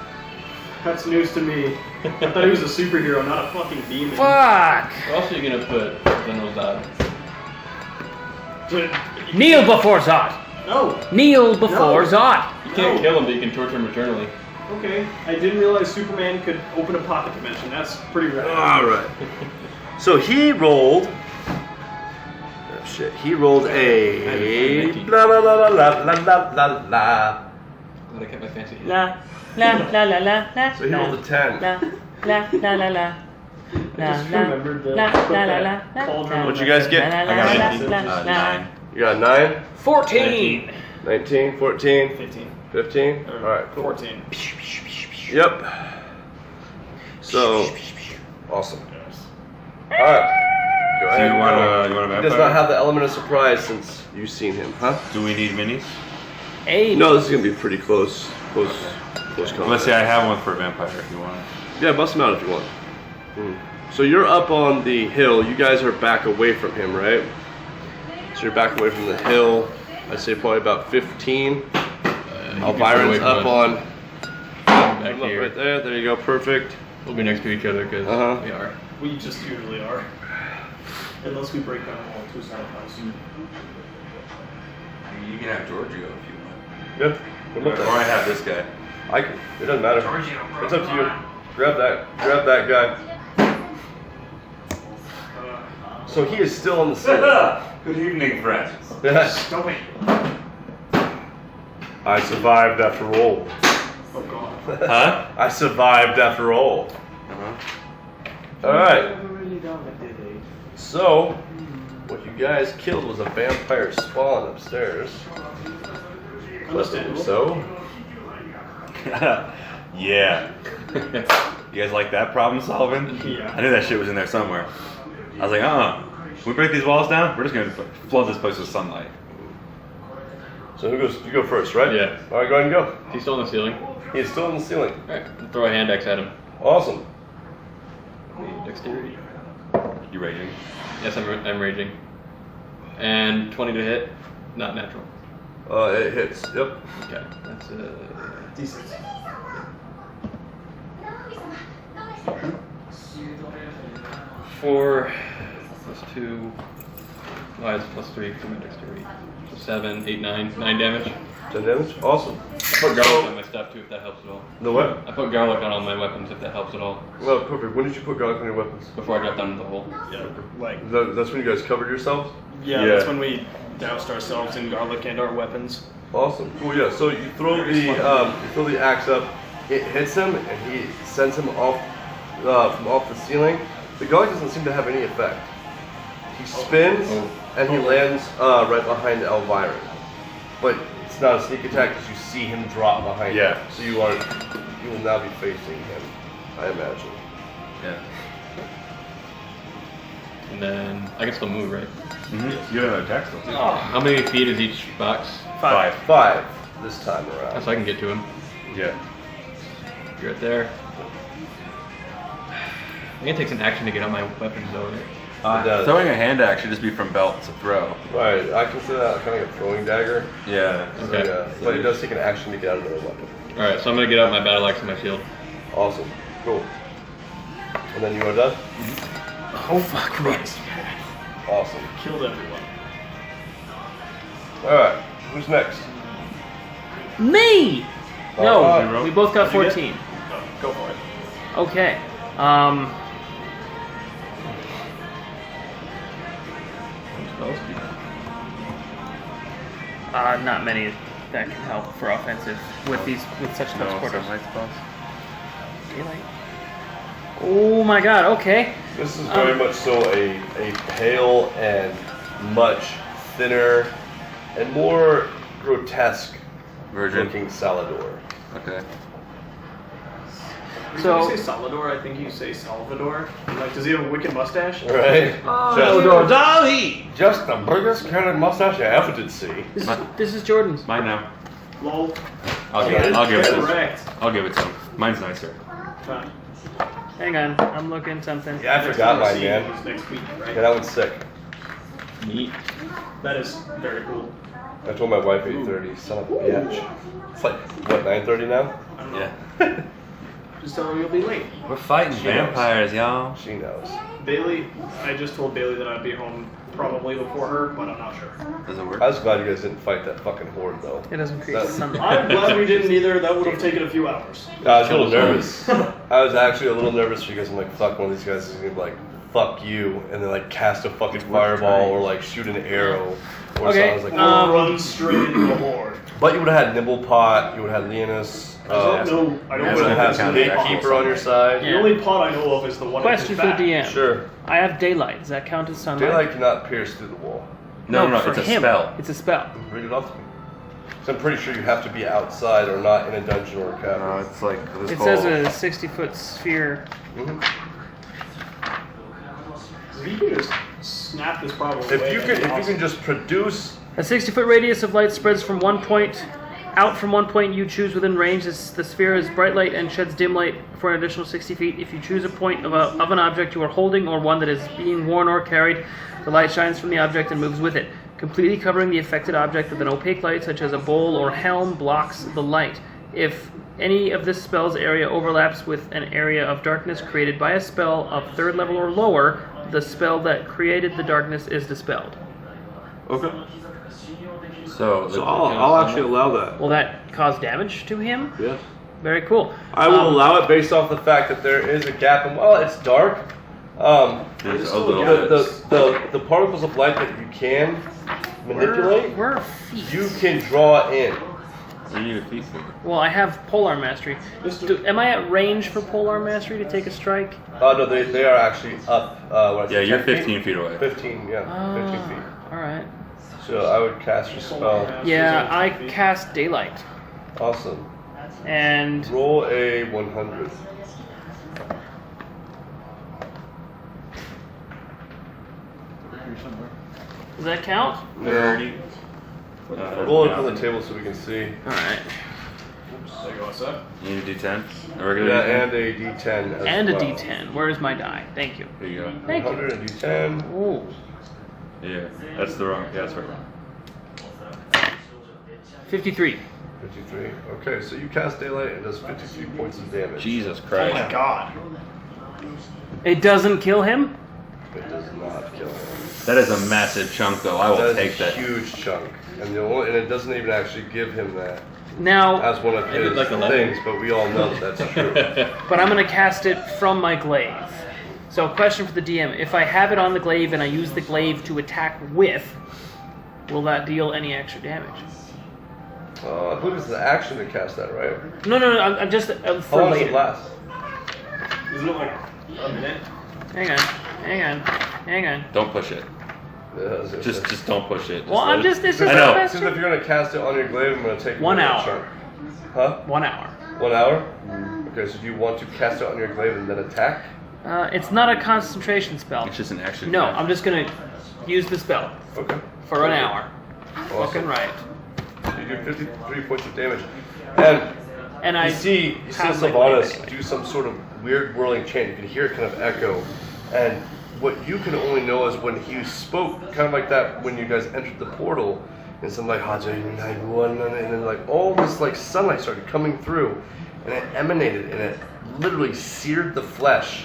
That's news to me. I thought he was a superhero, not a fucking demon. Fuck. Where else are you gonna put General Zod? Kneel before Zod. No. Kneel before No. Zod. You can't No. kill him, but you can torture him eternally. Okay. I didn't realize Superman could open a pocket dimension. That's pretty rad. Alright. So he rolled. Oh shit. He rolled a. Blah blah blah blah blah blah blah blah. Glad I kept my fancy. La la la la la la. So he rolled a 10. La la la la la. I just La, la, remembered the la, put la, la, that la, la, cauldron. la, What'd you guys get? la, la, I got la, a 19. la, la, 9. You got a 9, 14. 19, 14, 15. 15. Or Alright, cool. 14. Yep. So, awesome. Alright. Go Do ahead. you want a He vampire? does not have the element of surprise since you've seen him, huh? Do we need minis? Hey. No, this is gonna be pretty close combat. Let's see. I have one for a vampire if you want. Yeah, bust him out if you want. So you're up on the hill. You guys are back away from him, right? So you're back away from the hill. I'd say probably about 15. You can Alviron's put away up from on. us. Back Up here. right there. There you go. Perfect. We'll be next to each other because Uh-huh. we are. We just usually are. Unless we break down the whole two-side house. You can have Giorgio if you want. Good. What about Or I that? have this guy. I can. It doesn't matter. It's up to you. Grab that guy. So he is still on the ceiling. Good evening, friends. Stop it. I survived after all. Oh god. Huh? I survived after all. Uh-huh. All right. Never really done it, did they? So, what you guys killed was a vampire spawn upstairs. Understandable. So, Yeah. You guys like that problem solving? Yeah. I knew that shit was in there somewhere. I was like, we break these walls down, we're just gonna flood this place with sunlight. so who goes? You go first, right? Yeah. All right, go ahead and go. He's still on the ceiling. He is still on the ceiling. Alright, throw a hand axe at him. Awesome. Dexterity. You raging? Yes, I'm raging. And 20 to hit. Not natural. It hits. Yep. Okay, that's Decent. Four plus 2. Why is plus 3 for my dexterity? So 7, 8, 9. 9 damage. 10 damage. Awesome. I put garlic on my stuff too, if that helps at all. The what? I put garlic on all my weapons, if that helps at all. Well, perfect. When did you put garlic on your weapons? Before I dropped down into the hole. Yeah, like, That's when you guys covered yourselves? yeah, Yeah. that's when we doused ourselves in garlic and our weapons. Awesome. Cool. Yeah. So you throw the axe up. It hits him, and he sends him off from off the ceiling, the guy doesn't seem to have any effect. He spins and he lands right behind Elvira. But it's not a sneak attack because you see him drop behind Yeah. him. So you will now be facing him, I imagine. Yeah. And then I can still move, right? Mm-hmm. You have an attack still too. How many feet is each box? 5. 5 this time around. So I can get to him. Yeah. You're right there. I think it takes an action to get out my weapons though, right? It does. Throwing a hand action just be from belt to throw. Right, I consider that kind of like a throwing dagger. Yeah. So, Okay. yeah, but it does take an action to get out of the weapon. Alright, so I'm gonna get out my battle axe and my shield. Awesome. Cool. And then you are done? Oh fuck Christ. Awesome. Killed everyone. Alright, who's next? Me! No, Alright. we both got What'd you 14. Go for it. Okay. Not many that can help for offensive with such close quarters. Daylight. Oh my god, okay. This is very much so a pale and much thinner and more grotesque looking Salador. Okay. So- When you say Salvador, I think you say Salvador. Like, does he have a wicked mustache? Right? Salvador Dali! Just the biggest kind of mustache I ever did see. This is Jordan's. Mine now. Lol. I'll give it to him. Correct. I'll give it to him. Mine's nicer. Fine. Hang on, I'm looking something. Yeah, I forgot mine, Next man. is next week, right? Yeah, that one's sick. Neat. That is very cool. I told my wife 8:30, son of a bitch. It's like, what, 9:30 now? I don't know. Yeah. Just tell him you'll be late. We're fighting vampires, y'all. She knows. Bailey, I just told Bailey that I'd be home probably before her, but I'm not sure. Does it work? I was glad you guys didn't fight that fucking horde, though. It doesn't create That's- sunlight. I'm glad we didn't either. That would have taken a few hours. I was a little nervous. I was actually a little nervous because I'm like, fuck, one of these guys is gonna be like, fuck you, and then like cast a fucking fireball or like shoot an arrow or something. I was like, Or run straight into the horde. but you would have had Nimblepot, you would have had Leonus, I don't know. I you don't would know have if had it's the the Gatekeeper on your side. The only pot I know of is the one. Question for the DM. Sure. I have daylight. Does that count as sunlight? Daylight cannot pierce through the wall. No, for it's a him. spell. It's a spell. Read it off to me. So I'm pretty sure you have to be outside or not in a dungeon or a No, cavern. it's like this It whole... says a 60-foot sphere. Mhm. You can just snap this problem If away. you can just produce. A 60-foot radius of light spreads from one point out from one point you choose within range. The sphere is bright light and sheds dim light for an additional 60 feet. If you choose a point of an object you are holding or one that is being worn or carried, the light shines from the object and moves with it. Completely covering the affected object with an opaque light such as a bowl or helm blocks the light. If any of this spell's area overlaps with an area of darkness created by a spell of 3rd level or lower, the spell that created the darkness is dispelled. Okay. So I'll actually allow that. Will that cause damage to him? Yes. Very cool. I will allow it based off the fact that there is a gap. And while it's dark, there's a little the particles of light that you can manipulate, Where are feet? you can draw in. You need a feet for it. Well, I have Polar Mastery. Am I at range for Polar Mastery to take a strike? No, they are actually up. Yeah, you're 15 feet away. 15, yeah, 15 feet. Alright. So I would cast your spell. Yeah, I cast Daylight. Awesome. And Roll a 100. does that count? No. Roll it on the table so we can see. Alright. There you go, what's up? You need a D10? A regular Yeah, D10? and a D10 as And a well. D10. Where's my die? Thank you. Here you go. Thank you. 100 and D10. Ooh. Yeah, that's the wrong. Yeah, that's right. 53. 53. Okay, so you cast Daylight and it does 53 points of damage. Jesus Oh Christ. my god. It doesn't kill him? It does not kill him. That is a massive chunk, though. I will That is take a that. huge chunk. And it doesn't even actually give him that Now, as one of his like 11. things, but we all know that that's true. but I'm going to cast it from my glaive. So, question for the DM. If I have it on the glaive and I use the glaive to attack with, will that deal any extra damage? I believe it's the action to cast that, right? No, I'm just How for long does later. it last? Isn't it like a minute? Hang on. Don't push it. Yeah, Just don't push it. Well, I'm just. It's just I know. a Since if you're gonna cast it on your glaive, I'm gonna take 1 hour. chunk. Huh? 1 hour. 1 hour? Okay, so if you want to cast it on your glaive and then attack? It's not a concentration spell. It's just an action. No, I'm just gonna use the spell Okay. for an hour. Awesome. Fucking right. You do 53 points of damage. And I you see have my Sylvanas glaive do some sort of weird whirling chant. You can hear it kind of echo. And what you can only know is when he spoke, kind of like that when you guys entered the portal, and some like, and then like all this like sunlight started coming through, and it emanated, and it literally seared the flesh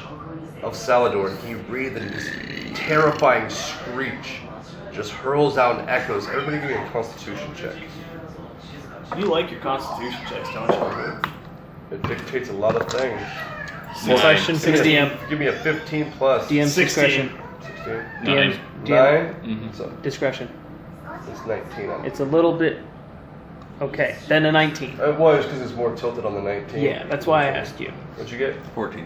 of Salador, and he breathed, and this terrifying screech just hurls out and echoes. Everybody give me a Constitution check. You like your Constitution checks, don't you? It dictates a lot of things. Discretion, Give me a- 16. Give me a 15 plus. DM 16. discretion. 16. DM, 9? Mhm. So discretion. it's 19. It's a little bit. Okay, then a 19. It was because it's more tilted on the 19. Yeah, that's why I asked you. What'd you get? 14.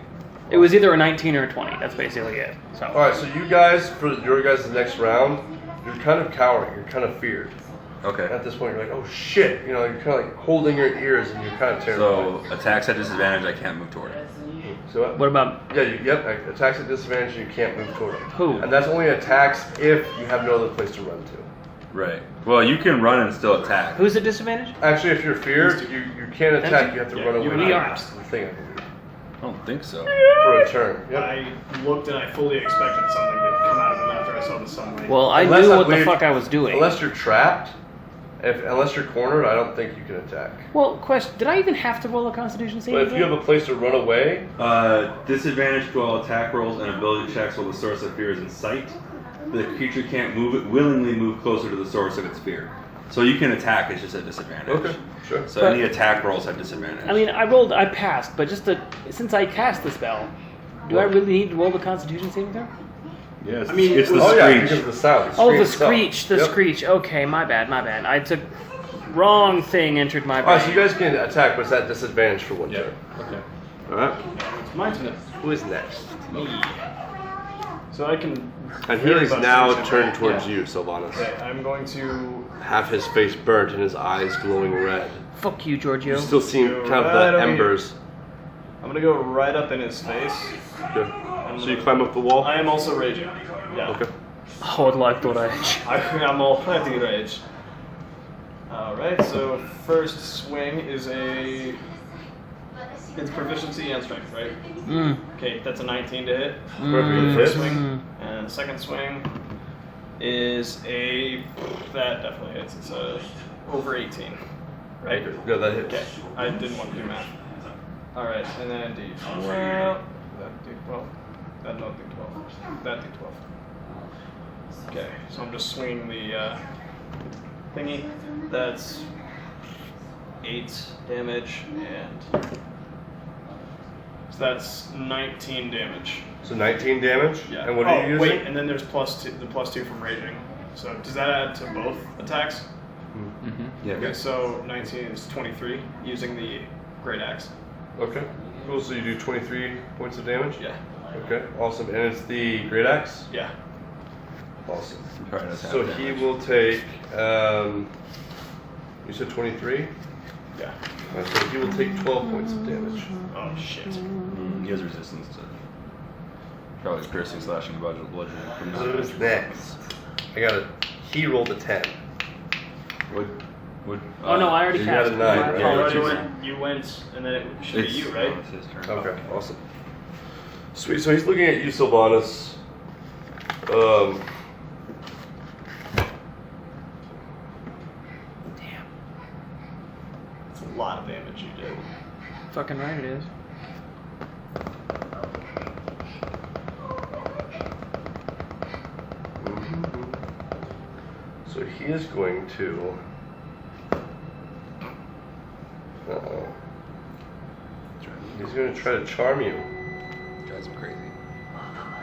It was either a 19 or a 20. That's basically it. So. Alright, so you guys, for your guys' next round, you're kind of cowering. You're kind of feared. Okay. At this point, you're like, oh shit. You know, you're kind of like holding your ears and you're kind of terrified. So attacks at disadvantage, I can't move toward it. So What about yeah, yep, attacks at disadvantage, you can't move toward them. Who? And that's only attacks if you have no other place to run to. Right. Well, you can run and still attack. who's at disadvantage? Actually, if you're feared, you can't attack, you have to Yeah, run away. you from are. the thing, I believe, I don't think so. for a turn. Yep. I looked and I fully expected something to come out of him after I saw the sunlight. Well, I Unless knew I what the believe- fuck I was doing. Unless you're trapped, unless you're cornered, I don't think you can attack. Well, question: did I even have to roll a Constitution save? But if you have a place to run away, Disadvantage to all attack rolls and ability checks while the source of fear is in sight. The creature can't willingly move closer to the source of its fear. So you can attack, it's just a disadvantage. okay, sure. So But- any attack rolls have disadvantage. I mean, I passed, but since I cast the spell, do I really need to roll the Constitution saving throw? yeah, it's, I mean, it's the Oh yeah, screech. because of the sound. Oh, the itself. screech, the Yep. screech. Okay, my bad. I took wrong thing entered my brain. Alright, so you guys can attack, but it's at disadvantage for one Yeah. turn. Okay. Alright. It's my turn. Who is next? Me. So I can. And he hear is about now something. turned towards you, Sylvanas. Okay, I'm going to. Half his face burnt and his eyes glowing red. Fuck you, Giorgio. You still see kind of Right the over here. embers. I'm gonna go right up in his face. Good. So you climb up the wall? I am also raging. Yeah. Okay. I would like to rage. I'm already rage. Alright, so first swing is it's proficiency and strength, right? Mm. Okay, that's a 19 to hit. Perfect. First Hits. swing. And the second swing is that definitely hits. It's over 18. Right? Yeah, that hits. Okay, I didn't want to do math. Alright, and then D12. That D12. That no D12. That D12. Okay, so I'm just swinging the thingy. That's 8 damage, and so that's 19 damage. So 19 damage? Yeah. And what are you using? Wait, and then there's the plus 2 from raging. So does that add to both attacks? Mm-hmm. Yeah. Okay, so 19 is 23 using the great axe. Okay. Cool, so you do 23 points of damage? Yeah. Okay, awesome. And it's the great axe? Yeah. Awesome. Probably does have So damage. he will take, you said 23? Yeah. So he will take 12 points of damage. Oh shit. He has resistance to probably piercing, slashing, bludgeoning from Who's next? I got it. He rolled a 10. Would, Oh no, I already you cast. got a 9, right? My You already apologies. you went, and then it should be you, right? It's his turn. Okay, awesome. Sweet, so he's looking at you, Sylvanas. Damn. It's a lot of damage you did. Fucking right it is. So he is going to. Uh-oh. He's going to try to charm you. Drives him crazy.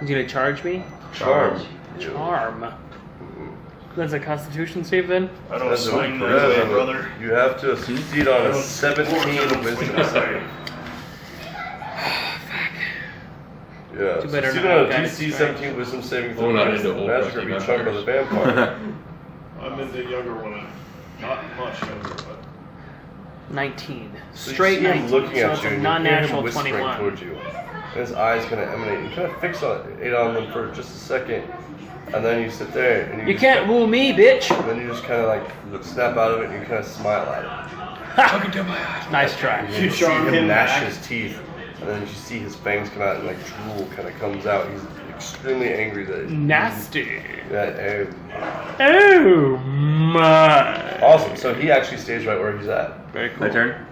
He's gonna charge me? Charm. Charm. That's a Constitution save then? I don't That's swing a- that way, brother. You have to succeed on a 17 wisdom save. Yeah. Too better So not even on a guided DC strike. 17 wisdom saving Well, not throw, into old magic or rusty be chunked by the vampires. vampire. I'm in the younger one. Not much younger, but 19. So you Straight see him 19. looking So at it's you, a and you hear him non-natural whispering 21. towards you. And his eyes kind of emanate. You kind of fix it on them for just a second, and then you sit there and You just can't woo me, bitch. And then you just kind of like snap out of it, and you kind of smile at it. Nice try. And you see charm him him gnash back. his teeth, and then you see his fangs come out, and like drool kind of comes out. He's extremely angry that Nasty. Oh my. Awesome. So he actually stays right where he's at. Very cool. My turn.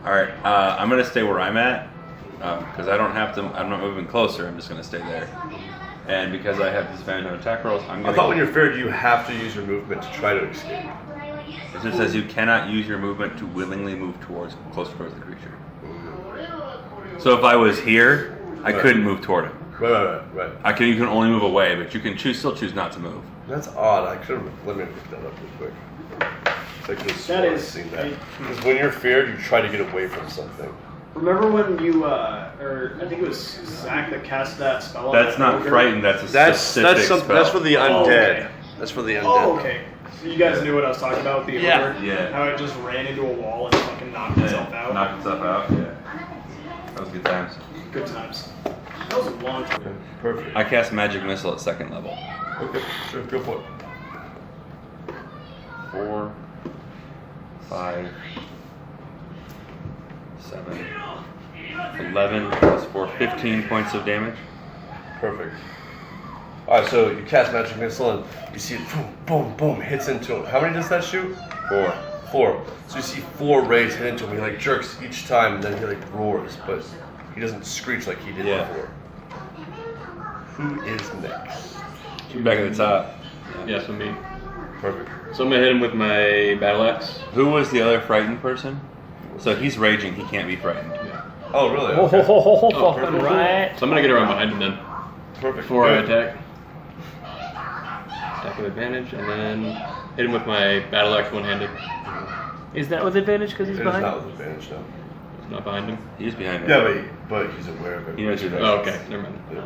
All right, I'm gonna stay where I'm at because I don't have to. I'm not moving closer. I'm just gonna stay there. And because I have disadvantage on attack rolls, I'm gonna. I thought when you're feared, you have to use your movement to try to escape. It just says you cannot use your movement to willingly move closer towards the creature. So if I was here, I couldn't move toward him. Right. You can only move away, but you can still choose not to move. That's odd. I could have. Let me look that up real quick. I could have That is- seen that. Because when you're feared, you try to get away from something. remember when you, or I think it was Zach that cast that spell on That's that not ogre? frightened. That's a specific spell. That's for the Oh, undead. okay. That's for the undead. Oh, okay. So you guys knew what I was talking about with the Yeah. ogre? Yeah. How it just ran into a wall and fucking knocked itself out? Knock itself out. Yeah. That was good times. Good times. That was a long time. Okay, perfect. I cast magic missile at 2nd level. Okay, sure, go for it. 4, 5, 7, 11 plus 4, 15 points of damage. Perfect. Alright, so you cast magic missile and you see it boom, boom, boom, hits into him. How many does that shoot? 4. 4. So you see 4 rays hit into him. He like jerks each time and then he like roars, but he doesn't screech like he did Yeah. before. Who is next? Back at the top. Yeah, so me. Perfect. So I'm gonna hit him with my battle axe. Who was the other frightened person? So he's raging. He can't be frightened. Yeah. Oh, really? Oh, Okay. fucking right. So I'm gonna get around behind him then. Perfect. Before I Good. attack. Attack with advantage, and then hit him with my battle axe one-handed. Is that with advantage because he's It is behind? not with advantage, no. It's not behind him. He's behind me. Yeah, but he's aware of it. He knows you're there. Oh, okay, never mind. Yeah.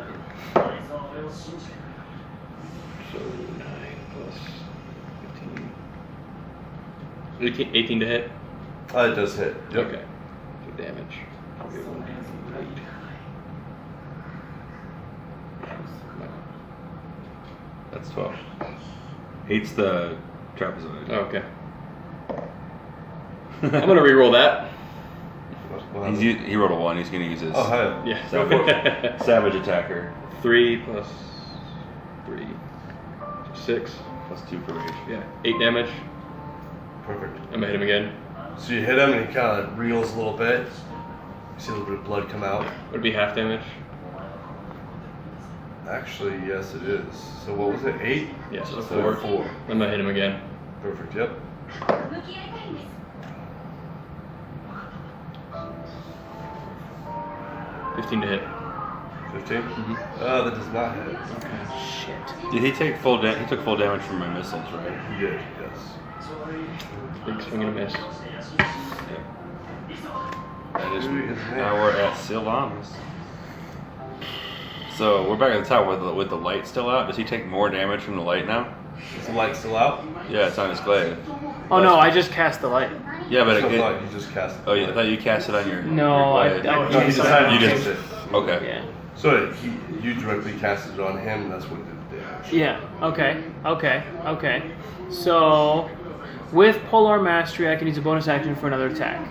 So 9 plus 15. 18 to hit. It does hit. Yep. Okay. So damage. I'll get 1d8. That's 12. 8's the trapezoid. Oh, okay. I'm gonna re-roll that. He rolled a 1. He's going to use his Oh, hi. Yeah. savage attacker. 3 plus 3. 6. Plus 2 for rage. Yeah. 8 damage. Perfect. I'm gonna hit him again. So you hit him and he kind of reels a little bit. You see a little bit of blood come out. Would it be half damage? Actually, yes, it is. So what was it? 8? Yeah, so So 4. 4. I'm gonna hit him again. Perfect. Yep. 15 to hit. 15. Mm-hmm. That does not hit. Shit. Did he take full damage? He took full damage from my missiles, right? He did. Yes. Big swing and a miss. That is Who is now we're at Sylvanas. So we're back at the top with the light still out. Does he take more damage from the light now? Is the light still out? Yeah, it's on his glaive. Oh no, I just cast the light. Yeah, but I thought you just cast it. oh yeah, I thought you cast it on your. No, your glaive. No, he decided You to just- cast it. Okay. Yeah. So you directly casted it on him, and that's what did the damage. Yeah. Okay. So, with Polar Mastery, I can use a bonus action for another attack.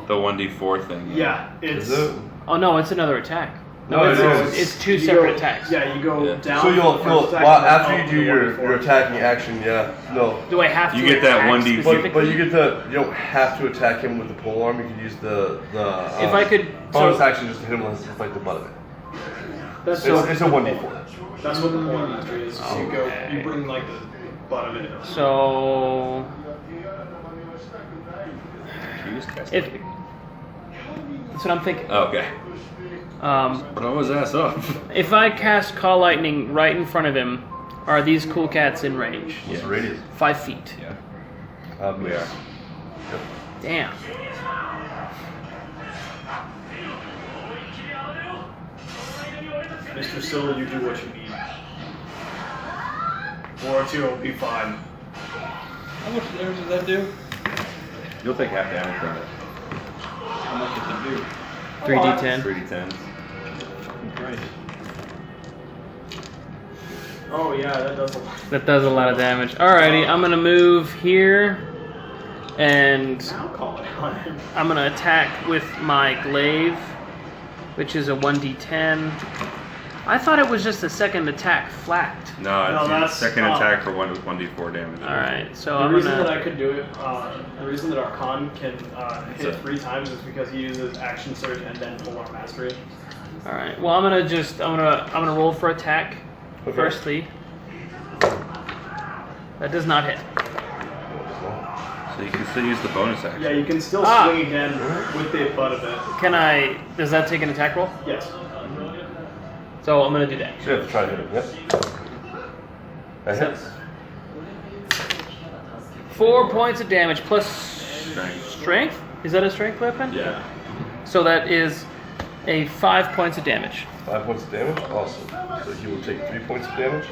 The 1d4 thing. Yeah, it's. Is it? Oh no, it's another attack. No, it is. It's 2 you separate go- attacks. Yeah, you go Yeah. down. So you'll for the first attack well, and then after up you to do the your 1d4. attacking action, yeah, no. Do I have to? You get that attack 1d4. specifically? But you don't have to attack him with the polearm. You can use the If I could, bonus so, action just to hit him with like the butt of it. That's It's a 1d4. That's what the polar mastery is. So you go, Okay. you bring like the butt of it. so You just cast If- it. that's what I'm thinking. Oh, okay. Blow his ass up. If I cast Call Lightning right in front of him, are these cool cats in range? What's the radius? 5 feet. Yeah. We Yes. are. Damn. Mr. Sill, you do what you need. 4-2 will be fine. How much damage does that do? You'll take half damage from it. How much does it do? 3d10. 3d10. Right. Oh yeah, that does a lot. That does a lot of damage. Alrighty, I'm gonna move here, and I'll call it on him. I'm gonna attack with my glaive, which is a 1d10. I thought it was just a second attack flat. No, it's No, your that's- second attack for 1d4 damage. Alright, so The I'm reason that I gonna. could do it, the reason that Archon can hit So- 3 times is because he uses action surge and then full arm mastery. Alright, well I'm gonna roll for attack. Okay. Firstly. That does not hit. So you can still use the bonus action. Yeah, you can still Ah. swing again with the butt of it. Can I. Does that take an attack roll? Yes. So I'm gonna do that. So you have to try to hit him. Yep. That hits. 4 points of damage plus Strength. strength? Is that a strength weapon? Yeah. So that is a 5 points of damage. 5 points of damage. Awesome. So he will take 3 points of damage.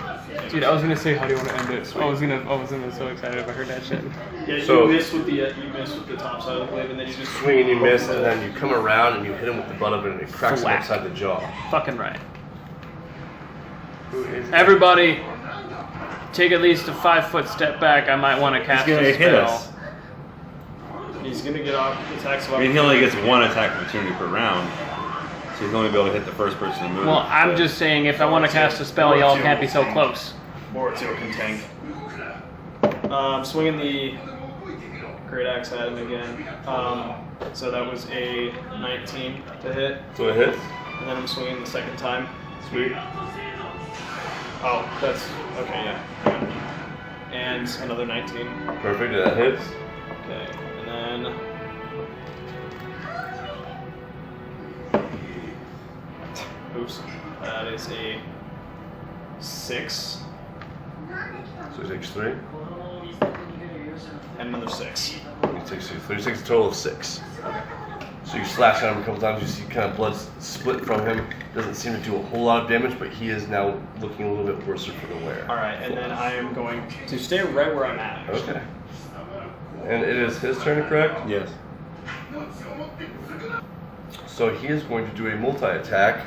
Dude, I was gonna say, how do you want to end it? I was gonna be so excited if I heard that shit. Yeah, So- you miss with the top side of the blade, and then you just Swing and you miss, and then you come around and you hit him with the butt of it, and it cracks him Thwack. upside the jaw. Fucking right. Who is it? Everybody, take at least a 5-foot step back. I might want to cast He's gonna a hit spell. us. He's gonna get off attacks. I mean, he only gets 1 attack opportunity per round, so he's only be able to hit the first person to move. Well, I'm just saying, if I want to cast a spell, y'all can't be so close. Boruto can tank. Swinging the great axe at him again. So that was a 19 to hit, So it hits. and then I'm swinging the second time. Sweet. Oh, that's okay, yeah. And another 19. Perfect. That hits. Okay, and then oops, that is a 6 So he takes 3. and another 6. He takes 2. So he takes a total of 6. So you slash at him a couple times. You see kind of blood split from him. Doesn't seem to do a whole lot of damage, but he is now looking a little bit worse for the wear. All right, and then I am going to stay right where I'm at. Actually. Okay. And it is his turn, correct? Yes. So he is going to do a multi-attack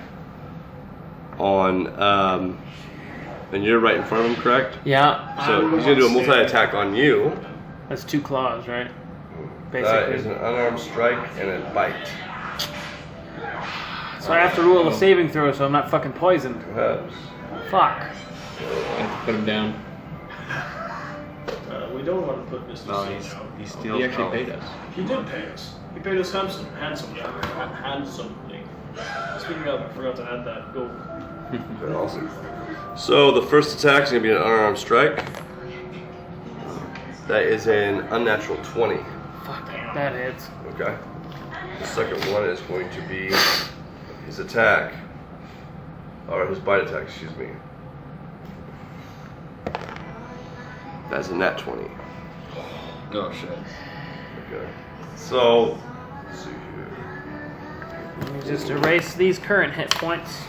on, and you're right in front of him, correct? Yeah, So he's going to do a multi-attack on you. that's 2 claws, right? That Basically. is an unarmed strike and a bite. So I have to roll a saving throw, so I'm not fucking poisoned. Perhaps. Fuck. I have to put him down. We don't want to put Mr. No, Singh he's out. he steals. He actually paid us. He did pay us. He paid us handsomely. Speaking of, I forgot to add that gold. Okay, awesome. So the first attack is going to be an unarmed strike. That is an unnatural 20. Fuck, that hits. Okay. The second one is going to be his attack. Or his bite attack, excuse me. That's a nat 20. Oh shit. Okay. So, let's see here. Let me just erase these current hit points.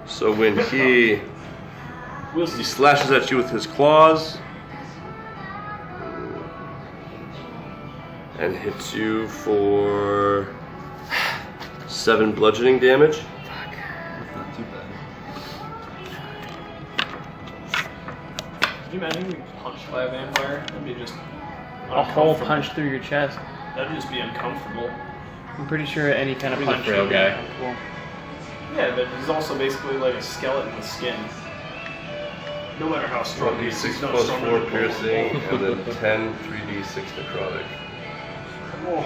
So when he We'll see. slashes at you with his claws and hits you for 7 bludgeoning damage. Not too bad. Can you imagine being punched by a vampire? That'd be just A whole uncomfortable. punch through your chest. That'd just be uncomfortable. I'm pretty sure any kind of He's a punch frail would be guy. uncomfortable. Yeah, but he's also basically like a skeleton with skin. No matter how strong he is, 1d6 he's not plus strong 4 enough to- piercing, and then 10 3d6 necrotic. Oh.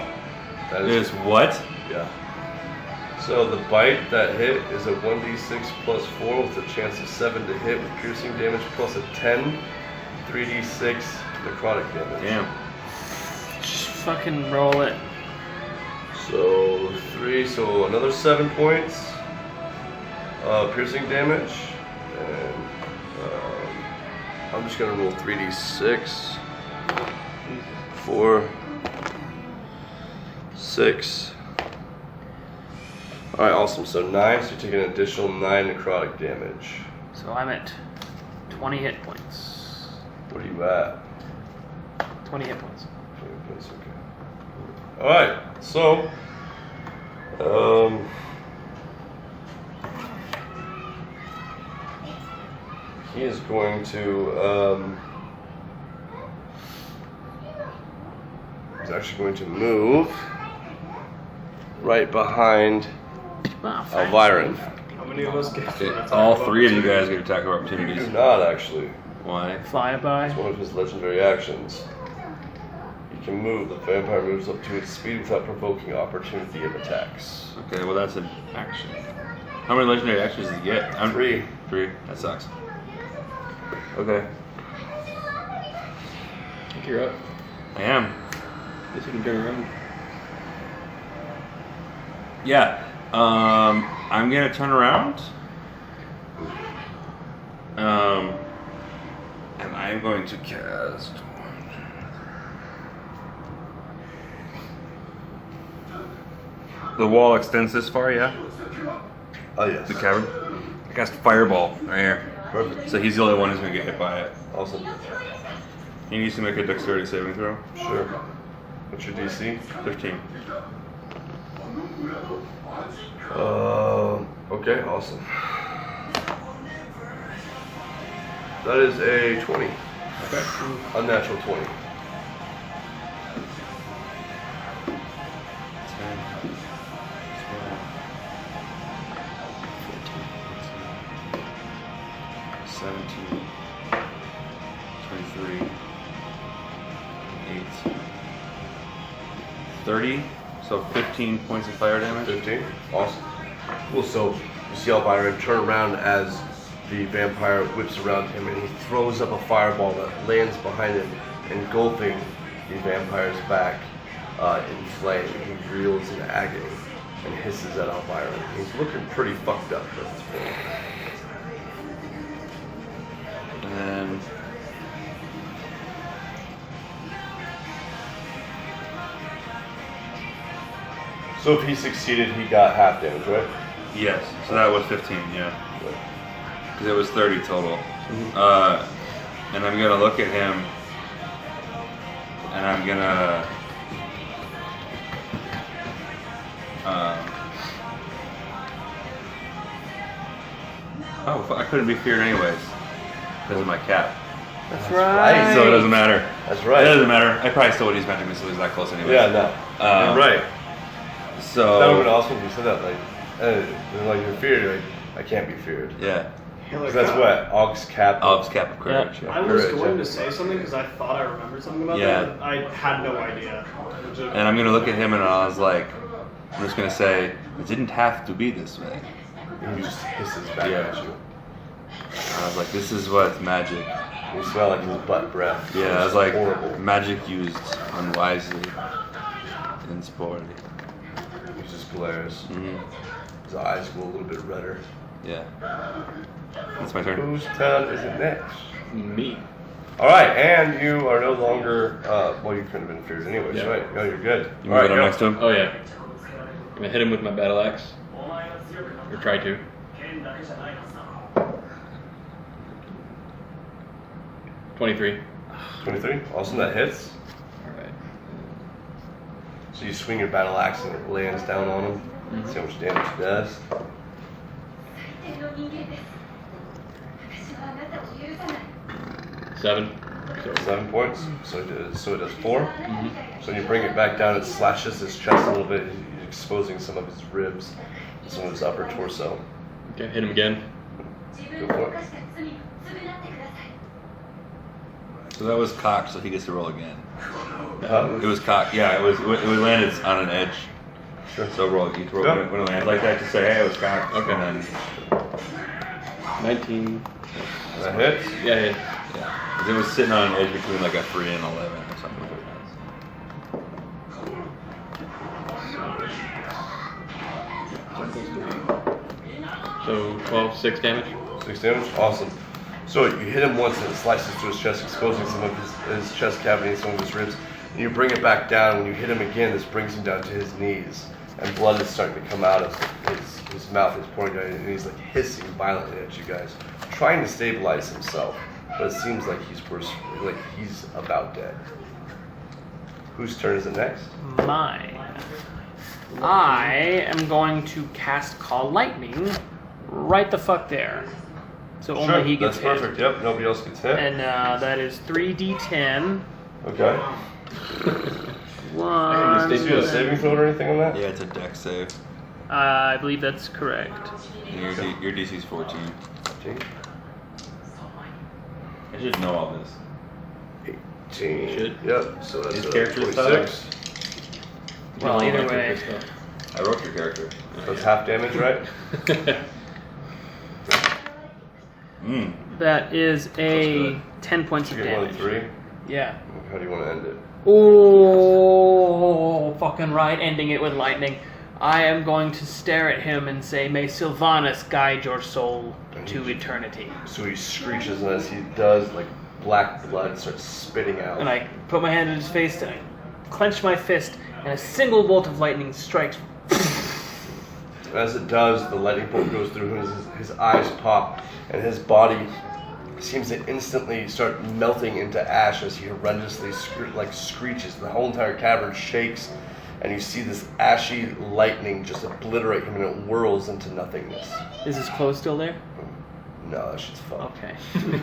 That Is what? yeah. So the bite that hit is a 1d6 plus 4 with a chance of 7 to hit with piercing damage plus a 10 3d6 necrotic damage. Damn. Just fucking roll it. So 3, so another 7 points piercing damage, and I'm just gonna roll 3d6 for 6. Alright, awesome. So 9, so you take an additional 9 necrotic damage. So I'm at 20 hit points. What are you at? 20 hit points. 20 points, okay. Alright, so he is going to he's actually going to move right behind Elviron. How many of us get All 3 of you guys get attack of You opportunities. do not actually. Why? Fly by. It's one of his legendary actions. You can move. The vampire moves up to its speed without provoking opportunity of attacks. Okay, well that's an action. How many legendary actions does he get? 3. 3. That sucks. Okay. I think you're up. I am. Guess you can turn around. Yeah. I'm gonna turn around. And I'm going to cast. The wall extends this far, yeah? Oh yes. The cavern. I cast Fireball right here. Perfect. So he's the only one who's gonna get hit by it. Awesome. He needs to make a dexterity saving throw. Sure. What's your DC? 15. Okay, awesome. That is a 20. Okay. Unnatural 20. 17, 23, 8, 30, so 15 points of fire damage. 15. Awesome. Cool. So you see Elvira turn around as the vampire whips around him and he throws up a fireball that lands behind him, engulfing the vampire's back in flame. He reels in agony and hisses at Elvira. He's looking pretty fucked up at this point. And then So if he succeeded, he got half damage, right? yes, so that was 15, yeah, because it was 30 total. And I'm gonna look at him, and I'm gonna I couldn't be feared anyways because of my cap. That's right. So it doesn't matter. That's right. It doesn't matter. I probably still would use magic missile. He's that close anyway. Yeah, no. You're right. So That would have been awesome if you said that. Like you're feared. Like, I can't be feared. yeah, Because that's what Aug's cap. Ogg's cap of courage. Yeah. Yeah. I was Courage, going yeah. to say something because I thought I remembered something about Yeah. that, but I had no idea. And I'm gonna look at him and I was like, I'm just gonna say, it didn't have to be this way. And he just hisses back Yeah. at you. I was like, this is what magic. You smell like his butt breath. Yeah, I was It's like, horrible. magic used unwisely and poorly. He just glares. Hmm. His eyes go a little bit redder. Yeah. That's my turn. Whose turn is it next? Me. All right, and you are no longer. Well, you couldn't have been feared anyways, Yeah. right? No, you're good. You All right, want to go go. next to him? Oh yeah. I'm gonna hit him with my battle axe. Or try to. $23. 23. Awesome, that hits. Alright. So you swing your battle axe and it lands down on him. See how much damage it does. 7. So 7 points. So it does 4. So when you bring it back down, it slashes his chest a little bit, exposing some of his ribs, and some of his upper torso. okay, hit him again. Go for it. So that was cocked, so he gets to roll again. Uh-huh. It was cocked. Yeah, it landed on an edge. Sure. So roll. You roll Yeah. when it lands like that to say, hey, it was cocked. Okay. And then 19. That hits. Yeah, yeah, 'cause it was sitting on an edge between like a 3 and 11 or something like So 12, 6 damage. 6 damage. Awesome. So you hit him once and it slices through his chest, exposing some of his chest cavity and some of his ribs. and you bring it back down. When you hit him again, this brings him down to his knees, and blood is starting to come out of his mouth. He's pouring down, and he's like hissing violently at you guys, trying to stabilize himself. But it seems like he's about dead. Whose turn is it next? Mine. I am going to cast Call Lightning right the fuck there. So only he gets that's hit. perfect. Yep, nobody else gets hit. And that is 3d10. Okay. One. Do you do a saving throw or anything on that? Yeah, it's a dex save. I believe that's correct. And your DC's 14. 15. I should know all this. 18. Should. Yep, so that's His character's 26. Well, either way. I wrote your character. That's half damage, right? That is a good. 10 points of You get one of damage. 3. Yeah. How do you want to end it? Oh, fucking right, ending it with lightning. I am going to stare at him and say, "May Sylvanas guide your soul to eternity." So he screeches, and as he does, like black blood starts spitting out. And I put my hand in his face and I clench my fist, and a single bolt of lightning strikes. As it does, the lightning bolt goes through his eyes pop, and his body seems to instantly start melting into ash as he horrendously screeches. The whole entire cavern shakes, and you see this ashy lightning just obliterate him, and it whirls into nothingness. Is his clothes still there? No, that shit's fun. Okay.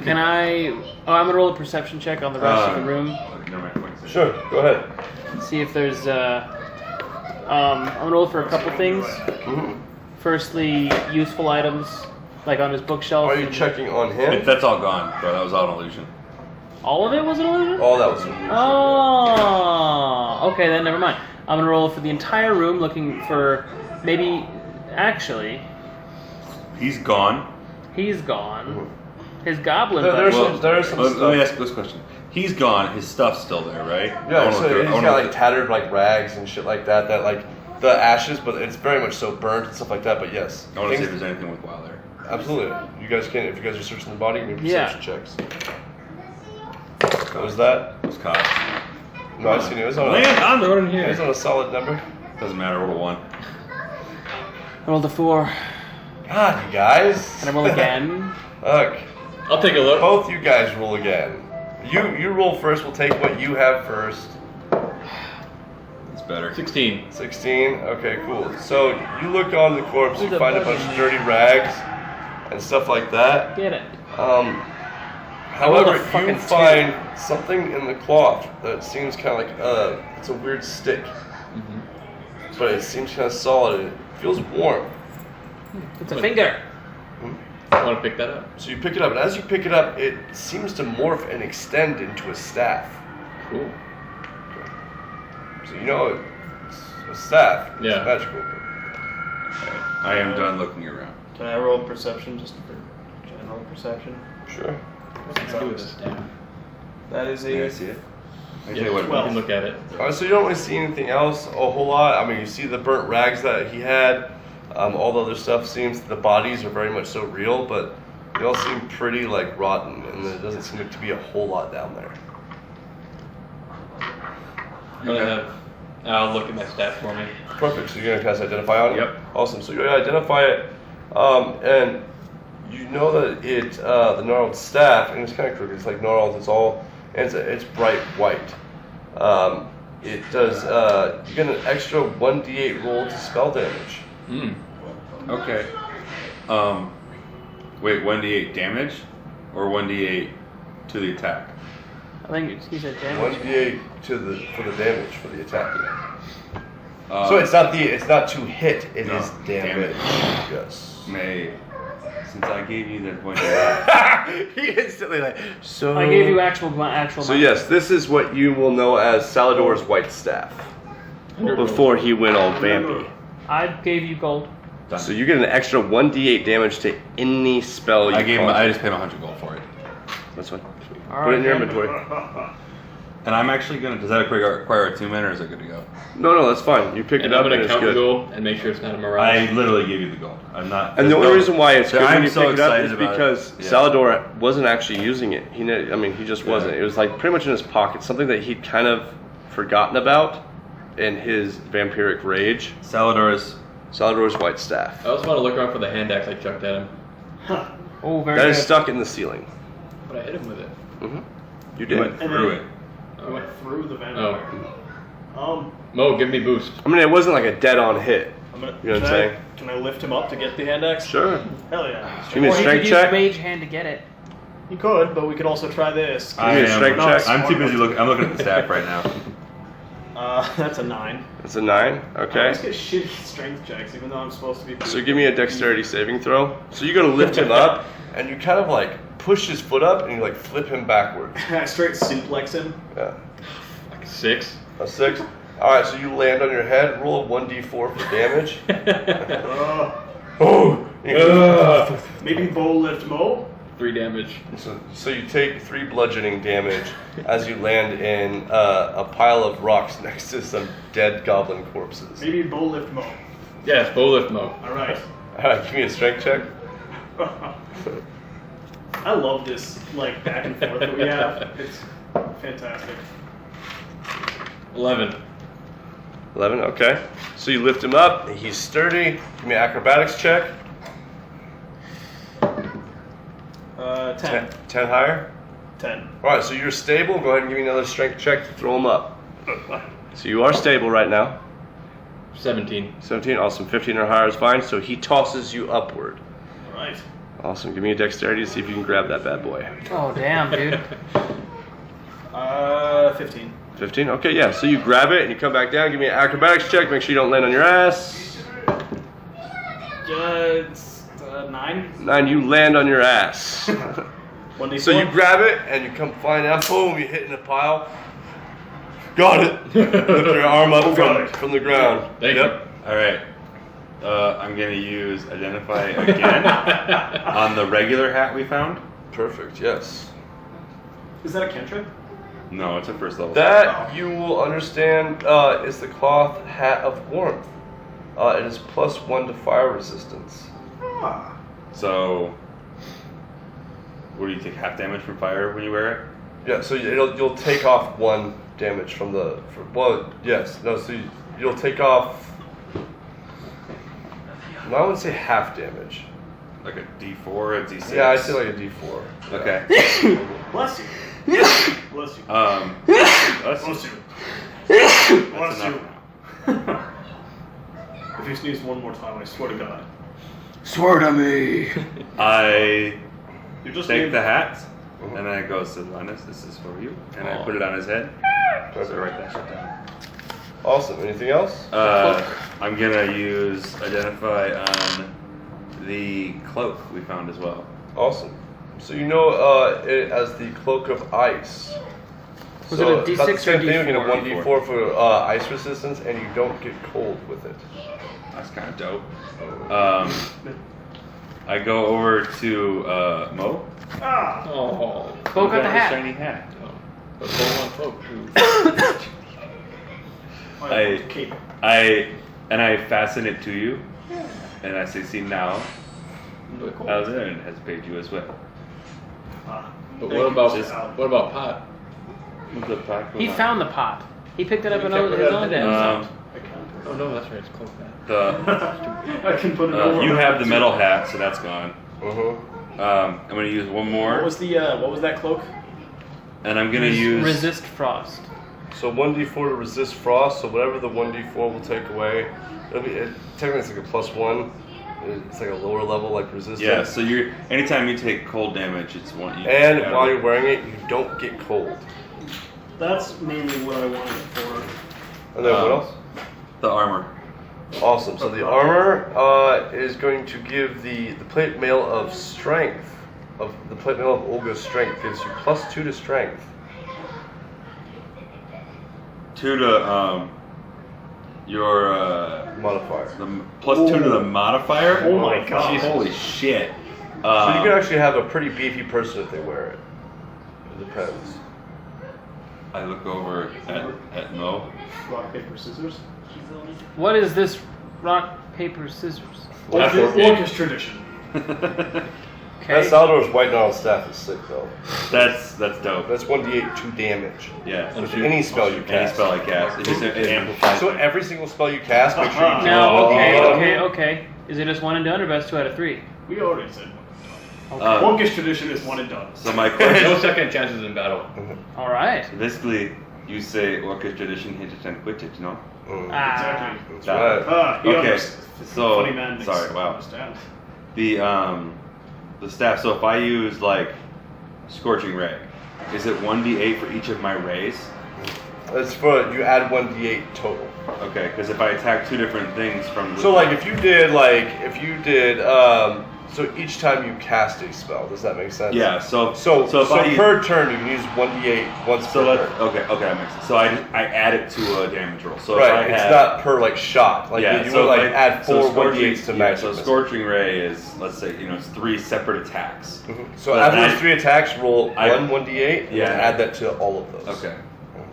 Can I... Oh, I'm going to roll a perception check on the rest of the room. Never mind, 26. Sure, go ahead. See if there's... I'm going to roll for a couple things. Mm-hmm. Firstly, useful items, like on his bookshelf. Are you checking on him? That's all gone, bro. That was all an illusion. All of it was an illusion? All that was an illusion. Oh, okay, then never mind. I'm going to roll for the entire room, looking for maybe... Actually, He's gone. he's gone. His goblin There's buddy. some Let stuff. me ask this question. He's gone. His stuff's still there, right? Yeah, so he's got like tattered like rags and shit like that. That like the ashes, but it's very much so burnt and stuff like that. But yes, I want to see if things- there's anything worthwhile there. absolutely. You guys can, if you guys are searching the body, make Yeah. perception checks. What was that? It was cost. No, I seen it. It was on. Land on Throw it in It was here. on a solid number. Doesn't matter. Roll a 1. I rolled a 4. God, you guys. And I roll again. Look, I'll take a look. both you guys roll again. You roll first. We'll take what you have first. It's better. 16. 16. Okay, cool. So you look on the corpse. You There's a find a bug bunch in of there. dirty rags and stuff like that. Get it. However, rolled a fucking you find something in the cloth that seems kind of like it's a weird stick, but it seems kind of solid. And it feels warm. It's a finger. I want to pick that up. So you pick it up, and as you pick it up, it seems to morph and extend into a staff. Cool. So you know it's a staff. It's Yeah. magical. I am done looking around. Can I roll perception just for general perception? Sure. What's to do with this staff? That is May I a see it? I Yeah, tell you what. you can look at it. So you don't really see anything else a whole lot. I mean, you see the burnt rags that he had. All the other stuff seems the bodies are very much so real, but they all seem pretty like rotten, and there doesn't seem to be a whole lot down there. I'm gonna have Al look at my staff for me. Perfect. So you're gonna cast Identify on it? Yep. Awesome. So you're gonna identify it, and you know that it the gnarled staff, and it's kind of crooked. It's like gnarled. It's bright white. It does. You get an extra 1d8 roll to spell damage. Hmm. Okay. Wait, 1d8 damage or 1d8 to the attack? I think he said damage. 1d8 for the damage for the attack. So it's not to hit. It No, is damage. Yes. May, since I gave you that 1d8. He instantly like so. I gave you actual. So yes, this is what you will know as Salador's white staff. Before he went all vampy. I gave you gold. Done. So you get an extra 1d8 damage to any spell you I conjure. just paid 100 gold for it. That's fine. All Put it in your right, inventory. And I'm actually gonna. Does that require a 2-man or is it good to go? No, that's fine. You pick And it I'm up and gonna it's count the good. gold and make sure it's not a mirage. I literally gave you the gold. I'm not. And the only reason why it's good when I'm you so pick it up excited is about it. because Yeah. Salador wasn't actually using it. He just wasn't. It was like pretty much in his pocket, something that he'd kind of forgotten about in his vampiric rage. Salador's. Salador's white staff. I also want to look around for the hand axe I chucked at him. Huh. Oh, very That good. is stuck in the ceiling. But I hit him with it. You You did. went through it. I went through the vampire. Mo, give me boost. I mean, it wasn't like a dead-on hit. I'm gonna, You know what I'm can I- saying? Can I lift him up to get the hand axe? Sure. Hell yeah. Give me a Or he could strength use check. Mage Hand to get it. You could, but we could also try this. Give me a strength check. I'm too busy looking. I'm looking at the staff right now. That's a 9. It's a 9. I Okay. always get shitty strength checks, even though I'm supposed to be. So give me a dexterity saving throw. So you go to lift him up, and you kind of like push his foot up, and you like flip him backwards. I straight suplex him. Yeah. Like a 6. A 6. All right. So you land on your head. Roll a 1d4 for damage. Oh. Maybe bow lift Mo. 3 damage. So you take 3 bludgeoning damage as you land in a pile of rocks next to some dead goblin corpses. Maybe bow lift Mo. Yes, bow lift Mo. All right. All right. Give me a strength check. I love this like back and forth that we have. It's fantastic. 11. 11. Okay. So you lift him up. He's sturdy. Give me an acrobatics check. 10. 10 higher. 10. All right, so you're stable. Go ahead and give me another strength check to throw him up. So you are stable right now. 17. 17, awesome. 15 or higher is fine. So he tosses you upward. All right. Awesome. Give me a dexterity to see if you can grab that bad boy. Oh, damn, dude. 15. 15. Okay, yeah. So you grab it and you come back down. Give me an acrobatics check. Make sure you don't land on your ass. It's 9. 9. You land on your ass. 1d4. So you grab it and you come flying down. Boom! You hit in the pile. Got it. Lift your arm up from the ground. Thank you. All right. I'm gonna use identify again on the regular hat we found. Perfect. Yes. Is that a cantrip? No, it's a first level. That you will understand is the cloth hat of warmth. It is +1 to fire resistance. Ah. So, what do you take? Half damage from fire when you wear it? Yeah, so you'll take off 1 damage from the. Well, yes, no. So you'll take off. No, I wouldn't say half damage. Like a D4, a D6. Yeah, I say like a D4. Okay. Bless you. Bless you. Bless Bless you. That's Bless you. enough. If you sneeze one more time, I swear to God. Swear to me. I You just take named the hat, and then it goes to Linus. This is for you, and I put it on his head. So write that shit down. Awesome. Anything else? I'm gonna use identify on the cloak we found as well. Awesome. So you know it as the cloak of ice. Was So it a about the D6 or same thing, you get a D4? 1d4 for ice resistance, and you don't get cold with it. That's kind of dope. I go over to Mo. Ah. Oh. Cloak got the hat. Shiny hat. But hold on, folks. Cape. I fasten it to you, and I say, "See now, how's it?" And it has paid you as well. Ah. But Thank what about you. what about pot? What's the pack? He found the pot. He picked it up in You his kept it own up. damn. Oh no, that's right. It's close that. The I can put it over. you have the metal hat, so that's gone. Uh-huh. I'm gonna use one more, What was the what was that cloak? and I'm gonna use. Resist frost. So 1d4 to resist frost, so whatever the 1d4 will take away, technically it's like a +1. It's like a lower level, like resistance. Yeah, so you're anytime you take cold damage, it's one. You And just while gotta- you're wearing it, you don't get cold. That's mainly what I wanted it for. And then what else? the armor. Awesome. So the armor is going to give the plate mail of strength, of the plate mail of Ulga's strength gives you +2 to strength. 2 to your Modifier. the +2 to the modifier. Oh my God. Jeez, holy shit! So you can actually have a pretty beefy person if they wear it. It depends. I look over at Mo. Rock, paper, scissors. What is this rock, paper, scissors? Orcish tradition. That Salvador's white gnarled staff is sick though. That's dope. That's 1d8 2 damage. Yeah. With any spell you Any cast. spell I cast. It amplifies. So every single spell you cast, make sure you do Now, it. okay. Is it just one and done or best 2 out of 3? We already said one. Okay. Monkish tradition is one and done. So my question. No second chances in battle. All right. So basically, you say orcish tradition, hit it and quit it, no? Exactly. That's right. He Okay, understands. so- Funny man. sorry, wow. Understand. The staff. So if I use like scorching ray, is it 1d8 for each of my rays? That's for you add 1d8 total. Okay, because if I attack 2 different things from. So like if you did so each time you cast a spell, does that make sense? Yeah. So So if per turn you can use 1d8 once So per let's turn. okay, that makes sense. So I add it to a damage roll. So Right, if I it's had, not per like shot. Like you so would like if I- add 4 so scorching- 1d8s to yeah, magic. So missile. scorching ray is, let's say, it's 3 separate attacks. So But after I- those 3 attacks, roll I- 1d8 and Yeah. then add that to all of those. Okay.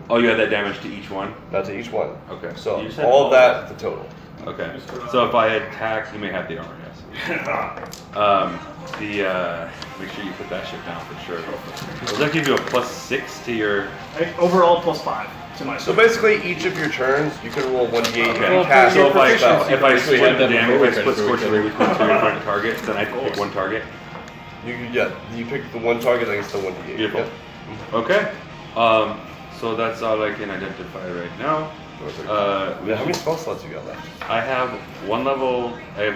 Oh, you add that damage to each one. Not to each one. Okay. So You said all of that, the total. Okay. So if I attack, you may have the armor. Yes. Make sure you put that shit down for sure. Does that give you a +6 to your? Overall +5 to my So basically, each of your turns, you can roll 1d8 Okay. and cast So a if I spell. split had the that damage, before if I split we scorching ray between 2 different targets, then I pick one target. You pick the one target against the 1d8. Beautiful. Yep. Okay. So that's all I can identify right now. How many spell slots you got left? I have 1 level. I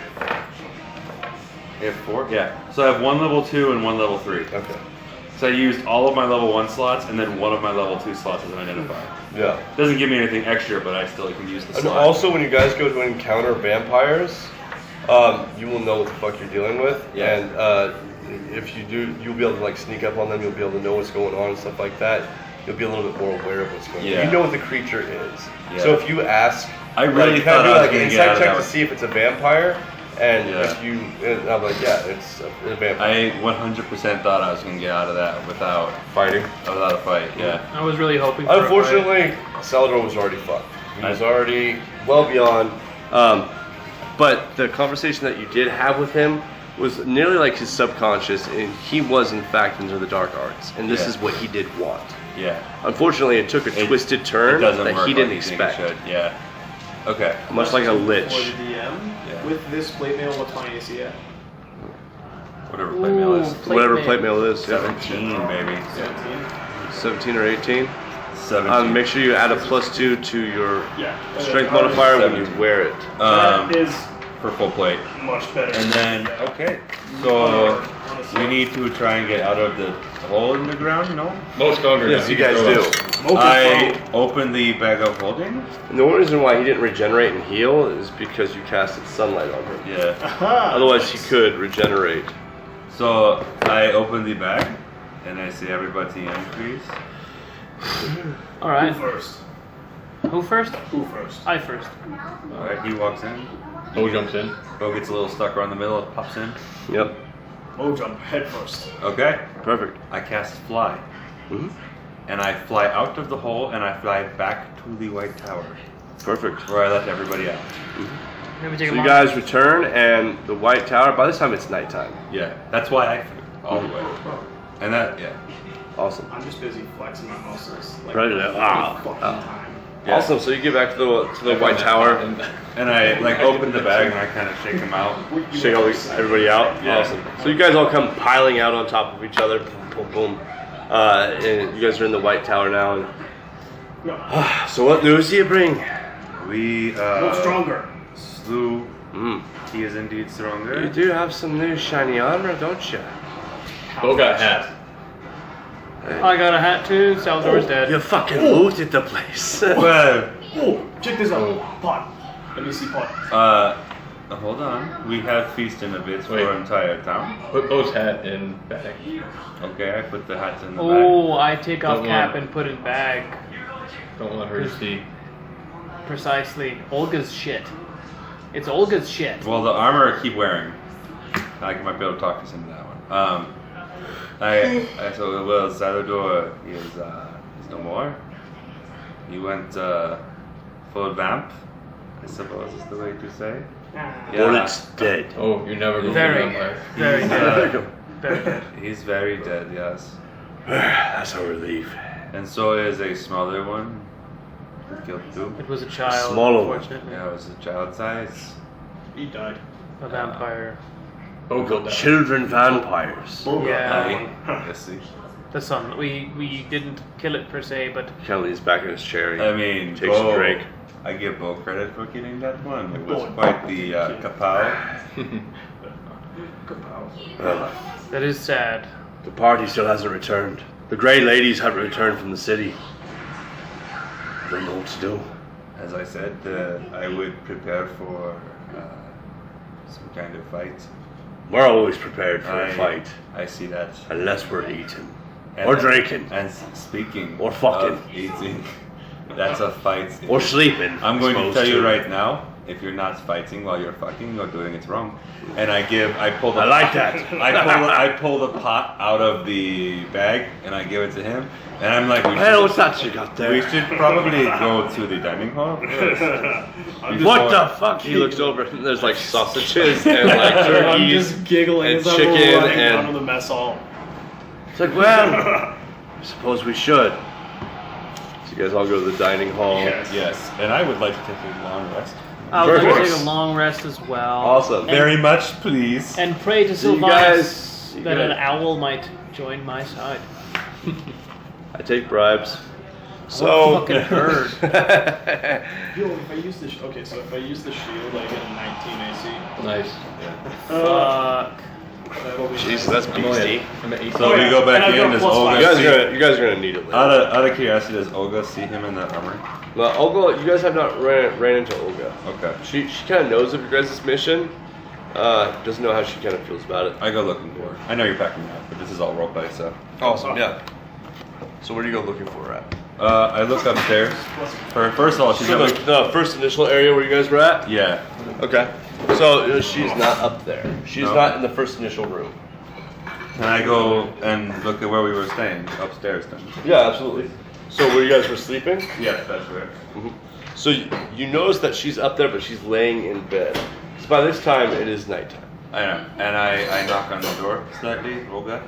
have 4. Yeah. So I have 1 level 2 and 1 level 3. Okay. So I used all of my level 1 slots and then 1 of my level 2 slots as an identifier. Yeah. Doesn't give me anything extra, but I still can use the And slot. also, when you guys go to encounter vampires, you will know what the fuck you're dealing with. Yeah. And if you do, you'll be able to like sneak up on them. You'll be able to know what's going on and stuff like that. You'll be a little bit more aware of what's going on. Yeah. You know what the creature is. Yeah. So if you ask, I really like, thought do I was like gonna an get out insight of check that to one. see if it's a vampire. And Yeah. if you, and I'm like, yeah, it's a vampire. I 100% thought I was gonna get out of that without a fight. Yeah. I was really hoping for a fight. Unfortunately, Salvador was already fucked. He was already well beyond. But the conversation that you did have with him was nearly like his subconscious, and he was in fact into the dark arts, and this Yeah. is what he did want. Yeah. Unfortunately, it took a twisted turn It doesn't that work he didn't like you think it expect. should. Yeah. Okay. Much like a For lich. the DM, Yeah. with this plate mail, what's my AC at? Whatever plate mail is. Whatever plate mail is, yeah. 17 maybe. 17? 17 or 18. 17. Make sure you add a +2 to your Yeah. strength modifier when you wear it. That is for full plate. much better. And then, okay, so we need to try and get out of the hole in the ground, no? Most stronger. Yes, you guys do. I open the bag of holding. And the only reason why he didn't regenerate and heal is because you casted sunlight on him. Yeah. Otherwise, he could regenerate. So I open the bag and I see everybody increase. All right. Who first? Who first? Who first? I first. Alright, he walks in. Bo jumps in. Bo gets a little stuck around the middle, pops in. Yep. Mo jump head first. Okay. Perfect. I cast fly. Mhm. And I fly out of the hole and I fly back to the White Tower. Perfect. Where I left everybody out. Let me take So a you moment. guys return, and the White Tower, by this time it's nighttime. Yeah. That's why I flew all the way. And that, yeah. Awesome. I'm just busy flexing my muscles. Like, Right, fucking ah. time. Yeah. Awesome. So you get back to the White Tower, And I like open the bag and I kind of shake him out. shake everybody out. Yeah. Awesome. So you guys all come piling out on top of each other. Boom, boom, boom. And you guys are in the White Tower now. And so what news do you bring? We Look stronger. slew. He is indeed stronger. You do have some new shiny armor, don't you? Bo got hat. I got a hat too. Salvador's dead. You fucking looted the place. Well, Oh, check this out. Pot. Let me see pot. hold on. We have feast in a bit for Wait. our entire town. Put Bo's hat in bag. Okay, I put the hats in the Oh, I take off Don't cap want- and put it back. Don't want her to see. Precisely. Olga's shit. It's Olga's shit. bag. Well, the armor I keep wearing. I might be able to talk us into that one. So well, Salvador is no more. He went full vamp, I suppose is the way to say. Or it's dead. Oh, you're never going to be a Very. vampire. Very He's, good. Very dead. He's very dead, yes. That's a relief. And so is a smaller one. Killed too. It was a child, Smaller one. unfortunately. Yeah, it was a child size. He died. A vampire. Children vampires. Yeah. Let's see. The son. We didn't kill it per se, but Kelly's back in his cherry. I mean, Takes a drink. I give Bo credit for killing that one. It was quite the kapow. Well, that is sad. the party still hasn't returned. The Grey Ladies haven't returned from the city. I don't know what to do. As I said, I would prepare for some kind of fight. We're always prepared for a fight, I see that. unless we're eating. And- Or drinking. And speaking Or fucking. of eating, that's a fight. Or sleeping. I'm going to supposed tell you right now, if you're not fighting while you're fucking, you're doing it wrong. And I pull the I like that. I pull the pot out of the bag and I give it to him. And I'm like, Hey, what's that you got there? we should probably go to the dining hall. What the fuck? He looks over and there's like sausages and like turkeys. I'm just giggling and as I'm chicken running and- out of the mess hall. It's like, well, I suppose we should. So you guys all go to the dining hall. Yes, and I would like to take a long rest. I would like to Perfect. take a long rest as well. Awesome. And, Very much, please. and pray to So you Sylvanas guys- that an owl might join my side. I take bribes. Oh, So, fucking bird. Yo, if I use the if I use the shield, I get a 19 AC. Nice. Fuck. That'll be jeez, nice. that's I'm only beastie. I'm at 8. So we go back And I've in. got Does plus Olga five. You guys are gonna need it later. out of curiosity, does Olga see him in that armor? Well, Olga, you guys have not ran into Olga. Okay. She kind of knows of your guys' mission. Doesn't know how she kind of feels about it. I go looking for her. I know you're packing up, but this is all roleplay, so. Awesome, yeah. So where do you go looking for her at? I look upstairs. First of all, she's So the first initial area where you guys were at? yeah. Okay. So she's not up there. She's No. not in the first initial room. Can I go and look at where we were staying upstairs then? Yeah, absolutely. So where you guys were sleeping? Yes, that's where. So you notice that she's up there, but she's laying in bed. So by this time, it is nighttime. I know. And I knock on the door slightly. Olga.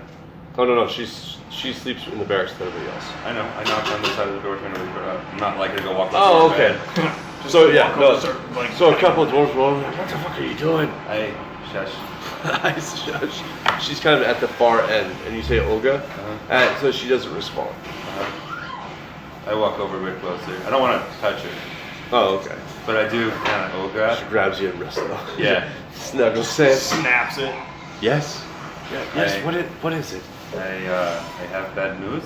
Oh no, she sleeps in the barracks with everybody else. I know. I knock on the side of the door trying to wake her up. I'm not likely to go walk. Oh, up to her okay. bed. So yeah, no. Like, So a couple of dwarves roll. What the fuck are you doing? I shush. I shush. She's kind of at the far end, and you say Olga, and so she doesn't respond. I walk over a bit closer. I don't want to touch her, Oh, okay. but I do kind of Olga. She grabs you and wrists though. Yeah. Snuggles in. snaps it. Yes. Yeah, yes. I- What is it? I have bad news.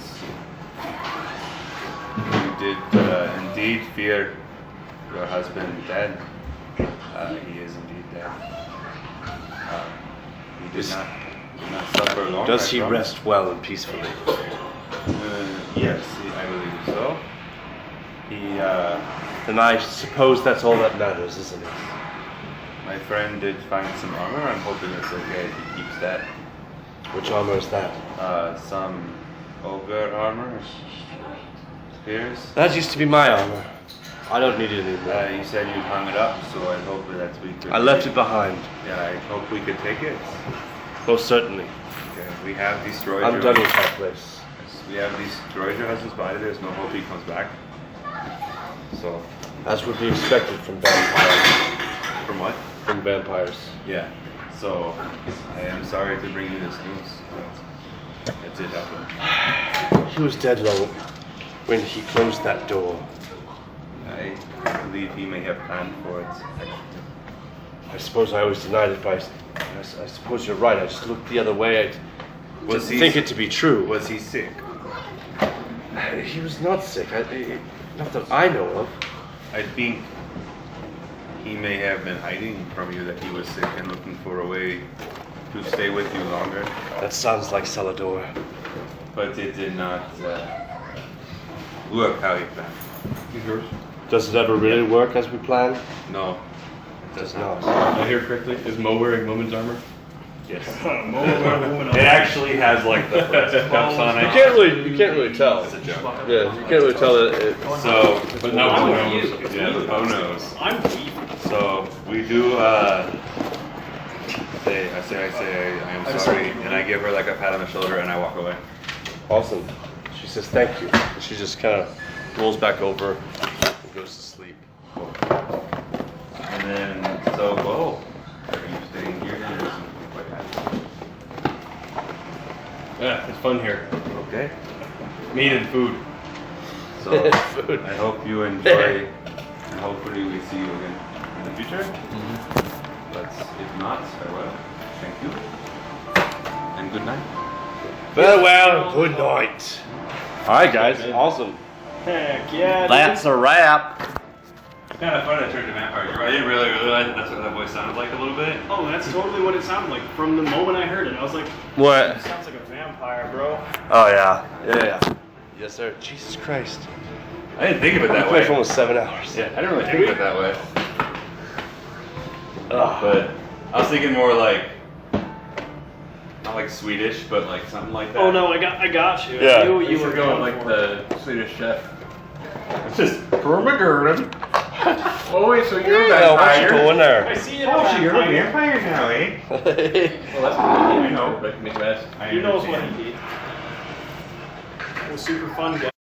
You did indeed fear your husband dead. He is indeed dead. He did not suffer long. Does I he promise. rest well and peacefully? Yes, I believe so. He, Then I suppose that's all that matters, isn't it? my friend did find some armor. I'm hoping it's okay if he keeps that. Which armor is that? Some ogre armor. Spears. That used to be my armor. I don't need it anymore. You said you hung it up, so I hope that we could. I left it behind. Yeah, I hope we could take it. Most certainly. Okay, we have destroyed. I'm your- done with that place. We have destroyed your husband's body. There's no hope he comes back. So, As would be expected from vampires. from what? From vampires. Yeah. So, I am sorry to bring you this news. But it did happen. He was dead long when he closed that door. I believe he may have planned for it. I suppose I always denied it, but I suppose you're right. I just looked the other way. I Was didn't he- think it to be true. Was he sick? He was not sick. Not that I know of. I think he may have been hiding from you that he was sick and looking for a way to stay with you longer. That sounds like Salador. But it did not work how he planned. Does it ever really work as we planned? No, it does not. I hear correctly. Is Mo wearing woman's armor? Yes. It actually has like the cuffs on You it. can't really tell. It's a joke. Yeah, you can't really tell that it. So, But now How Mo are knows. you? yeah, the Bo knows. I'm weak. So we do I say, I am sorry, and I give her like a pat on the shoulder, and I walk away. Awesome. She says thank you. And she just kind of rolls back over and goes to sleep. And then, so, whoa. Are you staying here? Quite happy. Yeah, it's fun here. Okay. Meat and food. So, Food. I hope you enjoy, and hopefully we see you again in the future. But if not, farewell. Thank you. And good night. Farewell. Good night. All right, guys. Awesome. Heck yeah. That's a wrap. It's kind of fun to turn to vampire. You're right. I didn't really realize that that's what that voice sounded like a little bit. Oh, that's totally what it sounded like. From the moment I heard it, I was like, What? "It sounds like a vampire, bro." Oh yeah. Yeah. Yes, sir. Jesus Christ. I didn't think of it that We way. played for almost 7 hours. Yeah, I didn't really think of it that way. But I was thinking more like, not like Swedish, but like something like that. Oh no, I got you. Yeah. I knew You you were were going going like for the Swedish chef. It's just, Oh wait, so you're a Yeah, what's you vampire? doing I there? see it. oh, so you're a vampire now, eh? Well, that's good. I know. But make you ask. He knows what he needs. It was super fun, guys.